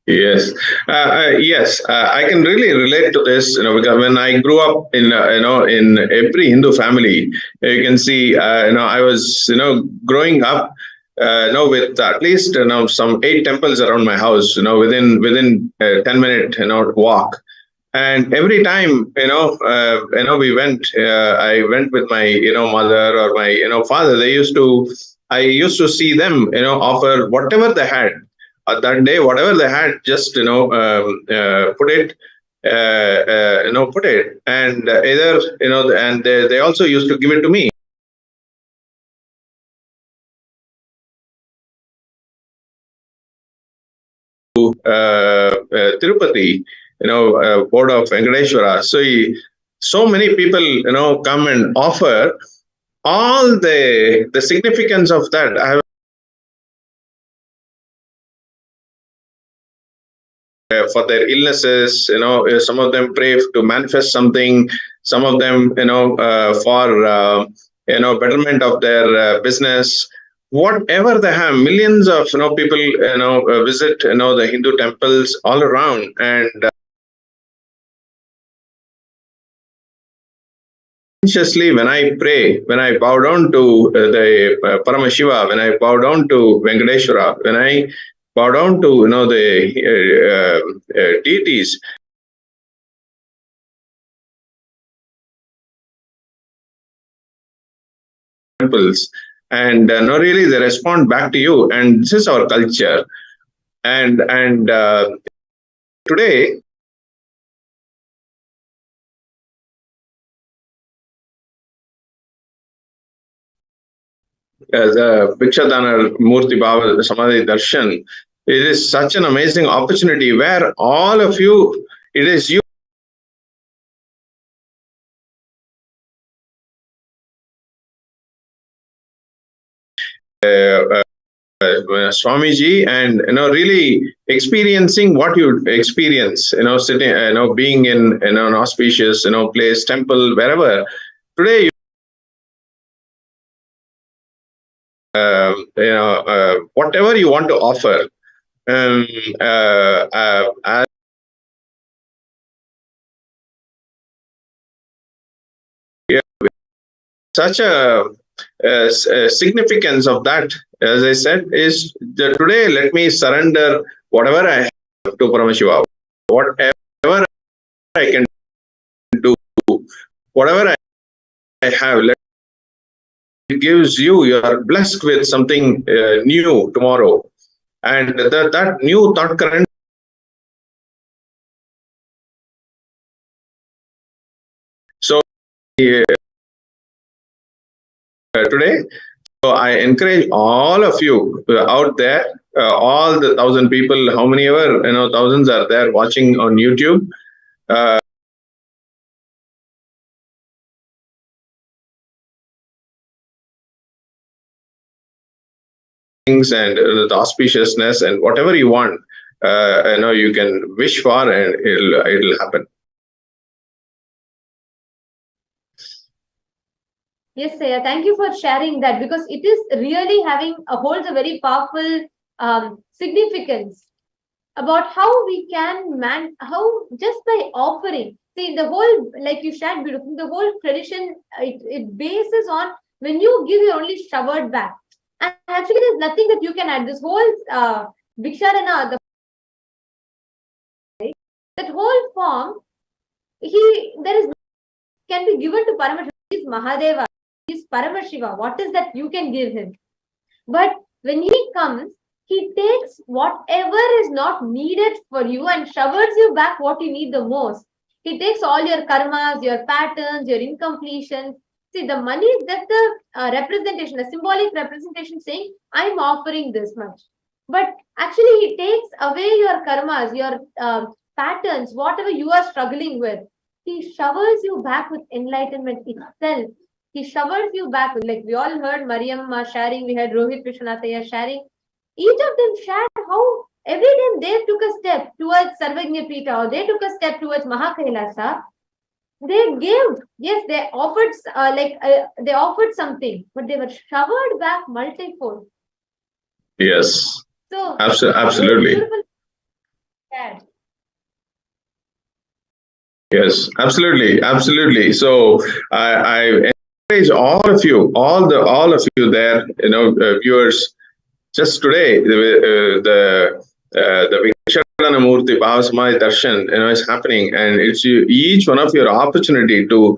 Speaker 1: Yes, I can really relate to this. Because when I grew up in in every Hindu family, you can see, I was growing up, with at least some 8 temples around my house, within 10-minute walk. And every time we went, I went with my mother or my father. I used to see them offer whatever they had. That day, whatever they had, just put it, and either and they also used to give it to me. Tirupati, board of Venkateshwara. So many people come and offer all the significance of that. I have for their illnesses, some of them pray to manifest something, some of them for betterment of their business, whatever they have. Millions of people visit the Hindu temples all around, and consciously, when I pray, when I bow down to the Paramashiva, when I bow down to Venkateshwara, when I bow down to the deities, temples, and no, really they respond back to you, and this is our culture. And today, the Bhikshanadar, Murthy, Bhava, Samadhi, Darshan, it is such an amazing opportunity where all of you, it is you. Swamiji, and really experiencing what you experience, sitting, being in an auspicious, place, temple, wherever. Today, whatever you want to offer, as such a significance of that, as I said, is that today let me surrender whatever I have to Paramashiva, whatever I can do, whatever I have, it gives you are blessed with something new tomorrow, and that new thought current. So today, so I encourage all of you out there, all the 1,000 people, how many ever, thousands are there watching on YouTube. Things and the auspiciousness and whatever you want, you can wish for, and it'll happen.
Speaker 6: Yes, Saya, thank you for sharing that, because it is really holds a very powerful significance about how we can how just by offering. See, the whole, like you shared beautifully, the whole tradition, it bases on when you give, you're only showered back. And actually, there's nothing that you can add. This whole Bhikshanadar, that whole form, there is can be given to Paramashiva. He is Mahadeva, he is Paramashiva. What is that you can give him? But when he comes, he takes whatever is not needed for you and showers you back what you need the most. He takes all your karmas, your patterns, your incompletions. See, the money is just a representation, a symbolic representation saying, I'm offering this much. But actually, he takes away your karmas, your patterns, whatever you are struggling with. He showers you back with enlightenment itself. He showers you back with, like we all heard Mariam sharing, we had Rohit Vishwanatha sharing. Each of them shared how every time they took a step towards Sarvagnya Pita, or they took a step towards Mahakailasa, they gave, yes, they offered they offered something, but they were showered back multifold.
Speaker 1: Yes.
Speaker 6: So
Speaker 1: absolutely. Yes, absolutely. So I encourage all of you, all of you there, viewers. Just today, the Murthy Bhava Samadhi Darshan, is happening, and it's each one of your opportunity to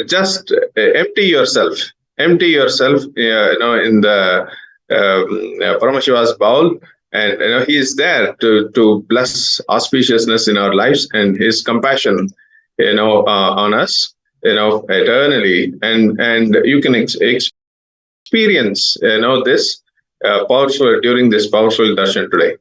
Speaker 1: just empty yourself, in the Paramashiva's bowl, and he is there to bless auspiciousness in our lives and his compassion, on us, eternally, and you can experience, this powerful during this powerful darshan today.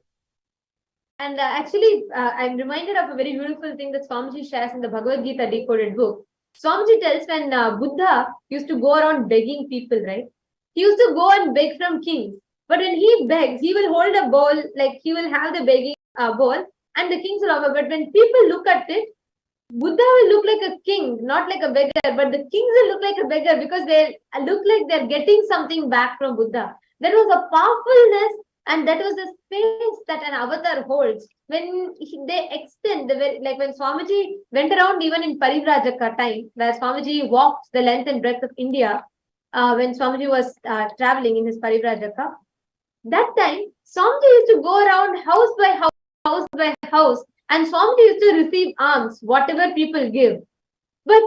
Speaker 6: And actually, I'm reminded of a very beautiful thing that Swamiji shares in the Bhagavad Gita decoded book. Swamiji tells when Buddha used to go around begging people, right? He used to go and beg from kings. But when he begs, he will hold a bowl, like he will have the begging bowl, and the kings will offer. But when people look at it, Buddha will look like a king, not like a beggar. But the kings will look like a beggar because they look like they're getting something back from Buddha. There was a powerfulness And that was the space that an avatar holds. When they extend, like when Swamiji went around even in Parivrajaka time, where Swamiji walked the length and breadth of India, when Swamiji was traveling in his Parivrajaka, that time Swamiji used to go around house by house, and Swamiji used to receive alms, whatever people give. But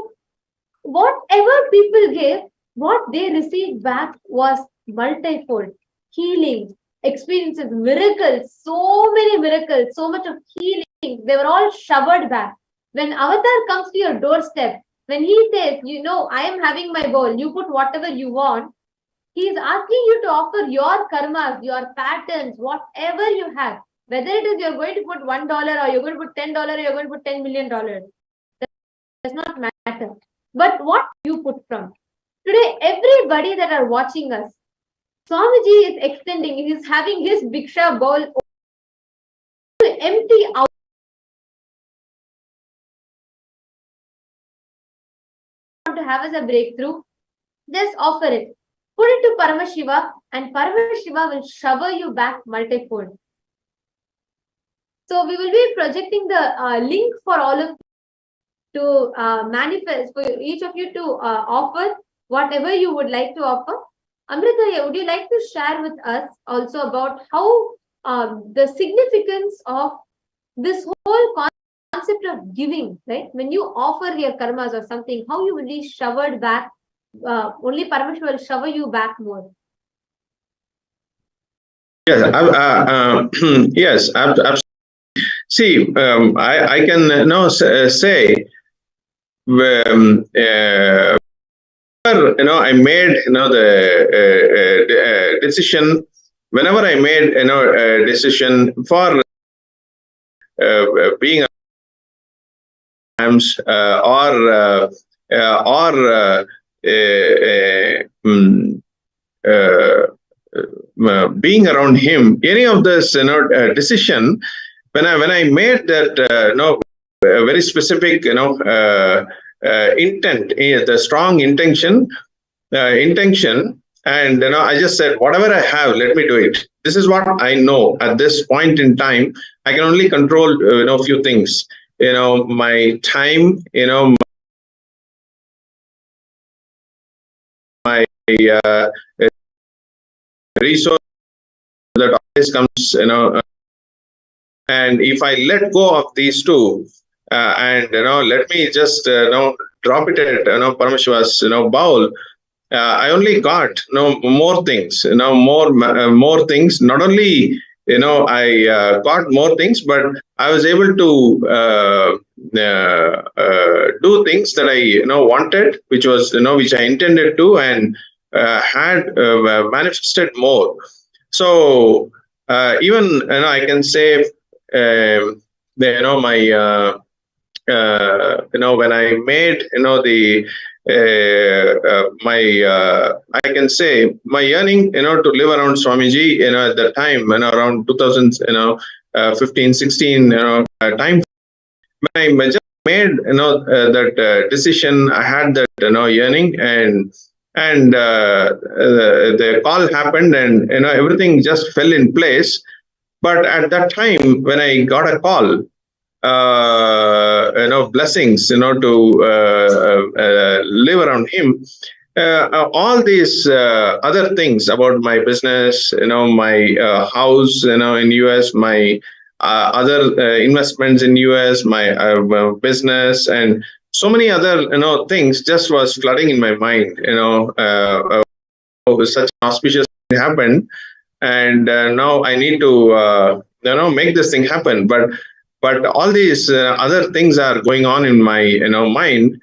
Speaker 6: whatever people gave, what they received back was multifold. Healing, experiences, miracles, so many miracles, so much of healing. They were all showered back. When Avatar comes to your doorstep, when he says, I am having my bowl, you put whatever you want, he is asking you to offer your karmas, your patterns, whatever you have. Whether it is you're going to put $1 or you're going to put $10 or you're going to put $10 million, that does not matter. But what you put from. Today, everybody that are watching us, Swamiji is extending, he is having his Bhiksha bowl to empty out. Want to have as a breakthrough, just offer it. Put it to Paramashiva, and Paramashiva will shower you back multifold. So we will be projecting the link for all of you to manifest, for each of you to offer whatever you would like to offer. Amrita, would you like to share with us also about how the significance of this whole concept of giving, right? When you offer your karmas or something, how you will be showered back, only Paramashiva will shower you back more.
Speaker 1: Yes, yes, absolutely. See, I can now say, I made the decision. Whenever I made a decision for being being around him, any of this decision, when I made that very specific intent, the strong intention, and I just said, whatever I have, let me do it. This is what I know at this point in time. I can only control a few things. My time, my resource that always comes, and if I let go of these two, and let me just drop it at Paramashiva's bowl, I only got more things, more things. Not only I got more things, but I was able to do things that I wanted, which was which I intended to, and had manifested more. So even I can say my when I made I can say my yearning to live around Swamiji at the time around 2015 16 time, when I just made that decision, I had that yearning, and the call happened, and everything just fell in place. But at that time when I got a call, blessings, to live around him, all these other things about my business, my house, in US, my other investments in US, my business, and so many other things just was flooding in my mind. Such an auspicious thing happened, and now I need to make this thing happen. But all these other things are going on in my mind,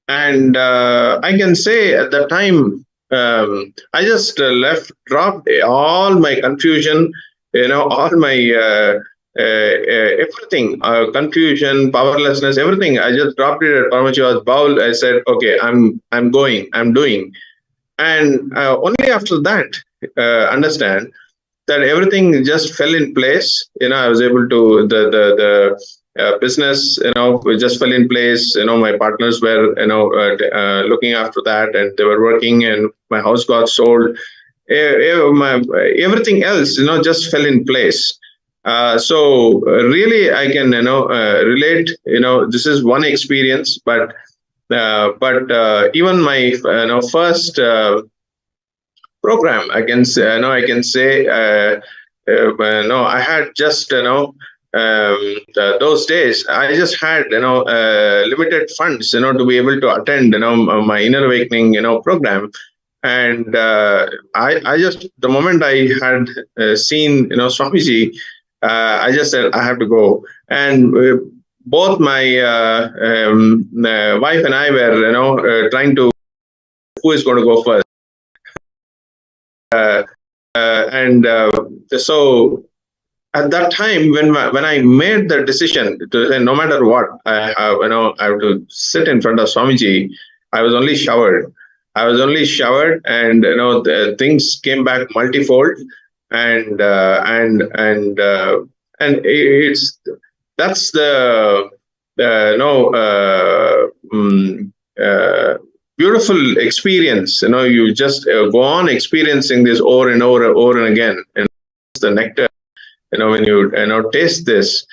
Speaker 1: and I can say at the time I just dropped all my confusion, all my everything, confusion, powerlessness, everything. I just dropped it at Paramashiva's bowl. I said, okay, I'm going, I'm doing, and only after that understand that everything just fell in place. I was able to the business, just fell in place. My partners were looking after that, and they were working, and my house got sold. everything else, just fell in place. So really, I can, relate. This is one experience, but even my, first program, I can say, I had just, those days, I just had, limited funds, to be able to attend, my inner awakening, program. And I just, the moment I had seen, Swamiji, I just said, I have to go. And both my wife and I were, trying to, who is going to go first. So at that time, when I made the decision to say, no matter what, I have to sit in front of Swamiji, I was only showered. And the things came back multifold, and it's that's the beautiful experience. You just go on experiencing this over and over and again, and it's the nectar. When you taste this,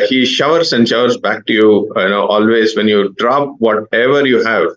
Speaker 1: he showers and showers back to you. Always when you drop whatever you have,